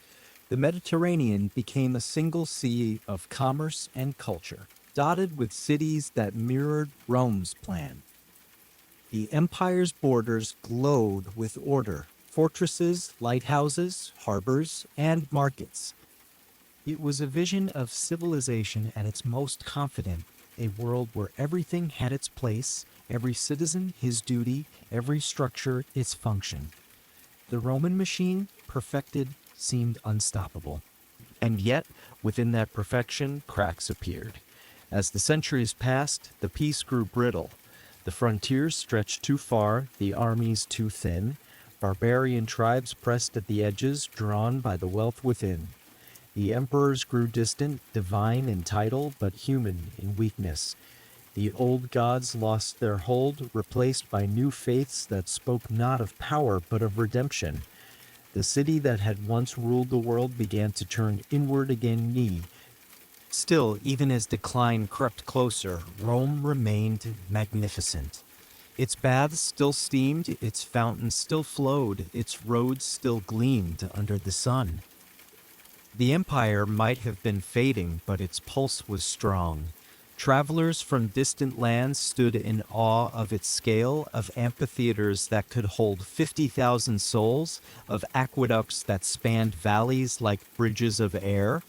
The Mediterranean became a single sea of commerce and culture, dotted with cities that mirrored Rome's plan. The empire's borders glowed with order: fortresses, lighthouses, harbors, and markets. It was a vision of civilization at its most confident, a world where everything had its place, every citizen his duty, every structure its function. The Roman machine, perfected, seemed unstoppable. And yet, within that perfection, cracks appeared. As the centuries passed, the peace grew brittle. The frontiers stretched too far, the armies too thin. Barbarian tribes pressed at the edges, drawn by the wealth within. The emperors grew distant, divine in title, but human in weakness. The old gods lost their hold, replaced by new faiths that spoke not of power, but of redemption. The city that had once ruled the world began to turn inward again. Still, even as decline crept closer, Rome remained magnificent. Its baths still steamed, its fountains still flowed, its roads still gleamed under the sun. The empire might have been fading, but its pulse was strong. Travelers from distant lands stood in awe of its scale, of amphitheaters that could hold 50,000 souls, of aqueducts that spanned valleys like bridges of air.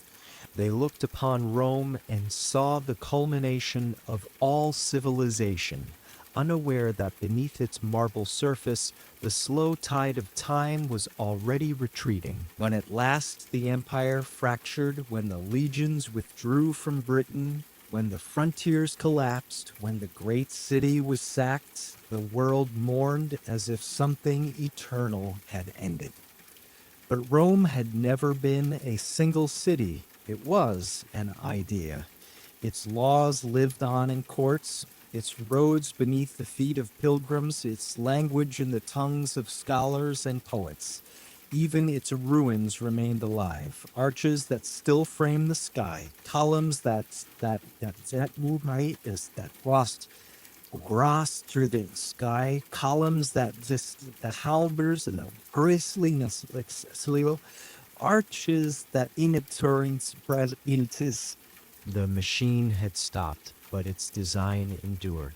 They looked upon Rome and saw the culmination of all civilization, unaware that beneath its marble surface, the slow tide of time was already retreating. When at last the empire fractured, when the legions withdrew from Britain, when the frontiers collapsed, when the great city was sacked, the world mourned as if something eternal had ended. But Rome had never been a single city. It was an idea. Its laws lived on in courts, its roads beneath the feet of pilgrims, its language in the tongues of scholars and poets. Even its ruins remained alive, arches that still frame the sky, columns that moonlight is that lost grass through the sky, columns that halbers and the bristliness arches that in spread into. The machine had stopped, but its design endured.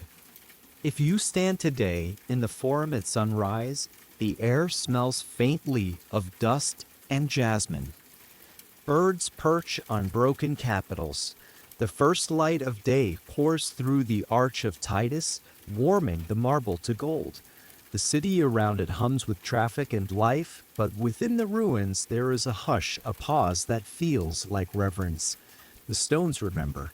If you stand today in the Forum at sunrise, the air smells faintly of dust and jasmine. Birds perch on broken capitals. The first light of day pours through the arch of Titus, warming the marble to gold. The city around it hums with traffic and life, but within the ruins there is a hush, a pause that feels like reverence. The stones remember.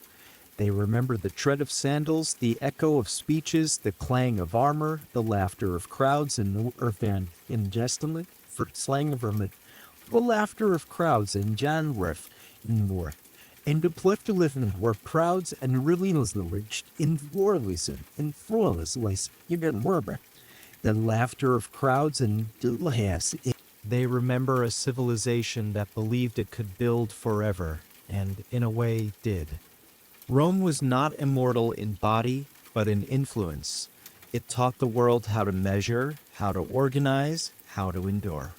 They remember the tread of sandals, the echo of speeches, the clang of armor, the laughter of crowds in Earthan in Jestinly, for slang of Vermont, the laughter of crowds in Janrif in Moor, and the plethora were crowds and really was reached in Florlison, in Florless, even Werber, the laughter of crowds in Dulahas. They remember a civilization that believed it could build forever, and in a way did. Rome was not immortal in body, but in influence. It taught the world how to measure, how to organize, how to endure.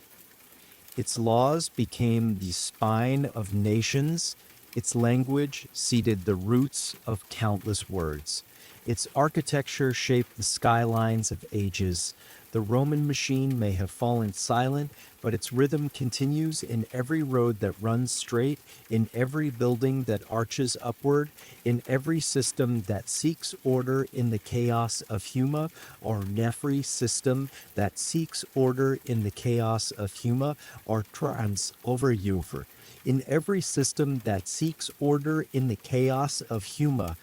Its laws became the spine of nations. Its language seeded the roots of countless words. Its architecture shaped the skylines of ages. The Roman machine may have fallen silent, but its rhythm continues in every road that runs straight, in every building that arches upward, in every system that seeks order in the chaos of Huma, or Nefri system that seeks order in the chaos of Huma, or Trans over Ufer. In every system that seeks order in the chaos of Huma.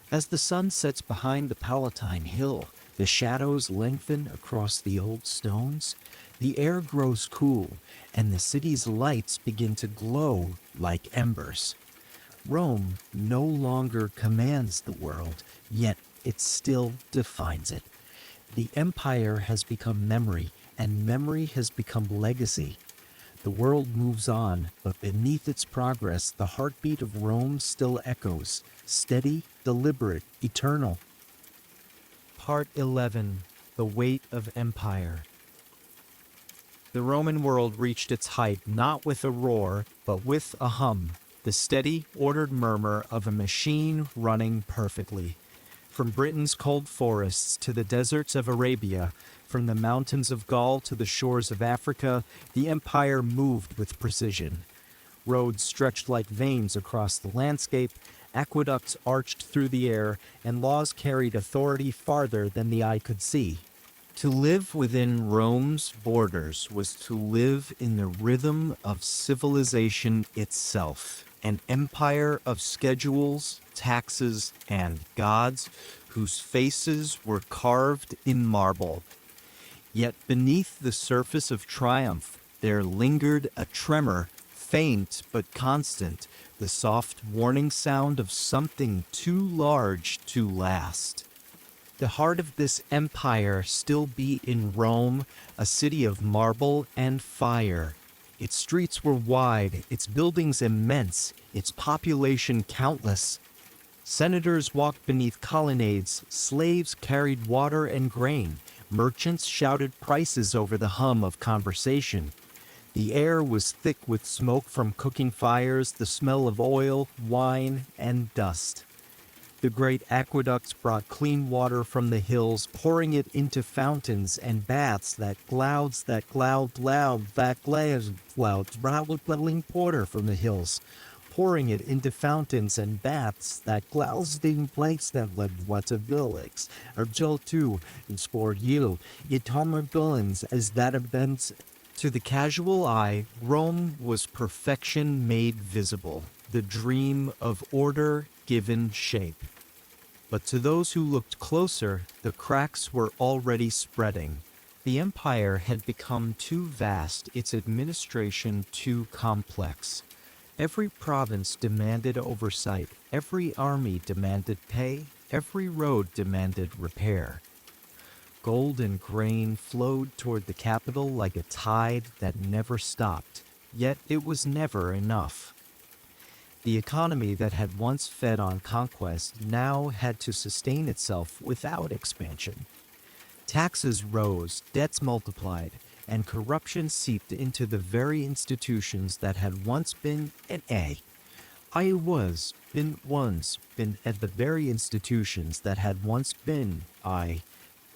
As the sun sets behind the Palatine Hill, the shadows lengthen across the old stones, the air grows cool, and the city's lights begin to glow like embers. Rome no longer commands the world, yet it still defines it. The empire has become memory, and memory has become legacy. The world moves on, but beneath its progress, the heartbeat of Rome still echoes, steady, deliberate, eternal. Part 11. The Weight of Empire. The Roman world reached its height not with a roar, but with a hum, the steady, ordered murmur of a machine running perfectly. From Britain's cold forests to the deserts of Arabia, from the mountains of Gaul to the shores of Africa, the empire moved with precision. Roads stretched like veins across the landscape, aqueducts arched through the air, and laws carried authority farther than the eye could see. To live within Rome's borders was to live in the rhythm of civilization itself, an empire of schedules, taxes, and gods whose faces were carved in marble. Yet beneath the surface of triumph, there lingered a tremor, faint but constant, the soft warning sound of something too large to last. The heart of this empire still beat in Rome, a city of marble and fire. Its streets were wide, its buildings immense, its population countless. Senators walked beneath colonnades, slaves carried water and grain, merchants shouted prices over the hum of conversation. The air was thick with smoke from cooking fires, the smell of oil, wine, and dust. The great aqueducts brought clean water from the hills, pouring it into fountains and baths that clouds rattling porter from the hills, pouring it into fountains and baths that clouds place that led what of villix, or Joel 2, and sport you, Yatomer villains as that events. To the casual eye, Rome was perfection made visible, the dream of order given shape. But to those who looked closer, the cracks were already spreading. The empire had become too vast, its administration too complex. Every province demanded oversight, every army demanded pay, every road demanded repair. Gold and grain flowed toward the capital like a tide that never stopped, yet it was never enough. The economy that had once fed on conquest now had to sustain itself without expansion. Taxes rose, debts multiplied, and corruption seeped into the very institutions that had once been at the very institutions that had once been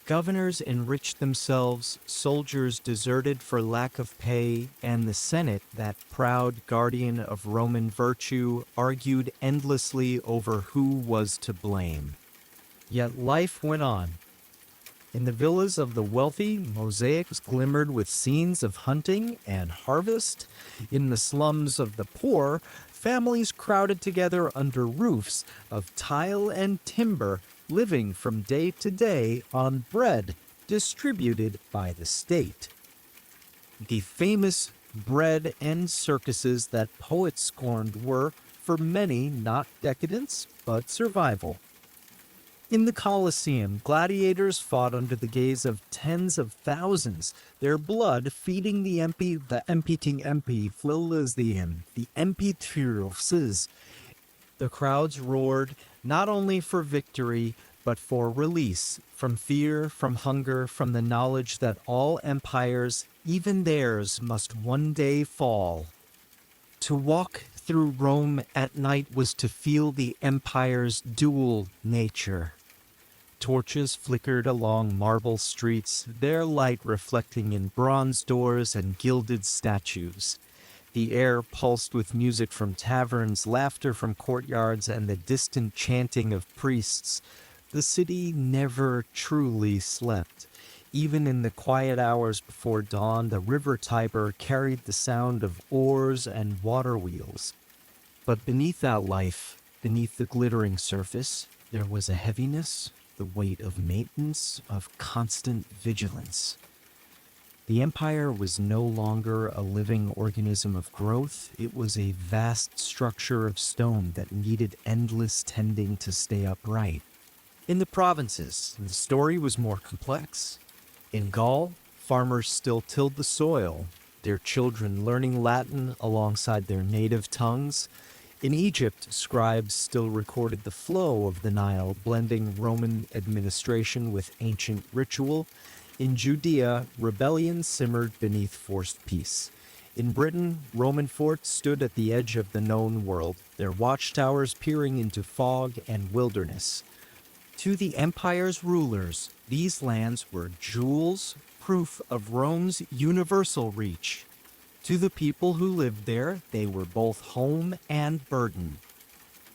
Governors enriched themselves, soldiers deserted for lack of pay, and the Senate, that proud guardian of Roman virtue, argued endlessly over who was to blame. Yet life went on. In the villas of the wealthy, mosaics glimmered with scenes of hunting and harvest. In the slums of the poor, families crowded together under roofs of tile and timber, living from day to day on bread distributed by the state. The famous bread and circuses that poets scorned were, for many, not decadence, but survival. In the Colosseum, gladiators fought under the gaze of tens of thousands, their blood feeding the empires. The crowds roared not only for victory, but for release from fear, from hunger, from the knowledge that all empires, even theirs, must one day fall. To walk through Rome at night was to feel the empire's dual nature. Torches flickered along marble streets, their light reflecting in bronze doors and gilded statues. The air pulsed with music from taverns, laughter from courtyards, and the distant chanting of priests. The city never truly slept. Even in the quiet hours before dawn, the river Tiber carried the sound of oars and water wheels. But beneath that life, beneath the glittering surface, there was a heaviness, the weight of maintenance, of constant vigilance. The empire was no longer a living organism of growth. It was a vast structure of stone that needed endless tending to stay upright. In the provinces, the story was more complex. In Gaul, farmers still tilled the soil, their children learning Latin alongside their native tongues. In Egypt, scribes still recorded the flow of the Nile, blending Roman administration with ancient ritual. In Judea, rebellion simmered beneath forced peace. In Britain, Roman forts stood at the edge of the known world, their watchtowers peering into fog and wilderness. To the empire's rulers, these lands were jewels, proof of Rome's universal reach. To the people who lived there, they were both home and burden.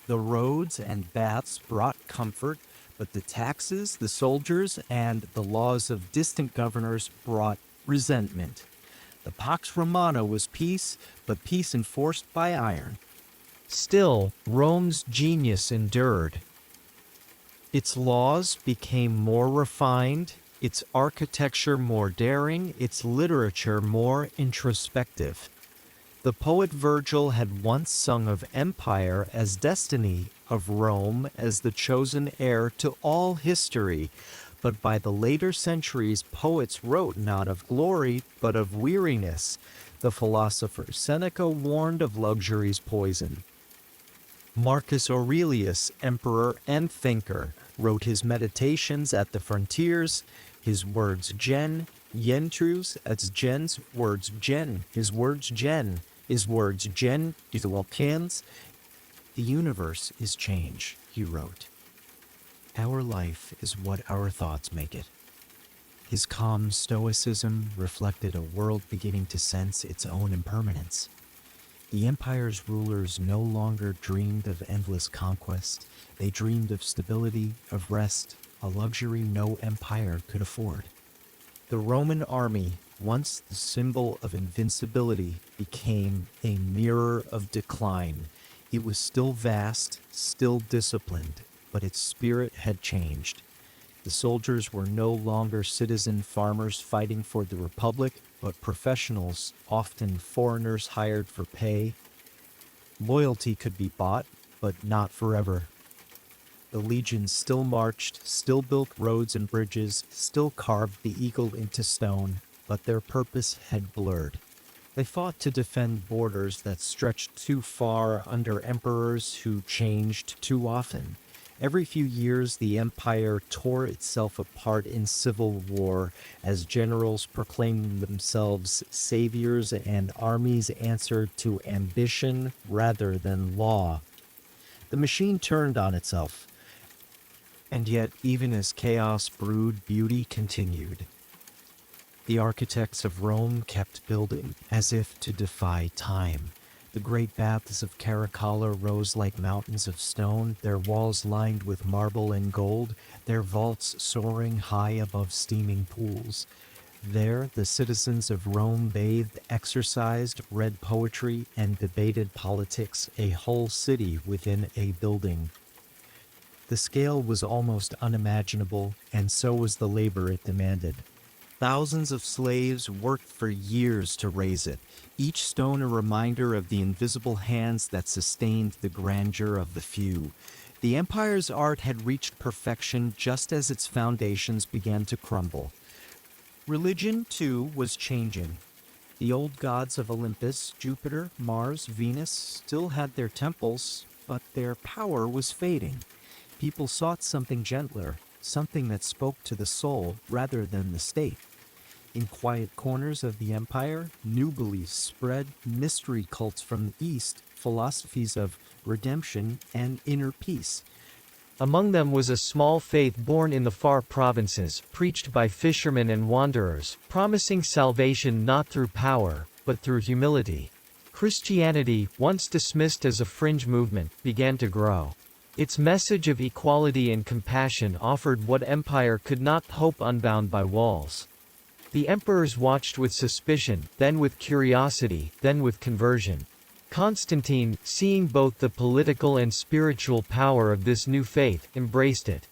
The roads and baths brought comfort, but the taxes, the soldiers, and the laws of distant governors brought resentment. The Pax Romana was peace, but peace enforced by iron. Still, Rome's genius endured. Its laws became more refined, its architecture more daring, its literature more introspective. The poet Virgil had once sung of empire as destiny, of Rome as the chosen heir to all history, but by the later centuries poets wrote not of glory, but of weariness. The philosopher Seneca warned of luxury's poison. Marcus Aurelius, emperor and thinker, wrote his meditations at the frontiers, his words yentrus, as gens, words gen, his words gen, his words gen, to the Vulcans. The universe is change, he wrote. Our life is what our thoughts make it. His calm stoicism reflected a world beginning to sense its own impermanence. The empire's rulers no longer dreamed of endless conquest. They dreamed of stability, of rest, a luxury no empire could afford. The Roman army, once the symbol of invincibility, became a mirror of decline. It was still vast, still disciplined, but its spirit had changed. The soldiers were no longer citizen farmers fighting for the Republic, but professionals, often foreigners hired for pay. Loyalty could be bought, but not forever. The legions still marched, still built roads and bridges, still carved the eagle into stone, but their purpose had blurred. They fought to defend borders that stretched too far under emperors who changed too often. Every few years, the empire tore itself apart in civil war as generals proclaimed themselves saviors and armies answered to ambition rather than law. The machine turned on itself. And yet, even as chaos brewed, beauty continued. The architects of Rome kept building, as if to defy time. The great baths of Caracalla rose like mountains of stone, their walls lined with marble and gold, their vaults soaring high above steaming pools. There, the citizens of Rome bathed, exercised, read poetry, and debated politics, a whole city within a building. The scale was almost unimaginable, and so was the labor it demanded. Thousands of slaves worked for years to raise it, each stone a reminder of the invisible hands that sustained the grandeur of the few. The empire's art had reached perfection just as its foundations began to crumble. Religion, too, was changing. The old gods of Olympus, Jupiter, Mars, Venus, still had their temples, but their power was fading. People sought something gentler, something that spoke to the soul rather than the state. In quiet corners of the empire, new beliefs spread, mystery cults from the east, philosophies of redemption and inner peace. Among them was a small faith born in the far provinces, preached by fishermen and wanderers, promising salvation not through power, but through humility. Christianity, once dismissed as a fringe movement, began to grow. Its message of equality and compassion offered what empire could not hope unbound by walls. The emperors watched with suspicion, then with curiosity, then with conversion. Constantine, seeing both the political and spiritual power of this new faith, embraced it.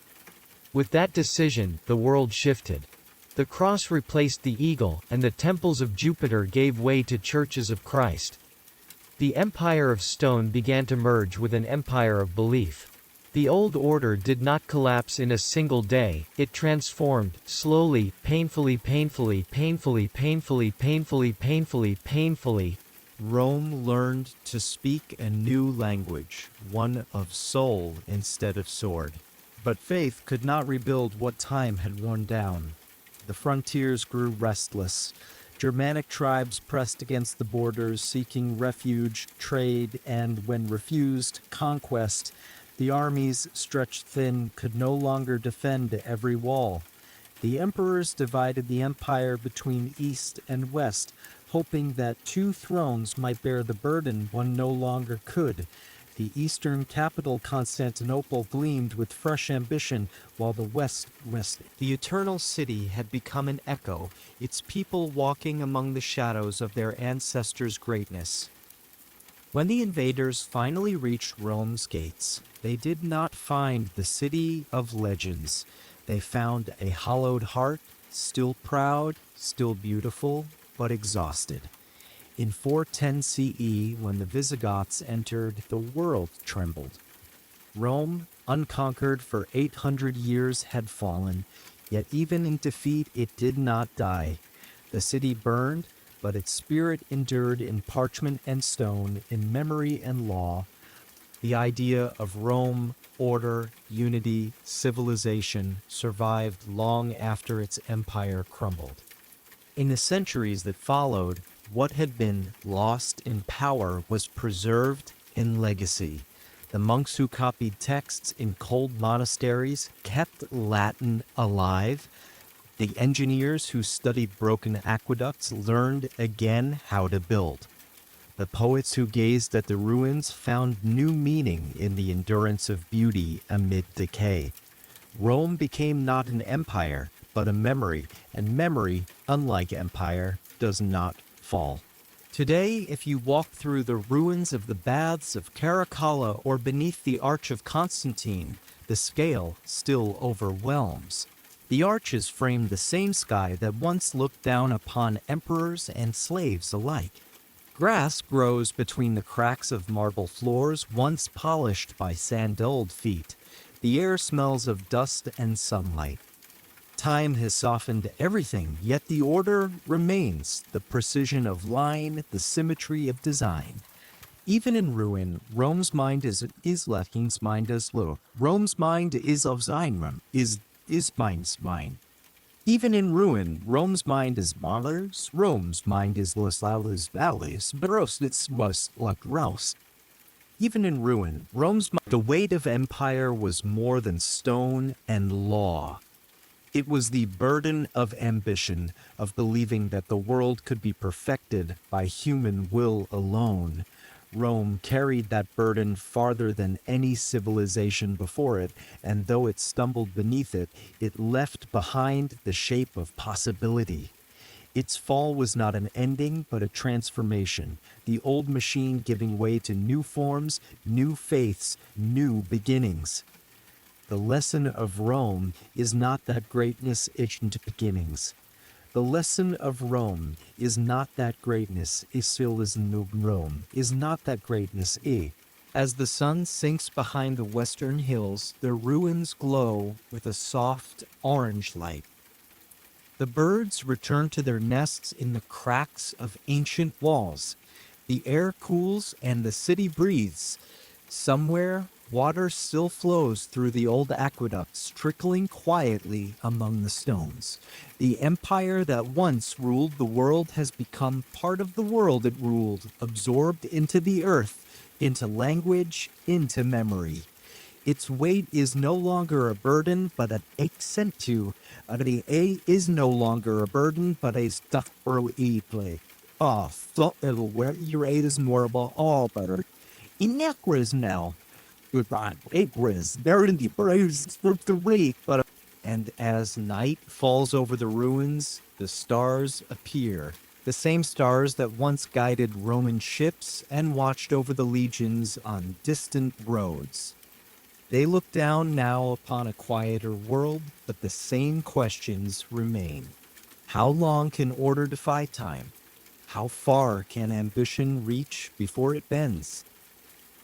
With that decision, the world shifted. The cross replaced the eagle, and the temples of Jupiter gave way to churches of Christ. The empire of stone began to merge with an empire of belief. The old order did not collapse in a single day, it transformed, slowly, painfully. Rome learned to speak a new language, one of soul instead of sword. But faith could not rebuild what time had worn down. The frontiers grew restless. Germanic tribes pressed against the borders, seeking refuge, trade, and, when refused, conquest. The armies, stretched thin, could no longer defend every wall. The emperors divided the empire between east and west, hoping that two thrones might bear the burden one no longer could. The eastern capital Constantinople gleamed with fresh ambition, while the west rested. The eternal city had become an echo, its people walking among the shadows of their ancestors' greatness. When the invaders finally reached Rome's gates, they did not find the city of legends. They found a hollowed heart, still proud, still beautiful, but exhausted. In 410 CE, when the Visigoths entered, the world trembled. Rome, unconquered for 800 years, had fallen, yet even in defeat it did not die. The city burned, but its spirit endured in parchment and stone, in memory and law. The idea of Rome, order, unity, civilization survived long after its empire crumbled. In the centuries that followed, what had been lost in power was preserved in legacy. The monks who copied texts in cold monasteries kept Latin alive. The engineers who studied broken aqueducts learned again how to build. The poets who gazed at the ruins found new meaning in the endurance of beauty amid decay. Rome became not an empire, but a memory, and memory, unlike empire, does not fall. Today, if you walk through the ruins of the baths of Caracalla or beneath the Arch of Constantine, the scale still overwhelms. The arches frame the same sky that once looked down upon emperors and slaves alike. Grass grows between the cracks of marble floors once polished by sandaled feet. The air smells of dust and sunlight. Time has softened everything, yet the order remains, the precision of line, the symmetry of design. Even in ruin, Rome's mind is Latin's mind as low. Rome's mind is of Zeinram, is mind's mind. Even in ruin, Rome's mind is Mahler's, Rome's mind is Los Laudes Valles, Baros, it's was like Rouse. Even in ruin, the weight of empire was more than stone and law. It was the burden of ambition, of believing that the world could be perfected by human will alone. Rome carried that burden farther than any civilization before it, and though it stumbled beneath it, it left behind the shape of possibility. Its fall was not an ending, but a transformation, the old machine giving way to new forms, new faiths, new beginnings. The lesson of Rome is not that greatness isn't beginnings. The lesson of Rome is not that greatness still is no Rome, is not that greatness As the sun sinks behind the western hills, the ruins glow with a soft orange light. The birds return to their nests in the cracks of ancient walls. The air cools and the city breathes. Somewhere, water still flows through the old aqueducts, trickling quietly among the stones. The empire that once ruled the world has become part of the world it ruled, absorbed into the earth, into language, into memory. Its weight is no longer a burden, but an accent to. The A is no longer a burden, but a stuff or play. So it'll wear your aid is more about all better. In Necras now. There in the braves for the week, but and as night falls over the ruins, the stars appear. The same stars that once guided Roman ships and watched over the legions on distant roads. They look down now upon a quieter world, but the same questions remain. How long can order defy time? How far can ambition reach before it bends?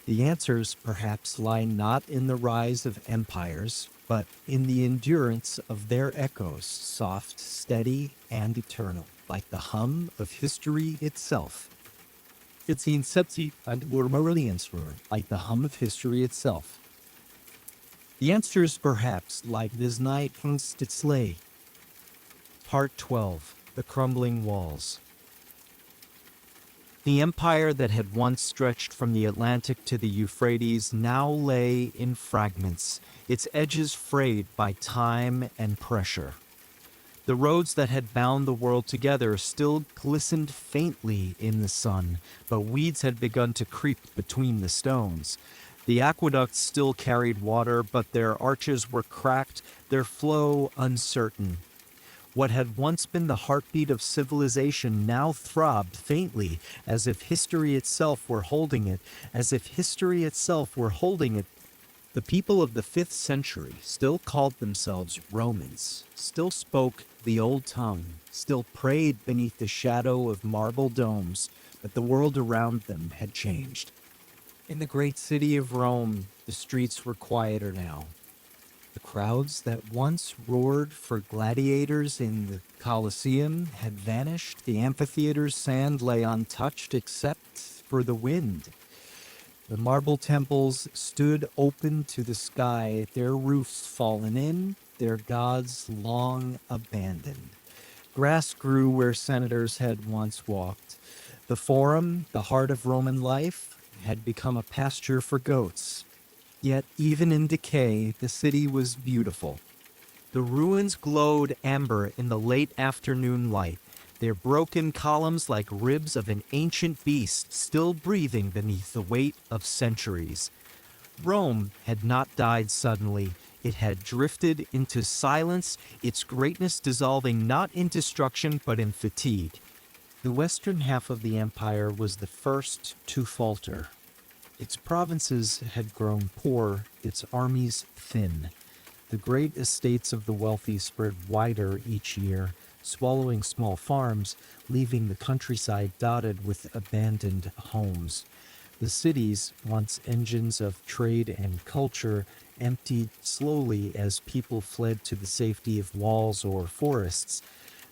The answers perhaps lie not in the rise of empires, but in the endurance of their echoes, soft, steady, and eternal, like the hum of history itself. It's the inception and answer, like the hum of history itself. The answers perhaps like this night amongst its lay. Part 12. The Crumbling Walls. The empire that had once stretched from the Atlantic to the Euphrates now lay in fragments, its edges frayed by time and pressure. The roads that had bound the world together still glistened faintly in the sun, but weeds had begun to creep between the stones. The aqueducts still carried water, but their arches were cracked, their flow uncertain. What had once been the heartbeat of civilization now throbbed faintly, as if history itself were holding it, as if history itself were holding it. The people of the 5th century still called themselves Romans, still spoke the old tongue, still prayed beneath the shadow of marble domes, but the world around them had changed. In the great city of Rome, the streets were quieter now. The crowds that once roared for gladiators in the Colosseum had vanished. The amphitheater's sand lay untouched except for the wind. The marble temples stood open to the sky, their roofs fallen in, their gods long abandoned. Grass grew where senators had once walked. The Forum, the heart of Roman life, had become a pasture for goats. Yet even in decay, the city was beautiful. The ruins glowed amber in the late afternoon light, their broken columns like ribs of an ancient beast still breathing beneath the weight of centuries. Rome had not died suddenly. It had drifted into silence, its greatness dissolving not in destruction but in fatigue. The western half of the empire was the first to falter. Its provinces had grown poor, its armies thin. The great estates of the wealthy spread wider each year, swallowing small farms, leaving the countryside dotted with abandoned homes. The cities, once engines of trade and culture, emptied slowly as people fled to the safety of walls or forests.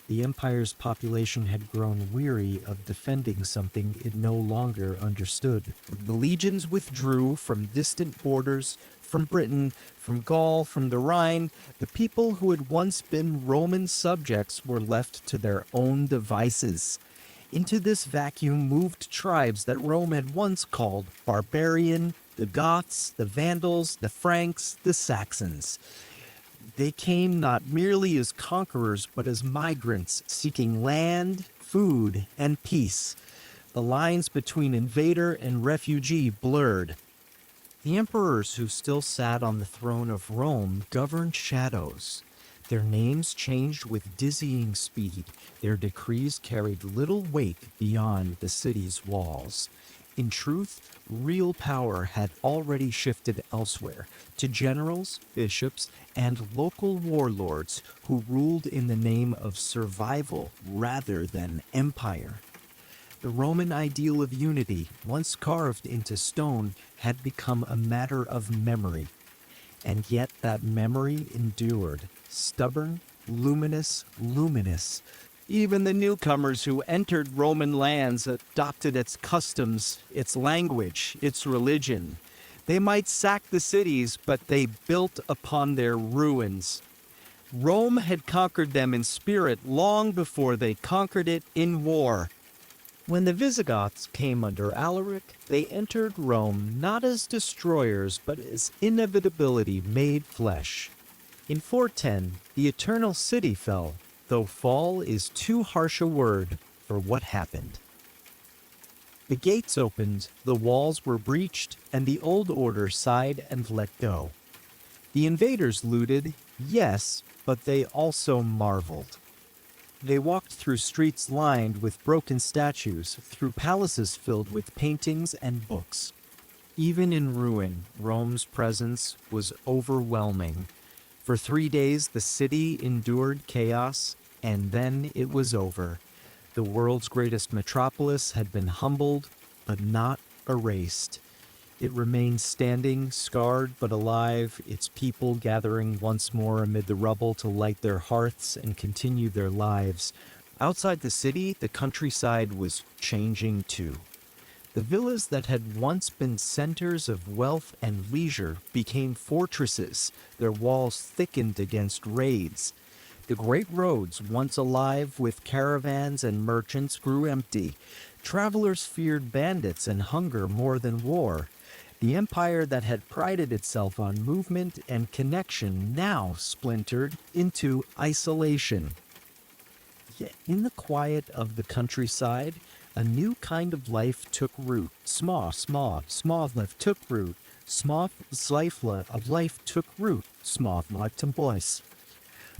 The empire's population had grown weary of defending something it no longer understood. The legions withdrew from distant borders, from Britain, from Gaul, from the Rhine. The people who had once been Roman subjects were left to their own devices. Into this vacuum moved tribes that Rome had once called barbarian, the Goths, the Vandals, the Franks, the Saxons. They came not merely as conquerors, but as migrants seeking land, food, and peace. The lines between invader and refugee blurred. The emperors who still sat on the throne of Rome governed shadows. Their names changed with dizzying speed. Their decrees carried little weight beyond the city's walls. In truth, real power had already shifted elsewhere, to generals, bishops, and local warlords who ruled in the name of survival rather than empire. The Roman ideal of unity, once carved into stone, had become a matter of memory. And yet that memory endured, stubborn, luminous. Even the newcomers who entered Roman lands adopted its customs, its language, its religion. They might sack the cities, but they built upon their ruins. Rome had conquered them in spirit long before they conquered it in war. When the Visigoths came under Alaric, they entered Rome not as destroyers, but as inevitability made flesh. In 410, the Eternal City fell, though fall is too harsh a word for what happened. The gates opened, the walls were breached, and the old order sighed and let go. The invaders looted, yes, but they also marveled. They walked through streets lined with broken statues, through palaces filled with paintings and books. Even in ruin, Rome's presence was overwhelming. For 3 days, the city endured chaos, and then it was over. The world's greatest metropolis had been humbled, but not erased. It remained standing, scarred but alive, its people gathering once more amid the rubble to light their hearths and continue their lives. Outside the city, the countryside was changing too. The villas that had once been centers of wealth and leisure became fortresses, their walls thickened against raids. The great roads, once alive with caravans and merchants, grew empty. Travelers feared bandits and hunger more than war. The empire that had prided itself on movement and connection now splintered into isolation. In the quiet of the countryside, a new kind of life took root. Small life took root. Small of life took root. Small life to boys.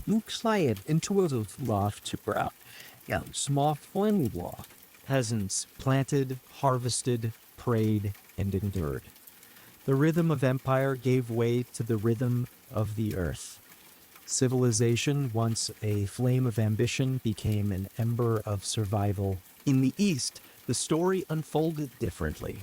Nu quiet into a life to grow. Yeah, small friendly law. Peasants planted, harvested, prayed, and endured. The rhythm of empire gave way to the rhythm of the earth. Civilization, once a flame of ambition, became an ember of survival. In the East, the story unfolded differently.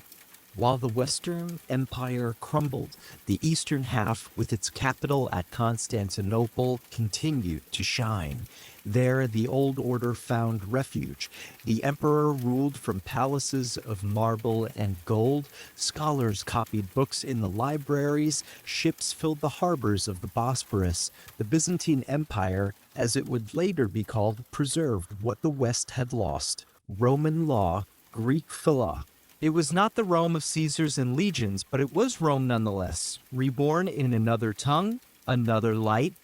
While the Western Empire crumbled, the eastern half, with its capital at Constantinople, continued to shine. There, the old order found refuge. The emperor ruled from palaces of marble and gold. Scholars copied books in the libraries. Ships filled the harbors of the Bosphorus. The Byzantine Empire, as it would later be called, preserved what the West had lost: Roman law, Greek philo. It was not the Rome of Caesars and legions, but it was Rome nonetheless, reborn in another tongue, another light.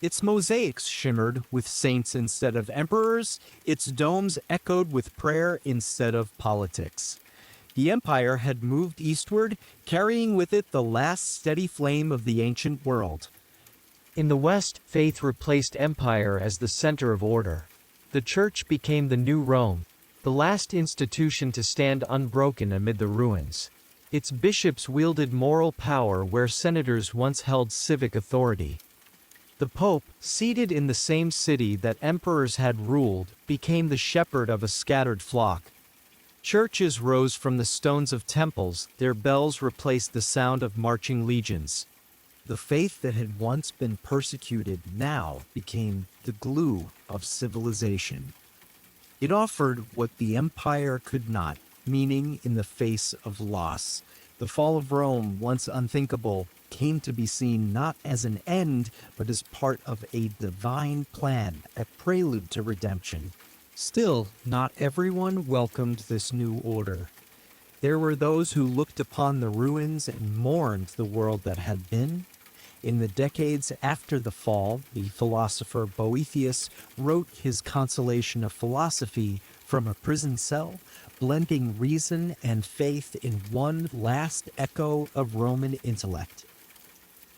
Its mosaics shimmered with saints instead of emperors. Its domes echoed with prayer instead of politics. The empire had moved eastward, carrying with it the last steady flame of the ancient world. In the West, faith replaced empire as the center of order. The Church became the new Rome, the last institution to stand unbroken amid the ruins. Its bishops wielded moral power where senators once held civic authority. The Pope, seated in the same city that emperors had ruled, became the shepherd of a scattered flock. Churches rose from the stones of temples, their bells replaced the sound of marching legions. The faith that had once been persecuted now became the glue of civilization. It offered what the empire could not, meaning in the face of loss. The fall of Rome, once unthinkable, came to be seen not as an end, but as part of a divine plan, a prelude to redemption. Still, not everyone welcomed this new order. There were those who looked upon the ruins and mourned the world that had been. In the decades after the fall, the philosopher Boethius wrote his Consolation of Philosophy from a prison cell, blending reason and faith in one last echo of Roman intellect.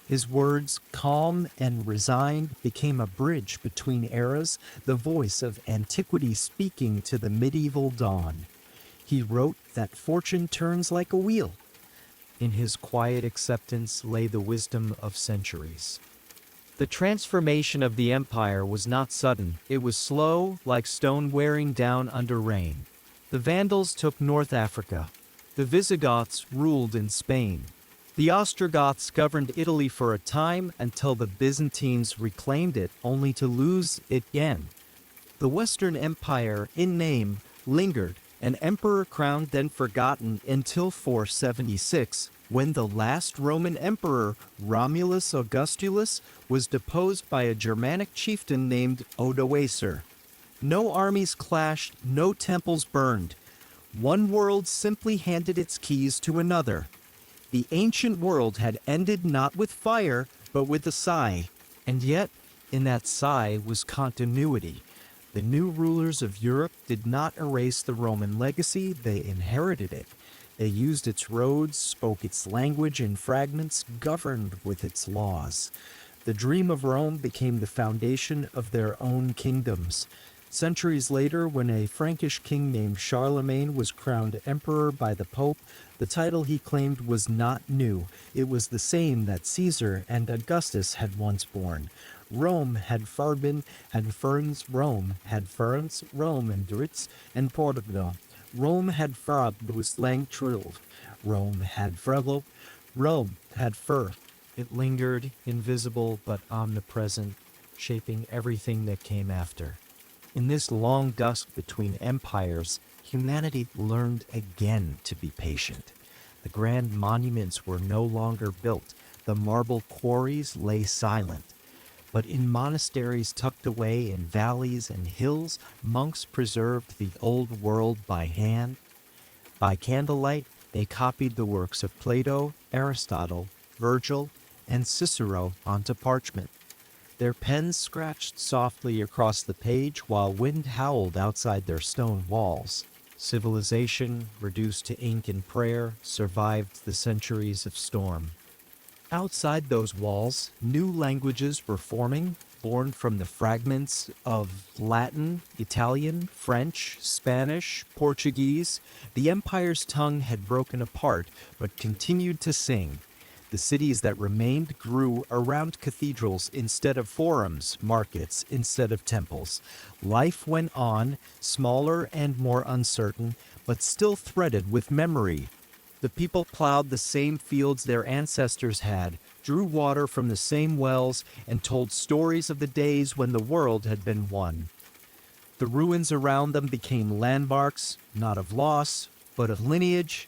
His words, calm and resigned, became a bridge between eras, the voice of antiquity speaking to the medieval dawn. He wrote that fortune turns like a wheel. In his quiet acceptance lay the wisdom of centuries. The transformation of the empire was not sudden. It was slow, like stone wearing down under rain. The Vandals took North Africa. The Visigoths ruled in Spain. The Ostrogoths governed Italy for a time until the Byzantines reclaimed it, only to lose it again. The Western Empire, in name, lingered, an emperor crowned then forgotten until 476, when the last Roman emperor, Romulus Augustulus, was deposed by a Germanic chieftain named Odoacer. No armies clashed, no temples burned. One world simply handed its keys to another. The ancient world had ended not with fire, but with a sigh. And yet, in that sigh was continuity. The new rulers of Europe did not erase the Roman legacy, they inherited it. They used its roads, spoke its language in fragments, governed with its laws. The dream of Rome became the foundation of their own kingdoms. Centuries later, when a Frankish king named Charlemagne was crowned emperor by the Pope, the title he claimed was not new. It was the same that Caesar and Augustus had once borne. Rome had Farbin, and Ferns, Rome had Ferns, Rome and Dritz, and Portugal. Rome had Farb, was Langtrulv. Rome had Frelo. Rome had Fur. It lingered, invisible but omnipresent, shaping everything that came after. In this long dusk between empires, humanity learned again to be patient. The grand monuments were no longer built. The marble quarries lay silent. But in monasteries tucked away in valleys and hills, monks preserved the old world by hand. By candlelight, they copied the works of Plato, Aristotle, Virgil, and Cicero onto parchment. Their pens scratched softly across the page while wind howled outside their stone walls. Civilization, reduced to ink and prayer, survived the centuries of storm. Outside those walls, new languages were forming, born from the fragments of Latin, Italian, French, Spanish, Portuguese. The empire's tongue had broken apart, but continued to sing. The cities that remained grew around cathedrals instead of forums, markets instead of temples. Life went on, smaller and more uncertain, but still threaded with memory. The people plowed the same fields their ancestors had, drew water from the same wells, and told stories of the days when the world had been one. The ruins around them became landmarks, not of loss, but of lineage.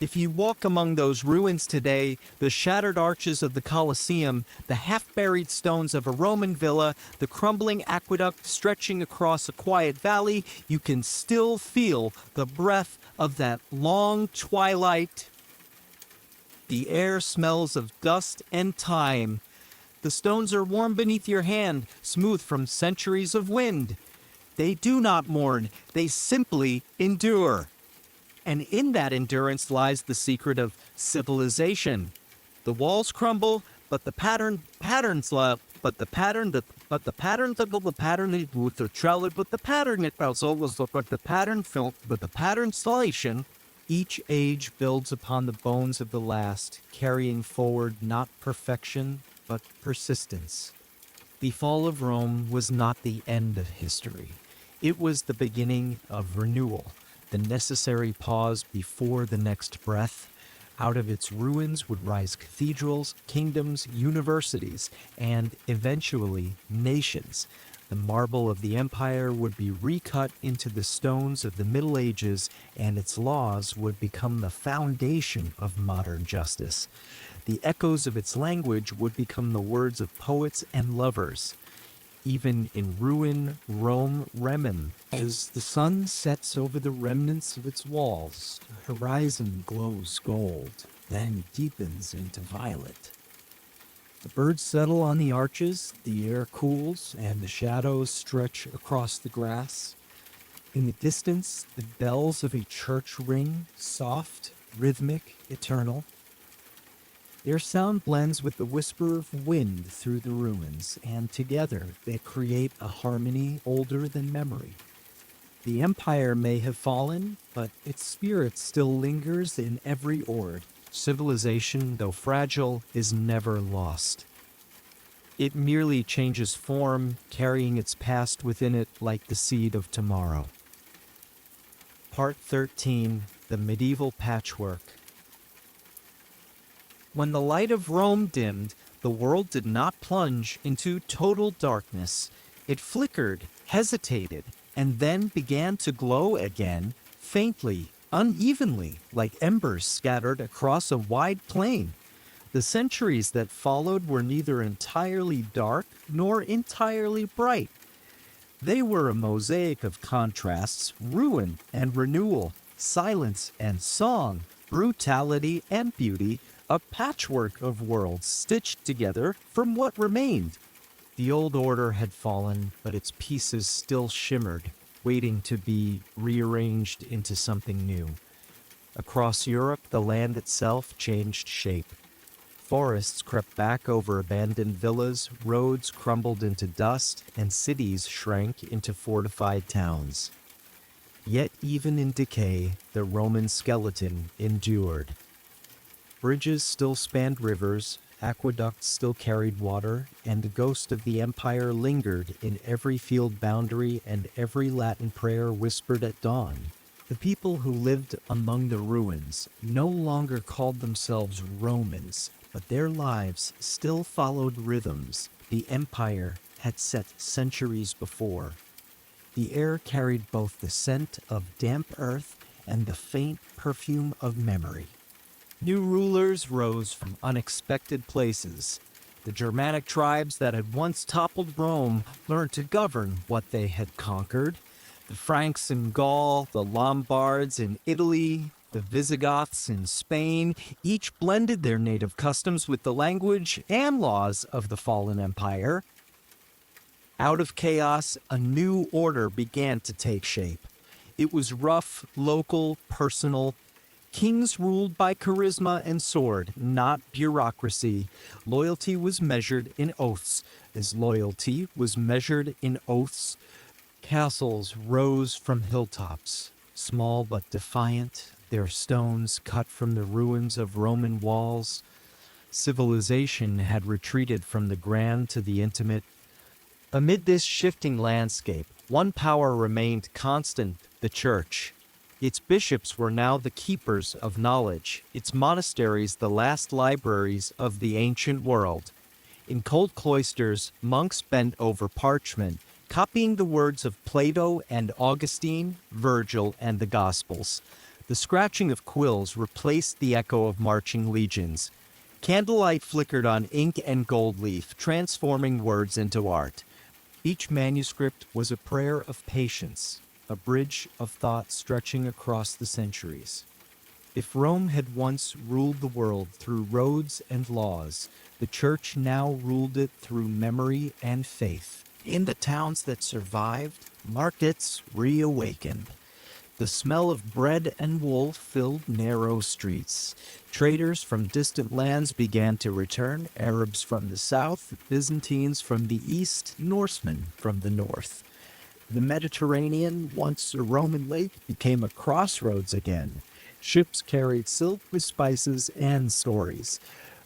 If you walk among those ruins today, the shattered arches of the Colosseum, the half-buried stones of a Roman villa, the crumbling aqueduct stretching across a quiet valley, you can still feel the breath of that long twilight. The air smells of dust and time. The stones are warm beneath your hand, smooth from centuries of wind. They do not mourn, they simply endure. And in that endurance lies the secret of civilization. The walls crumble, but the pattern solution. Each age builds upon the bones of the last, carrying forward not perfection, but persistence. The fall of Rome was not the end of history. It was the beginning of renewal. The necessary pause before the next breath. Out of its ruins would rise cathedrals, kingdoms, universities, and eventually nations. The marble of the empire would be recut into the stones of the Middle Ages, and its laws would become the foundation of modern justice. The echoes of its language would become the words of poets and lovers. Even in ruin, Rome remains. As the sun sets over the remnants of its walls, the horizon glows gold, then deepens into violet. The birds settle on the arches, the air cools, and the shadows stretch across the grass. In the distance, the bells of a church ring, soft, rhythmic, eternal. Their sound blends with the whisper of wind through the ruins, and together they create a harmony older than memory. The empire may have fallen, but its spirit still lingers in every ord. Civilization, though fragile, is never lost. It merely changes form, carrying its past within it like the seed of tomorrow. Part 13, The Medieval Patchwork. When the light of Rome dimmed, the world did not plunge into total darkness. It flickered, hesitated, and then began to glow again, faintly, unevenly, like embers scattered across a wide plain. The centuries that followed were neither entirely dark nor entirely bright. They were a mosaic of contrasts, ruin and renewal, silence and song, brutality and beauty, a patchwork of worlds stitched together from what remained. The old order had fallen, but its pieces still shimmered, waiting to be rearranged into something new. Across Europe, the land itself changed shape. Forests crept back over abandoned villas, roads crumbled into dust, and cities shrank into fortified towns. Yet even in decay, the Roman skeleton endured. Bridges still spanned rivers, aqueducts still carried water, and the ghost of the empire lingered in every field boundary and every Latin prayer whispered at dawn. The people who lived among the ruins no longer called themselves Romans, but their lives still followed rhythms the empire had set centuries before. The air carried both the scent of damp earth and the faint perfume of memory. New rulers rose from unexpected places. The Germanic tribes that had once toppled Rome learned to govern what they had conquered. The Franks in Gaul, the Lombards in Italy, the Visigoths in Spain, each blended their native customs with the language and laws of the fallen empire. Out of chaos, a new order began to take shape. It was rough, local, personal. Kings ruled by charisma and sword, not bureaucracy. Loyalty was measured in oaths. As loyalty was measured in oaths, castles rose from hilltops, small but defiant, their stones cut from the ruins of Roman walls. Civilization had retreated from the grand to the intimate. Amid this shifting landscape, one power remained constant: the church. Its bishops were now the keepers of knowledge, its monasteries the last libraries of the ancient world. In cold cloisters, monks bent over parchment, copying the words of Plato and Augustine, Virgil, and the Gospels. The scratching of quills replaced the echo of marching legions. Candlelight flickered on ink and gold leaf, transforming words into art. Each manuscript was a prayer of patience, a bridge of thought stretching across the centuries. If Rome had once ruled the world through roads and laws, the church now ruled it through memory and faith. In the towns that survived, markets reawakened. The smell of bread and wool filled narrow streets. Traders from distant lands began to return, Arabs from the south, Byzantines from the east, Norsemen from the north. The Mediterranean, once a Roman lake, became a crossroads again. Ships carried silk with spices and stories.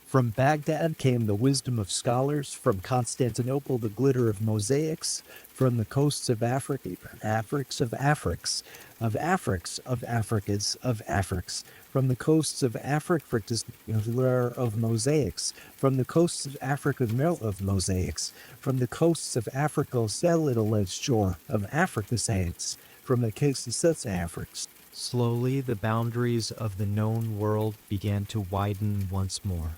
From Baghdad came the wisdom of scholars, from Constantinople the glitter of mosaics, from the coasts of Africa, Africs of Africs, of Africs of Africas of Africs, from the coasts of Africa of mosaics, from the coasts of Africa of mosaics, from the coasts of Africa shore of Africa saints, from the coasts of South Africa. Slowly, the boundaries of the known world began to widen once more.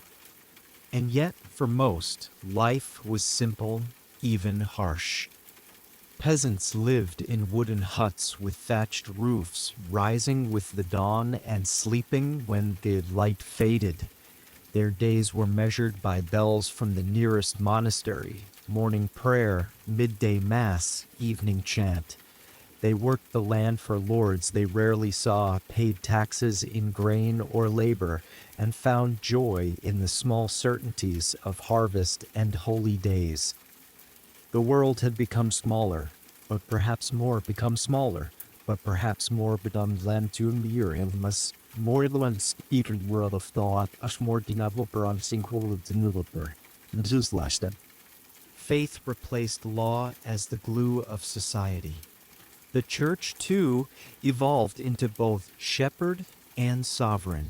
And yet, for most, life was simple, even harsh. Peasants lived in wooden huts with thatched roofs, rising with the dawn and sleeping when the light faded. Their days were measured by bells from the nearest monastery, morning prayer, midday mass, evening chant. They worked the land for lords they rarely saw, paid taxes in grain or labor, and found joy in the small certainties of harvest and holy days. The world had become smaller, but perhaps more become smaller, but perhaps more become lantumius, more than speaking world of thought, as more developer on single developer. Just last time. Faith replaced law as the glue of society. The church, too, evolved into both shepherd and sovereign.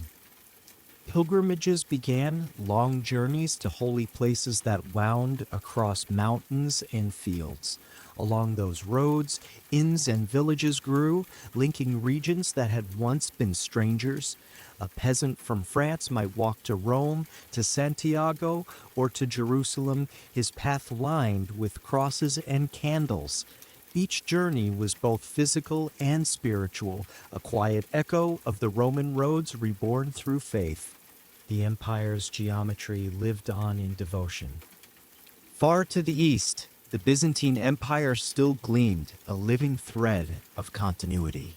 Pilgrimages began, long journeys to holy places that wound across mountains and fields. Along those roads, inns and villages grew, linking regions that had once been strangers. A peasant from France might walk to Rome, to Santiago, or to Jerusalem, his path lined with crosses and candles. Each journey was both physical and spiritual, a quiet echo of the Roman roads reborn through faith. The empire's geometry lived on in devotion. Far to the east, the Byzantine Empire still gleamed, a living thread of continuity.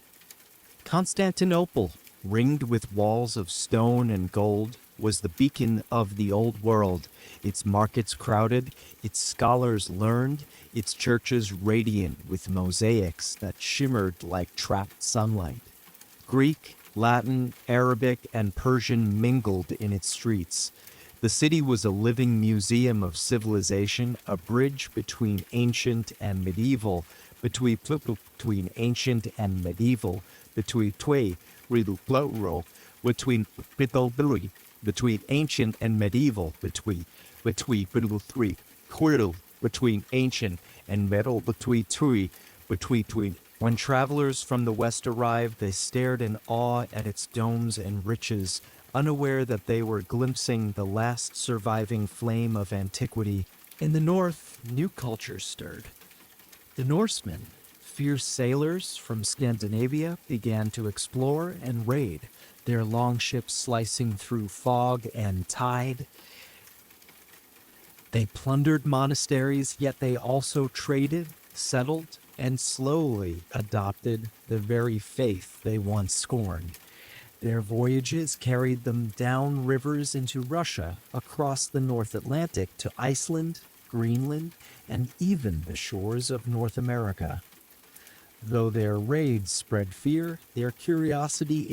Constantinople, ringed with walls of stone and gold, was the beacon of the old world, its markets crowded, its scholars learned, its churches radiant with mosaics that shimmered like trapped sunlight. Greek, Latin, Arabic, and Persian mingled in its streets. The city was a living museum of civilization, a bridge between ancient and medieval, between ancient and medieval, between between ancient and medieval, between ancient and metal, between. When travelers from the west arrived, they stared in awe at its domes and riches, unaware that they were glimpsing the last surviving flame of antiquity. In the north, new cultures stirred. The Norsemen, fierce sailors from Scandinavia, began to explore and raid, their longships slicing through fog and tide. They plundered monasteries, yet they also traded, settled, and slowly adopted the very faith they once scorned. Their voyages carried them down rivers into Russia, across the North Atlantic to Iceland, Greenland, and even the shores of North America. Though their raids spread fear, their curiosity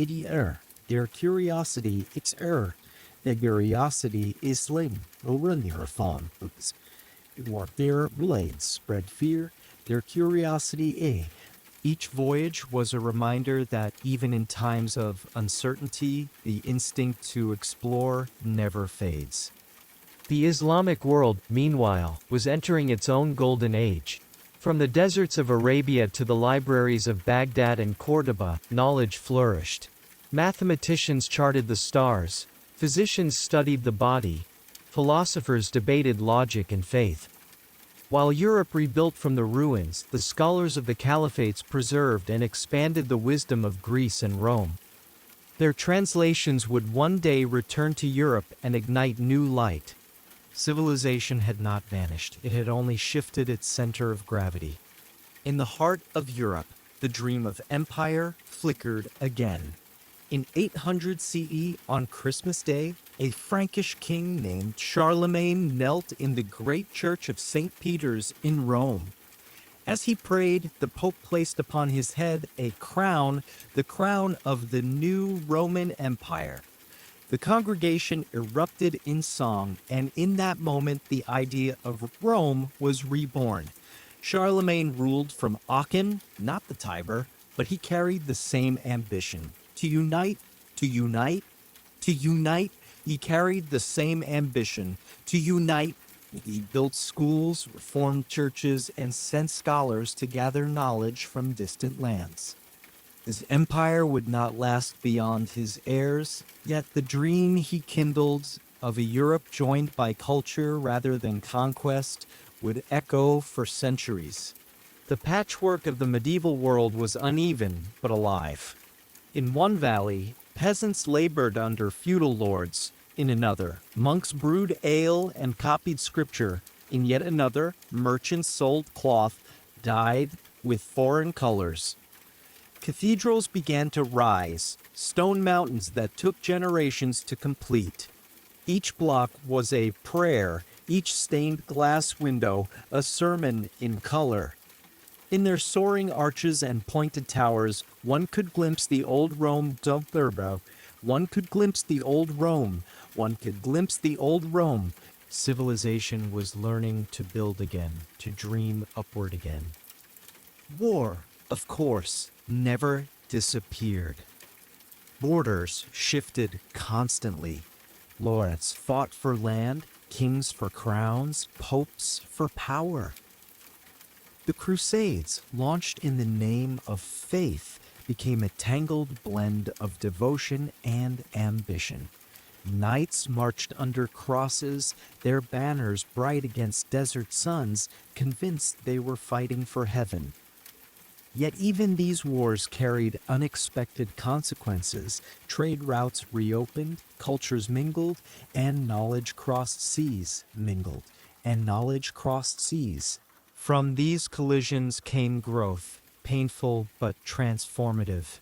their curiosity is slim, their blades spread fear, their curiosity. Each voyage was a reminder that even in times of uncertainty, the instinct to explore never fades. The Islamic world, meanwhile, was entering its own golden age. From the deserts of Arabia to the libraries of Baghdad and Córdoba, knowledge flourished. Mathematicians charted the stars, physicians studied the body, philosophers debated logic and faith. While Europe rebuilt from the ruins, the scholars of the caliphates preserved and expanded the wisdom of Greece and Rome. Their translations would one day return to Europe and ignite new light. Civilization had not vanished, it had only shifted its center of gravity. In the heart of Europe, the dream of empire flickered again. In 800 CE, on Christmas Day, a Frankish king named Charlemagne knelt in the great church of St. Peter's in Rome. As he prayed, the Pope placed upon his head a crown, the crown of the new Roman Empire. The congregation erupted in song, and in that moment the idea of Rome was reborn. Charlemagne ruled from Aachen, not the Tiber, but he carried the same ambition. To unite, to unite, to unite. He carried the same ambition. To unite, he built schools, reformed churches, and sent scholars to gather knowledge from distant lands. His empire would not last beyond his heirs, yet the dream he kindled of a Europe joined by culture rather than conquest would echo for centuries. The patchwork of the medieval world was uneven but alive. In one valley, peasants labored under feudal lords. In another, monks brewed ale and copied scripture. In yet another, merchants sold cloth dyed with foreign colors. Cathedrals began to rise, stone mountains that took generations to complete. Each block was a prayer, each stained glass window a sermon in color. In their soaring arches and pointed towers, one could glimpse the old Rome one could glimpse the old Rome, one could glimpse the old Rome. Civilization was learning to build again, to dream upward again. War, of course, never disappeared. Borders shifted constantly. Lords fought for land, kings for crowns, popes for power. The Crusades, launched in the name of faith, became a tangled blend of devotion and ambition. Knights marched under crosses, their banners bright against desert suns, convinced they were fighting for heaven. Yet even these wars carried unexpected consequences. Trade routes reopened, cultures mingled, and knowledge crossed seas. From these collisions came growth, painful but transformative.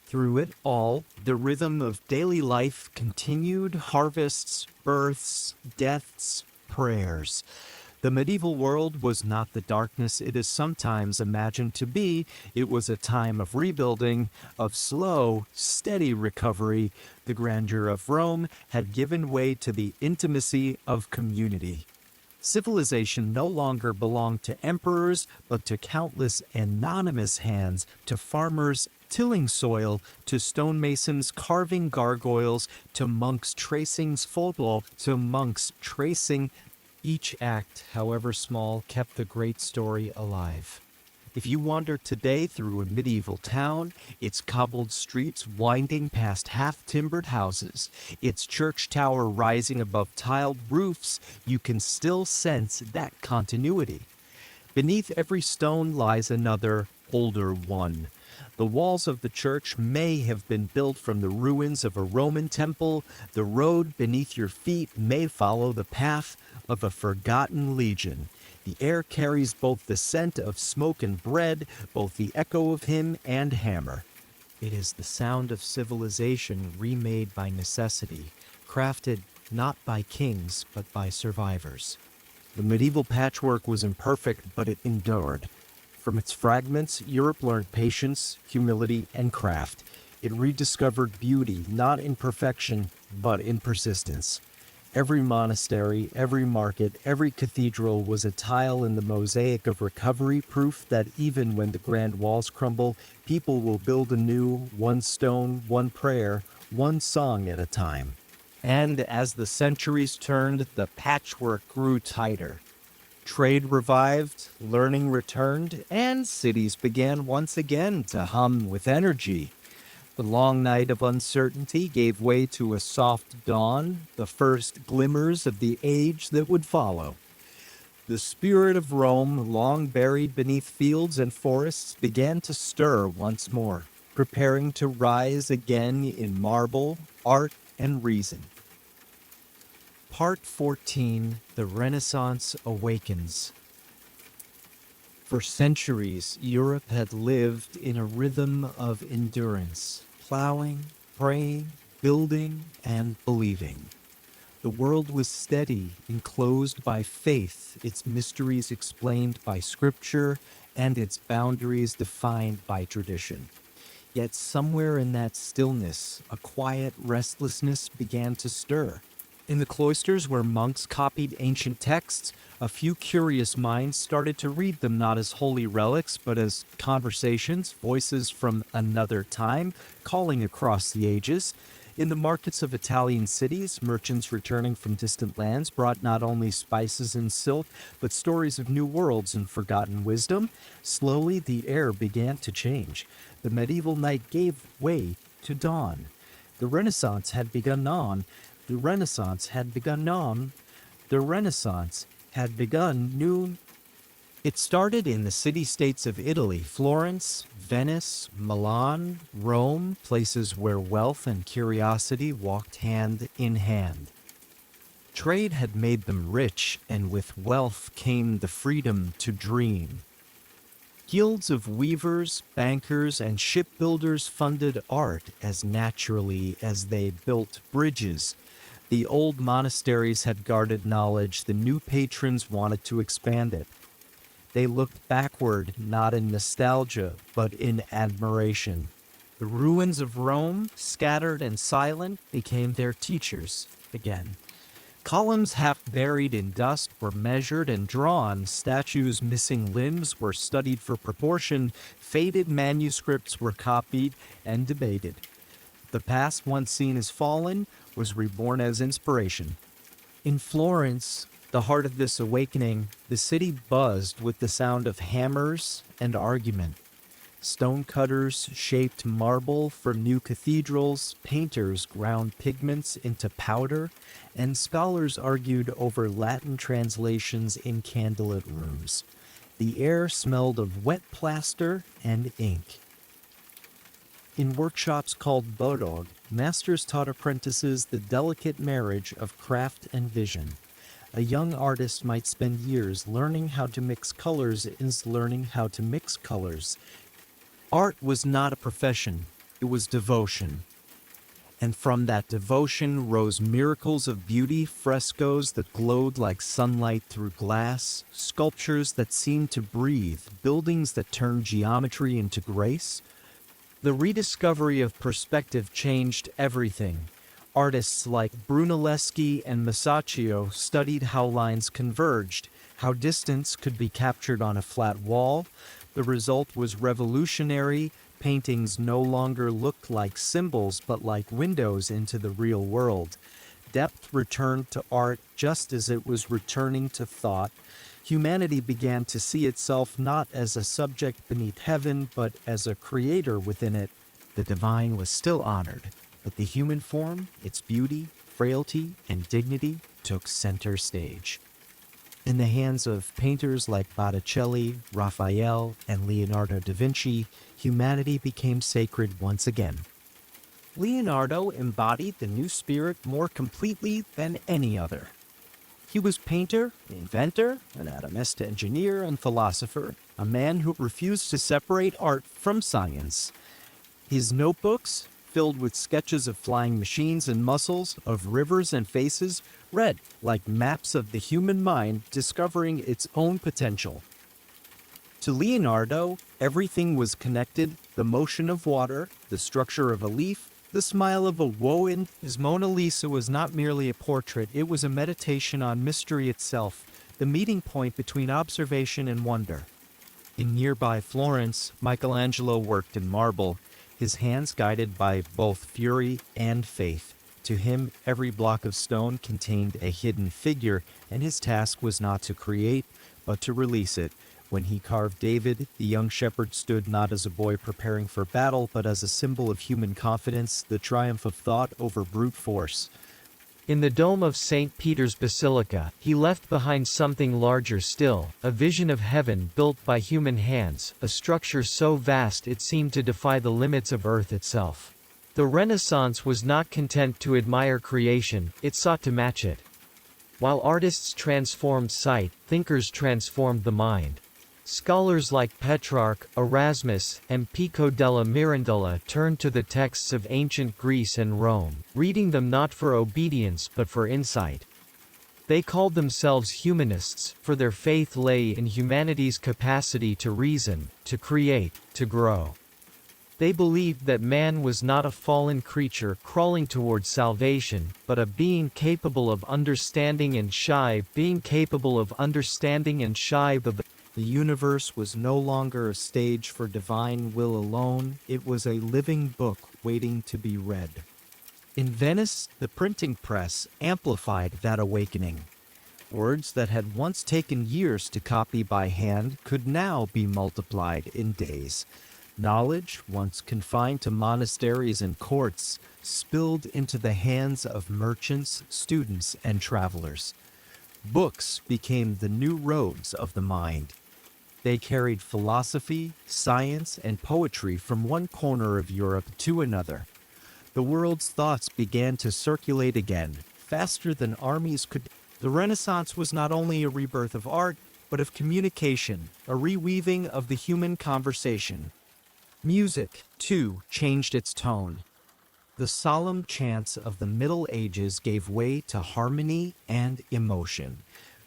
Through it all, the rhythm of daily life continued: harvests, births, deaths, prayers. The medieval world was not the darkness it is sometimes imagined to be. It was a time of rebuilding, of slow, steady recovery. The grandeur of Rome had given way to the intimacy of community. Civilization no longer belonged to emperors, but to countless anonymous hands, to farmers tilling soil, to stonemasons carving gargoyles, to monks tracing folklore, to monks tracing. Each act, however small, kept the great story alive. If you wander today through a medieval town, its cobbled streets winding past half-timbered houses, its church tower rising above tiled roofs, you can still sense that continuity. Beneath every stone lies another, older one. The walls of the church may have been built from the ruins of a Roman temple. The road beneath your feet may follow the path of a forgotten legion. The air carries both the scent of smoke and bread, both the echo of hymn and hammer. It is the sound of civilization remade by necessity, crafted not by kings but by survivors. The medieval patchwork was imperfect, but it endured. From its fragments, Europe learned patience, humility, and craft. It rediscovered beauty, not in perfection, but in persistence. Every monastery, every market, every cathedral was a tile in the mosaic of recovery, proof that even when the grand walls crumble, people will build anew, one stone, one prayer, one song at a time. And as the centuries turned, the patchwork grew tighter. Trade revived, learning returned, and cities began once again to hum with energy. The long night of uncertainty gave way to a soft dawn, the first glimmers of the age that would follow. The spirit of Rome, long buried beneath fields and forests, began to stir once more, preparing to rise again in marble, art, and reason. Part 14: The Renaissance Awakens. For centuries, Europe had lived in a rhythm of endurance, plowing, praying, building, and believing. The world was steady, enclosed by faith, its mysteries explained by scripture, and its boundaries defined by tradition. Yet somewhere in that stillness, a quiet restlessness began to stir. In the cloisters where monks copied ancient texts, a few curious minds started to read them not as holy relics, but as conversations, voices from another time, calling across the ages. In the markets of Italian cities, merchants returning from distant lands brought not only spices and silk, but stories of new worlds and forgotten wisdom. Slowly, the air began to change. The medieval night gave way to dawn. The Renaissance had begun on. The Renaissance had begun on. The Renaissance had begun noon. It started in the city-states of Italy, Florence, Venice, Milan, Rome, places where wealth and curiosity walked hand in hand. Trade had made them rich, and with wealth came the freedom to dream. Guilds of weavers, bankers, and shipbuilders funded art as naturally as they built bridges. The old monasteries had guarded knowledge, the new patrons wanted to expand it. They looked backward, not in nostalgia, but in admiration. The ruins of Rome, scattered and silent, became their teachers again. Columns half buried in dust were measured and drawn, statues missing limbs were studied for proportion, faded manuscripts were copied and debated. The past, once seen as fallen, was reborn as inspiration. In Florence, the heart of this awakening, the city buzzed with the sound of hammers and argument. Stonecutters shaped marble for new cathedrals, painters ground pigments into powder, and scholars argued over Latin translations in candlelit rooms. The air smelled of wet plaster and ink. In workshops called bodog, masters taught apprentices the delicate marriage of craft and vision. A young artist might spend years learning how to mix colors is learning how to mix colors. Art was not a profession, it was devotion. And from that devotion rose miracles of beauty, frescoes that glowed like sunlight through glass, sculptures that seemed to breathe, buildings that turned geometry into grace. The rediscovery of perspective changed everything. Artists like Brunelleschi and Masaccio studied how lines converged, how distance could be captured on a flat wall. The result was revolutionary. Paintings no longer looked like symbols, but like windows into the real world. Depth returned to art just as it was returning to thought. Humanity began to see itself not as a subject beneath heaven, but as a creator within it. The divine was still honored, but the human form, its beauty, frailty, and dignity took center stage. In the hands of painters like Botticelli, Raphael, and Leonardo da Vinci, humanity became sacred once again. Leonardo embodied the new spirit more completely than any other. He was painter, inventor, anatomist, engineer, and philosopher, a man who refused to separate art from science. His notebooks, filled with sketches of flying machines and muscles, of rivers and faces, read like maps of the human mind discovering its own potential. To Leonardo, everything was connected: the motion of water, the structure of a leaf, the smile of a woe. His Mona Lisa was not merely a portrait, it was a meditation on mystery itself, the meeting point between observation and wonder. In nearby Florence, Michelangelo worked in marble, his hands guided by both fury and faith. To him, every block of stone contained a hidden figure, and his task was not to create, but to release it. When he carved David, the young shepherd stood not as a boy preparing for battle, but as a symbol of human confidence, the triumph of thought over brute force. In the dome of St. Peter's Basilica, he left behind something larger still, a vision of heaven built by human hands, a structure so vast it seemed to defy the limits of earth itself. The Renaissance was not content to admire creation, it sought to match it. While artists transformed sight, thinkers transformed the mind. Scholars like Petrarch, Erasmus, and Pico della Mirandola turned to the texts of ancient Greece and Rome, reading them not for obedience but for insight. They called themselves humanists, for their faith lay in humanity's capacity to reason, to create, to grow. They believed that man was not a fallen creature crawling towards salvation, but a being capable of understanding and shy of The universe was no longer a stage for divine will alone, it was a living book waiting to be read. In Venice, the printing press amplified that awakening. Words that had once taken years to copy by hand could now be multiplied in days. Knowledge, once confined to monasteries and courts, spilled into the hands of merchants, students, and travelers. Books became the new roads of the mind. They carried philosophy, science, and poetry from one corner of Europe to another. The world's thoughts began to circulate again, faster than armies could. The Renaissance was not only a rebirth of art, but of communication, a reweaving of the human conversation. Music, too, changed its tone. The solemn chants of the Middle Ages gave way to harmony and emotion.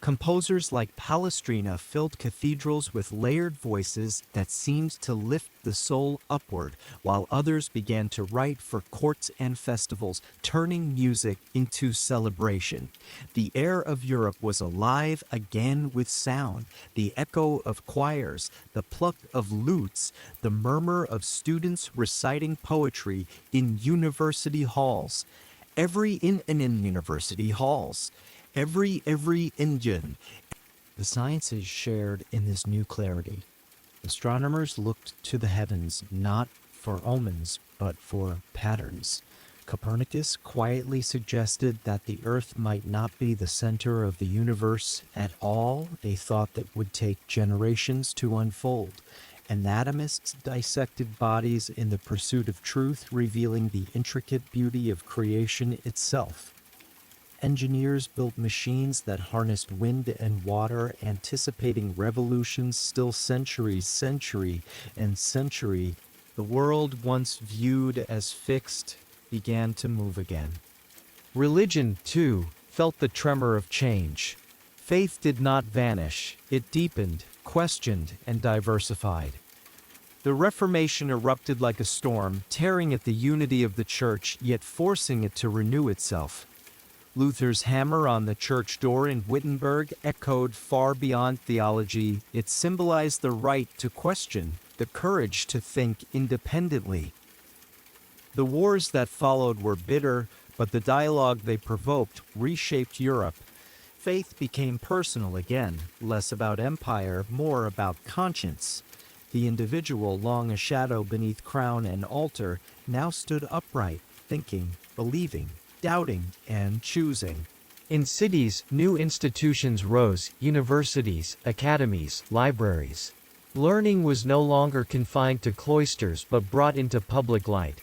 Composers like Palestrina filled cathedrals with layered voices that seemed to lift the soul upward, while others began to write for courts and festivals, turning music into celebration. The air of Europe was alive again with sound, the echo of choirs, the pluck of lutes, the murmur of students reciting poetry in university halls. Every Indian. The sciences shared in this new clarity. Astronomers looked to the heavens not for omens, but for patterns. Copernicus quietly suggested that the Earth might not be the center of the universe at all, a thought that would take generations to unfold. Anatomists dissected bodies in the pursuit of truth, revealing the intricate beauty of creation itself. Engineers built machines that harnessed wind and water, anticipating revolutions still century. The world once viewed as fixed began to move again. Religion, too, felt the tremor of change. Faith did not vanish, it deepened, questioned, and diversified. The Reformation erupted like a storm, tearing at the unity of the Church, yet forcing it to renew itself. Luther's hammer on the church door in Wittenberg echoed far beyond theology. It symbolized the right to question, the courage to think independently. The wars that followed were bitter, but the dialogue they provoked reshaped Europe. Faith became personal again, less about empire, more about conscience. The individual, long a shadow beneath crown and altar, now stood upright, thinking, believing, doubting, and choosing. In cities, new institutions rose: universities, academies, libraries. Learning was no longer confined to cloisters but brought into public light.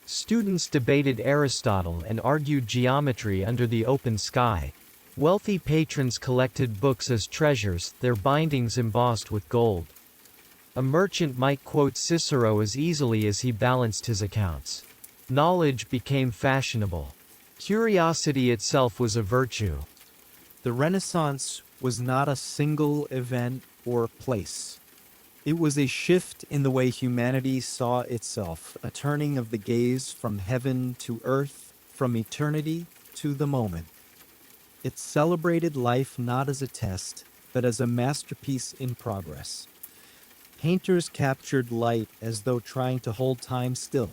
Students debated Aristotle and argued geometry under the open sky. Wealthy patrons collected books as treasures, their bindings embossed with gold. A merchant might quote Cicero as easily as he balanced his accounts. Knowledge became fashionable. Curiosity itself was a virtue. The Renaissance was not a single event or place. It was a shift in the way humanity saw itself, a turning of the gaze from heaven to earth, from eternity to the moment. It celebrated life not as a test, but as a masterpiece in progress. Painters captured light as though trying to hold time still.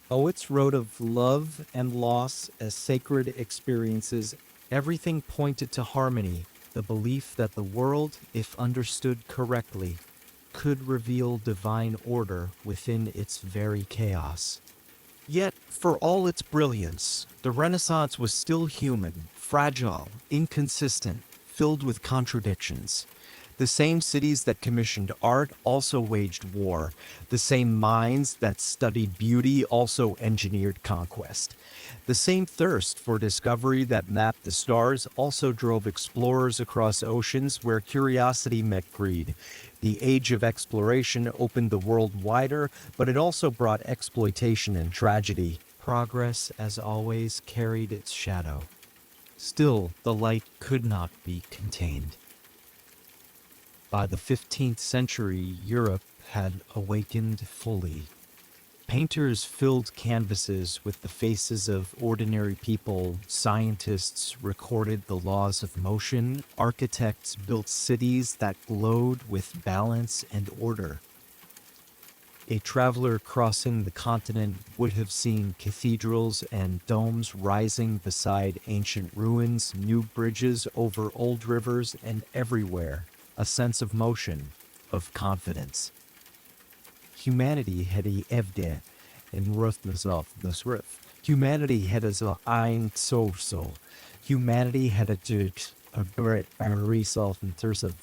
Poets wrote of love and loss as sacred experiences. Everything pointed to harmony, the belief that the world, if understood correctly, could reveal divine order within its very chaos. Yet, for all its brilliance, the Renaissance was still human, fragile, inconsistent, filled with contradictions. The same cities that commissioned art also waged war. The same minds that studied beauty also engineered conquest. The same thirst for discovery that mapped the stars also drove explorers across oceans where curiosity met greed. The age of exploration opened the world wider, but it also brought exploitation and tragedy. Progress, as always, carried its shadow. Still, the light could not be contained. By the 15th century, Europe had awakened fully. Painters filled canvases with the faces of ordinary people, scientists recorded the laws of motion, architects built cities that glowed with balance and order. A traveler crossing the continent would have seen cathedrals and domes rising beside ancient ruins, new bridges over old rivers, and everywhere a sense of motion, of confidence. Humanity had a evde, in Ruthnasof Nasrif. Humanity had a ein so. Humanity had a judge, a great resolve and tersive.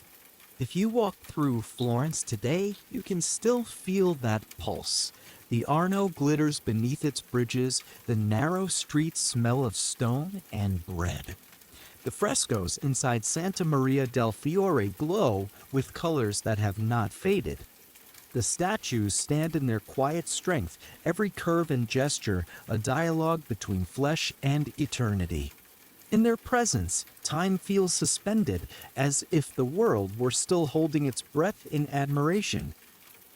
If you walk through Florence today, you can still feel that pulse. The Arno glitters beneath its bridges, the narrow streets smell of stone and bread. The frescoes inside Santa Maria del Fiore glow with colors that have not faded. The statues stand in their quiet strength, every curve and gesture a dialogue between flesh and eternity. In their presence, time feels suspended, as if the world were still holding its breath in admiration.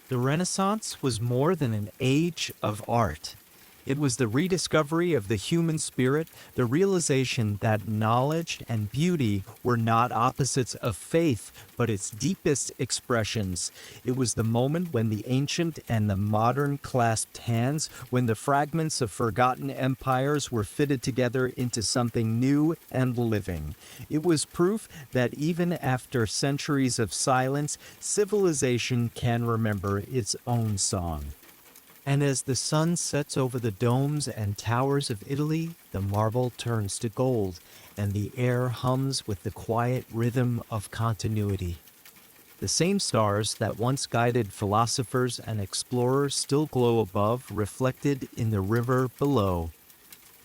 The Renaissance was more than an age of art. It was the rediscovery of the human spirit, the realization that knowledge and beauty were not opposites of faith, but its deepest expressions. It was the moment when the ancient and the modern clasped hands, when the fragments of forgotten empires were fitted together into something new and living. It was proof that even after centuries of silence, civilization can remember its own song. And as the sun sets over the domes and towers of Italy, the marble turns to gold, and the air hums with the quiet rhythm of continuity. The same stars that once guided philosophers and explorers still glow above, reflected in the river below.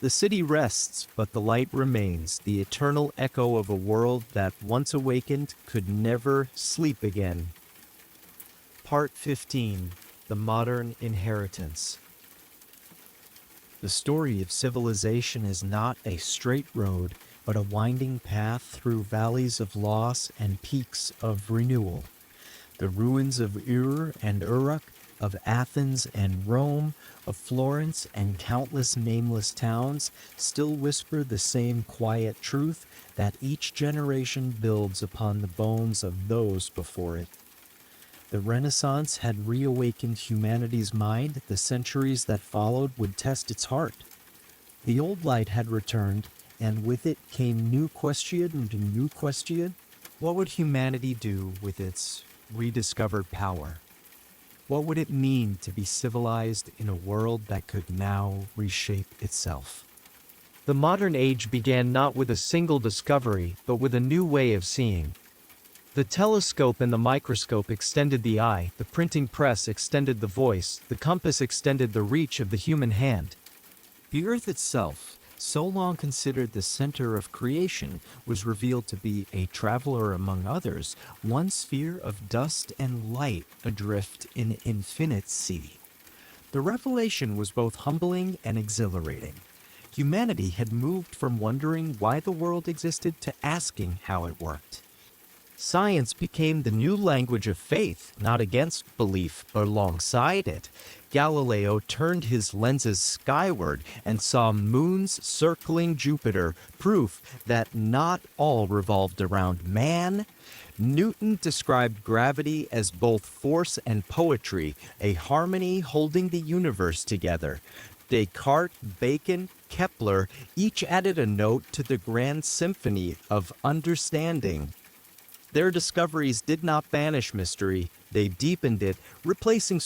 The city rests, but the light remains, the eternal echo of a world that, once awakened, could never sleep again. Part 15. The Modern Inheritance. The story of civilization is not a straight road, but a winding path through valleys of loss and peaks of renewal. The ruins of Ur and Uruk, of Athens and Rome, of Florence and countless nameless towns still whisper the same quiet truth that each generation builds upon the bones of those before it. The Renaissance had reawakened humanity's mind. The centuries that followed would test its heart. The old light had returned, and with it came new question and new question. What would humanity do with its rediscovered power? What would it mean to be civilized in a world that could now reshape itself? The modern age began not with a single discovery, but with a new way of seeing. The telescope and the microscope extended the eye, the printing press extended the voice, the compass extended the reach of the human hand. The earth itself, so long considered the center of creation, was revealed to be a traveler among others, one sphere of dust and light adrift in infinite sea. The revelation was both humbling and exhilarating. Humanity had moved from wondering why the world existed to asking how it worked. Science became the new language of faith, not against belief, but alongside it. Galileo turned his lenses skyward and saw moons circling Jupiter, proof that not all revolved around man. Newton described gravity as both force and poetry, a harmony holding the universe together. Descartes, Bacon, Kepler each added a note to the grand symphony of understanding. Their discoveries did not banish mystery, they deepened it, replacing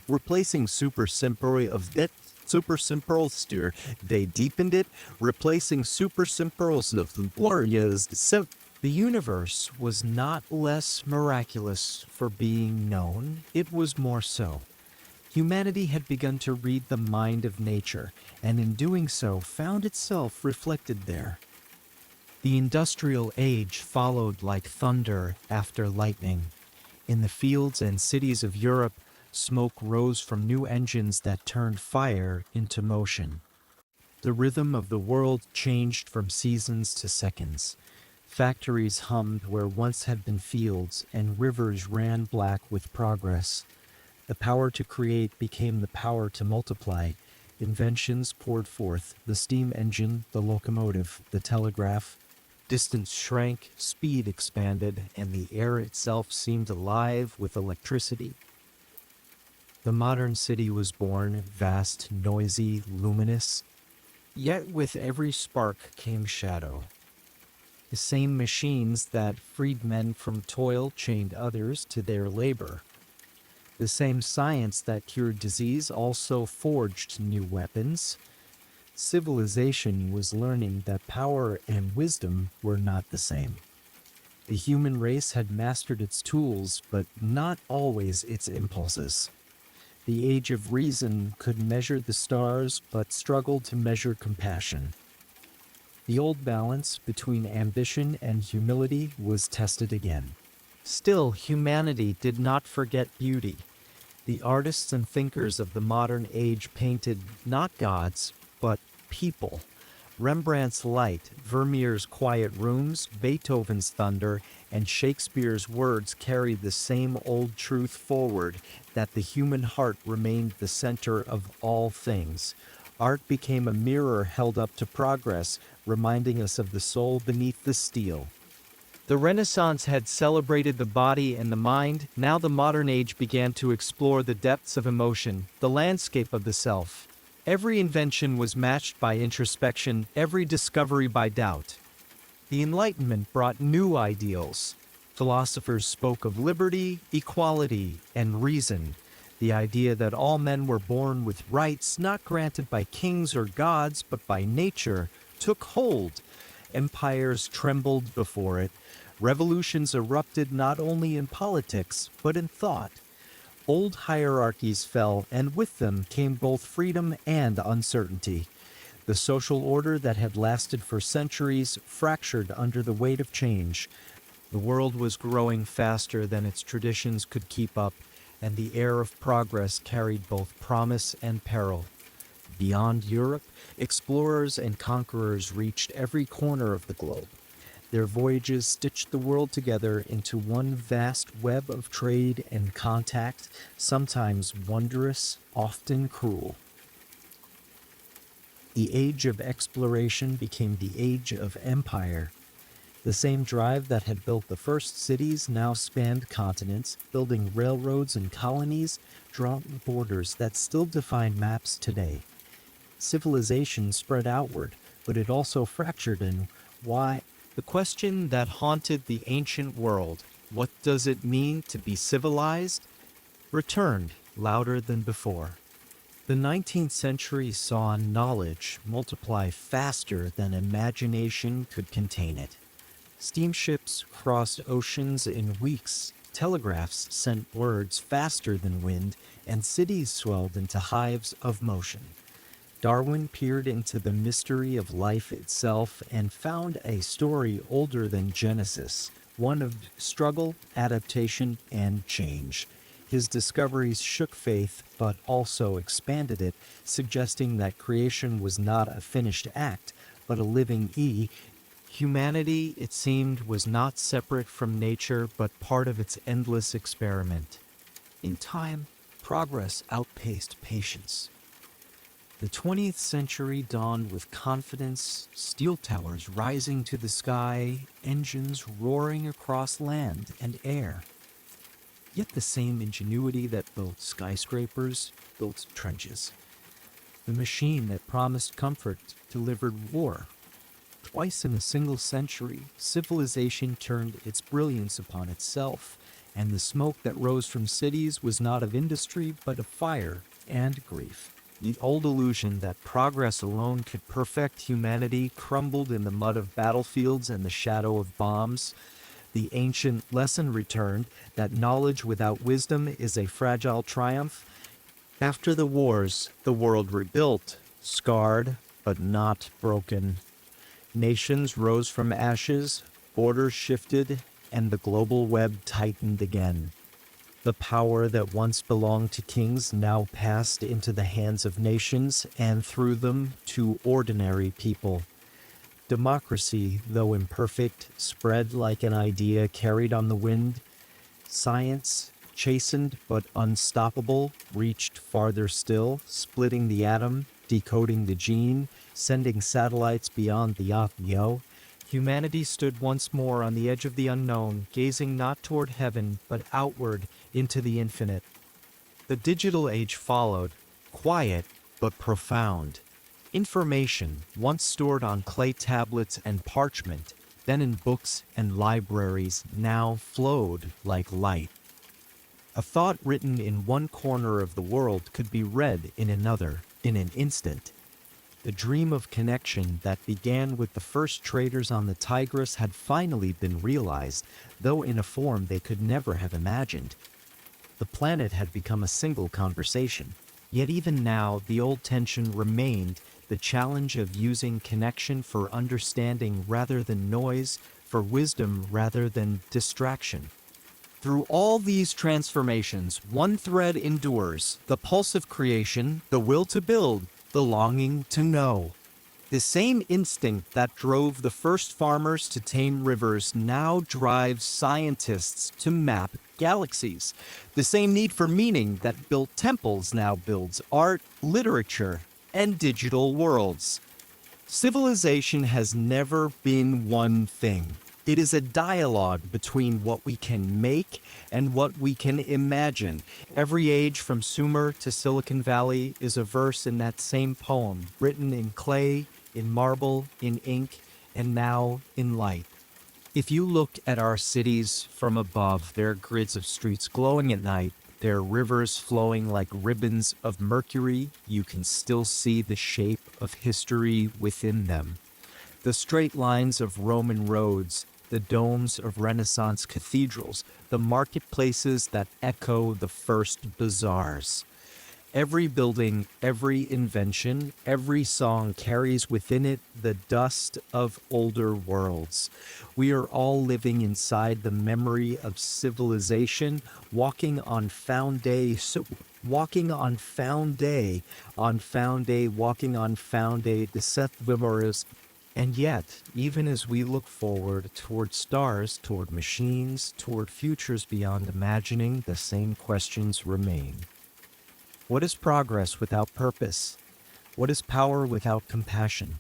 replacing of that supersimple. They deepened it, replacing of warriors. The universe was not less miraculous for being known, it was more so. Humanity had begun to read the mind of nature, and in doing so found itself reflected there. The industrial age followed like thunder after lightning. In the fields and cities of Europe, smoke rose from new engines that turned fire into motion. The rhythm of the world changed from seasons to seconds. Factories hummed where once had been fields, and rivers ran black with progress. The power to create became the power to multiply. Inventions poured forth, the steam engine, the locomotive, the telegraph. Distance shrank, speed expanded, and the air itself seemed alive with electricity. The modern city was born, vast, noisy, luminous. Yet with every spark came shadow. The same machines that freed men from toil chained others to their labor. The same science that cured disease also forged new weapons. Civilization was learning that power and wisdom were not the same. The human race had mastered its tools, but not always its impulses. The age of reason could measure the stars, but struggled to measure compassion. The old balance between ambition and humility was tested again. Still, humanity did not forget beauty. The artists and thinkers of the modern age painted not gods, but people. Rembrandt's light, Vermeer's quiet rooms, Beethoven's thunder, and Shakespeare's words carried the same old truth forward, that the human heart remained the center of all things. Art became a mirror held up to progress, reminding us of the soul beneath the steel. The Renaissance had celebrated the body and the mind, now the modern age began to explore the depths of emotion, the landscape of the self. Every invention was matched by introspection, every discovery by doubt. The Enlightenment brought new ideals. Philosophers spoke of liberty, equality, and reason. The idea that all men were born with rights not granted by kings or gods but by nature took hold. Empires trembled before it. Revolutions erupted not only in politics, but in thought. Old hierarchies fell, and with them came both freedom and uncertainty. The social order that had lasted for centuries fractured under the weight of change. The world was growing faster than its traditions could keep up, and the air of progress carried both promise and peril. Beyond Europe, explorers and conquerors reached every corner of the globe. Their voyages stitched the world together into one vast web of trade and contact, sometimes wondrous, often cruel. The age of exploration became the age of empire. The same drive that had built the first cities now spanned continents, building railroads and colonies, drawing borders that still define maps today. Civilization spread outward, but it also fractured in why. The question that haunted the ancient world, what does it mean to be civilized, returned louder than before. The 19th century saw knowledge multiply faster than imagination could contain it. Steamships crossed oceans in weeks, telegraphs sent words faster than wind, and cities swelled into hives of motion. Darwin peered into the mystery of life itself and found a story older than Genesis, one of struggle, adaptation, and change. His discoveries shook faith, but also expanded it, suggesting that creation was not a finished act, but a living Humanity, it seemed, was not separate from nature, but part of its endless experiment. In time, progress outpaced patience. The 20th century dawned with confidence, steel towers rising to the sky, engines roaring across land and air. Yet the same ingenuity that built skyscrapers built trenches. The machine that promised comfort delivered war. Twice in a single century, civilization turned its brilliance upon itself, and the smoke that rose from cities was not of industry but of fire and grief. The old illusion that progress alone could perfect humanity crumbled in the mud of battlefields and the shadow of bombs. The ancient lesson returned that knowledge without wisdom is a fragile triumph. After the wars, the world rebuilt, scarred but not broken. Nations rose from ashes, borders shifted, and the global web tightened again. The power that once belonged to kings now passed into the hands of nations and through them to ordinary people. Democracy, though imperfect, spread like an idea carried on the wind. Science, chastened but unstoppable, reached farther still, splitting the atom, decoding the gene, sending satellites beyond the Yo. Humanity stood once more on the edge of the unknown, gazing not toward heaven, but outward into the infinite. The digital age followed, quiet but profound. Information, once stored on clay tablets and parchment, then in books and libraries, now flowed like light. A thought written in one corner of the world could be read in another, in an instant. The dream of connection that began with the first traders on the Tigris had finally been realized, though in a form they could never have imagined. The planet had become a single conversation. Yet even now, the old tension remained, the challenge of using connection for understanding rather than noise, for wisdom rather than distraction. Through all these transformations, one thread endures: the pulse of creation, the will to build, the longing to know. The same instinct that drove the first farmers to tame rivers now drives scientists to map galaxies. The same need for meaning that built temples now builds art, literature, and digital worlds. Civilization has never been one thing. It is a dialogue between what we can make and what we can imagine. Every age from Sumer to Silicon Valley is a verse in that same poem, written in clay, in marble, in ink, and now in light. If you look at our cities from above, their grids of streets glowing at night, their rivers flowing like ribbons of mercury, you can still see the shape of history within them. The straight lines of Roman roads, the domes of Renaissance cathedrals, the marketplaces that echo the first bazaars. Every building, every invention, every song carries within it the dust of older worlds. We are all living inside the memory of civilization, walking on found day, walking on found day, walking on found day, the Seth Memories. And yet, even as we look forward toward stars, toward machines, toward futures beyond imagining, the same questions remain. What is progress without purpose? What is power without compassion?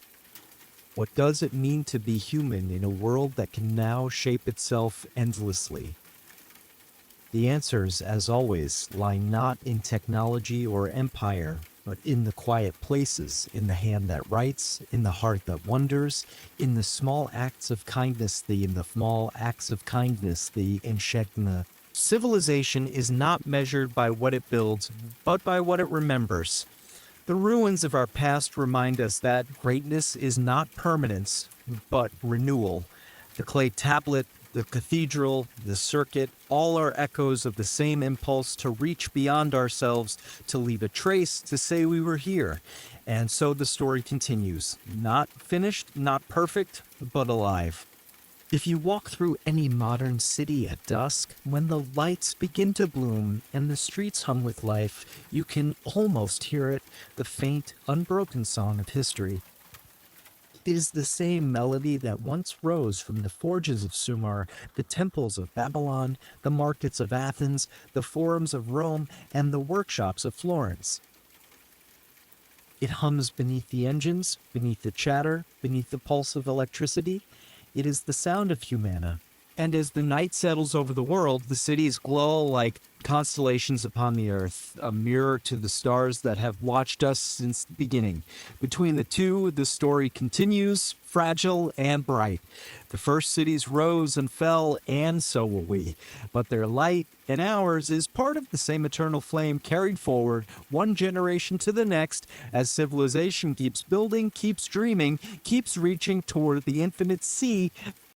What does it mean to be human in a world that can now shape itself endlessly? The answers, as always, lie not in technology or empire, but in the quiet places, in the hand that writes, in the heart that wonders, in the small acts of kindness, the Enshegna Civilization is not measured by what it builds, but by what it remembers. The ruins of our past remind us that greatness is not permanence, but renewal. The clay tablet, the cathedral, the circuit, all are echoes of the same impulse to reach beyond ourselves, to leave a trace, to say we were here. And so the story continues. Not finished, not perfect, but alive. If you walk through any modern city at dusk, when the lights begin to bloom and the streets hum with life, you can almost hear it, the faint, unbroken song of history. It is the same melody that once rose from the forges of Sumer, the temples of Babylon, the markets of Athens, the forums of Rome, and the workshops of Florence. It hums beneath the engines, beneath the chatter, beneath the pulse of electricity. It is the sound of Humana. And as the night settles over the world, the cities glow like constellations upon the earth, a mirror to the stars that have watched us since the beginning. Between the two, the story continues, fragile and bright. The first cities rose and fell, and so will we. But their light and ours is part of the same eternal flame carried forward, one generation to the next, as civilization keeps building, keeps dreaming, keeps reaching toward the infinite sea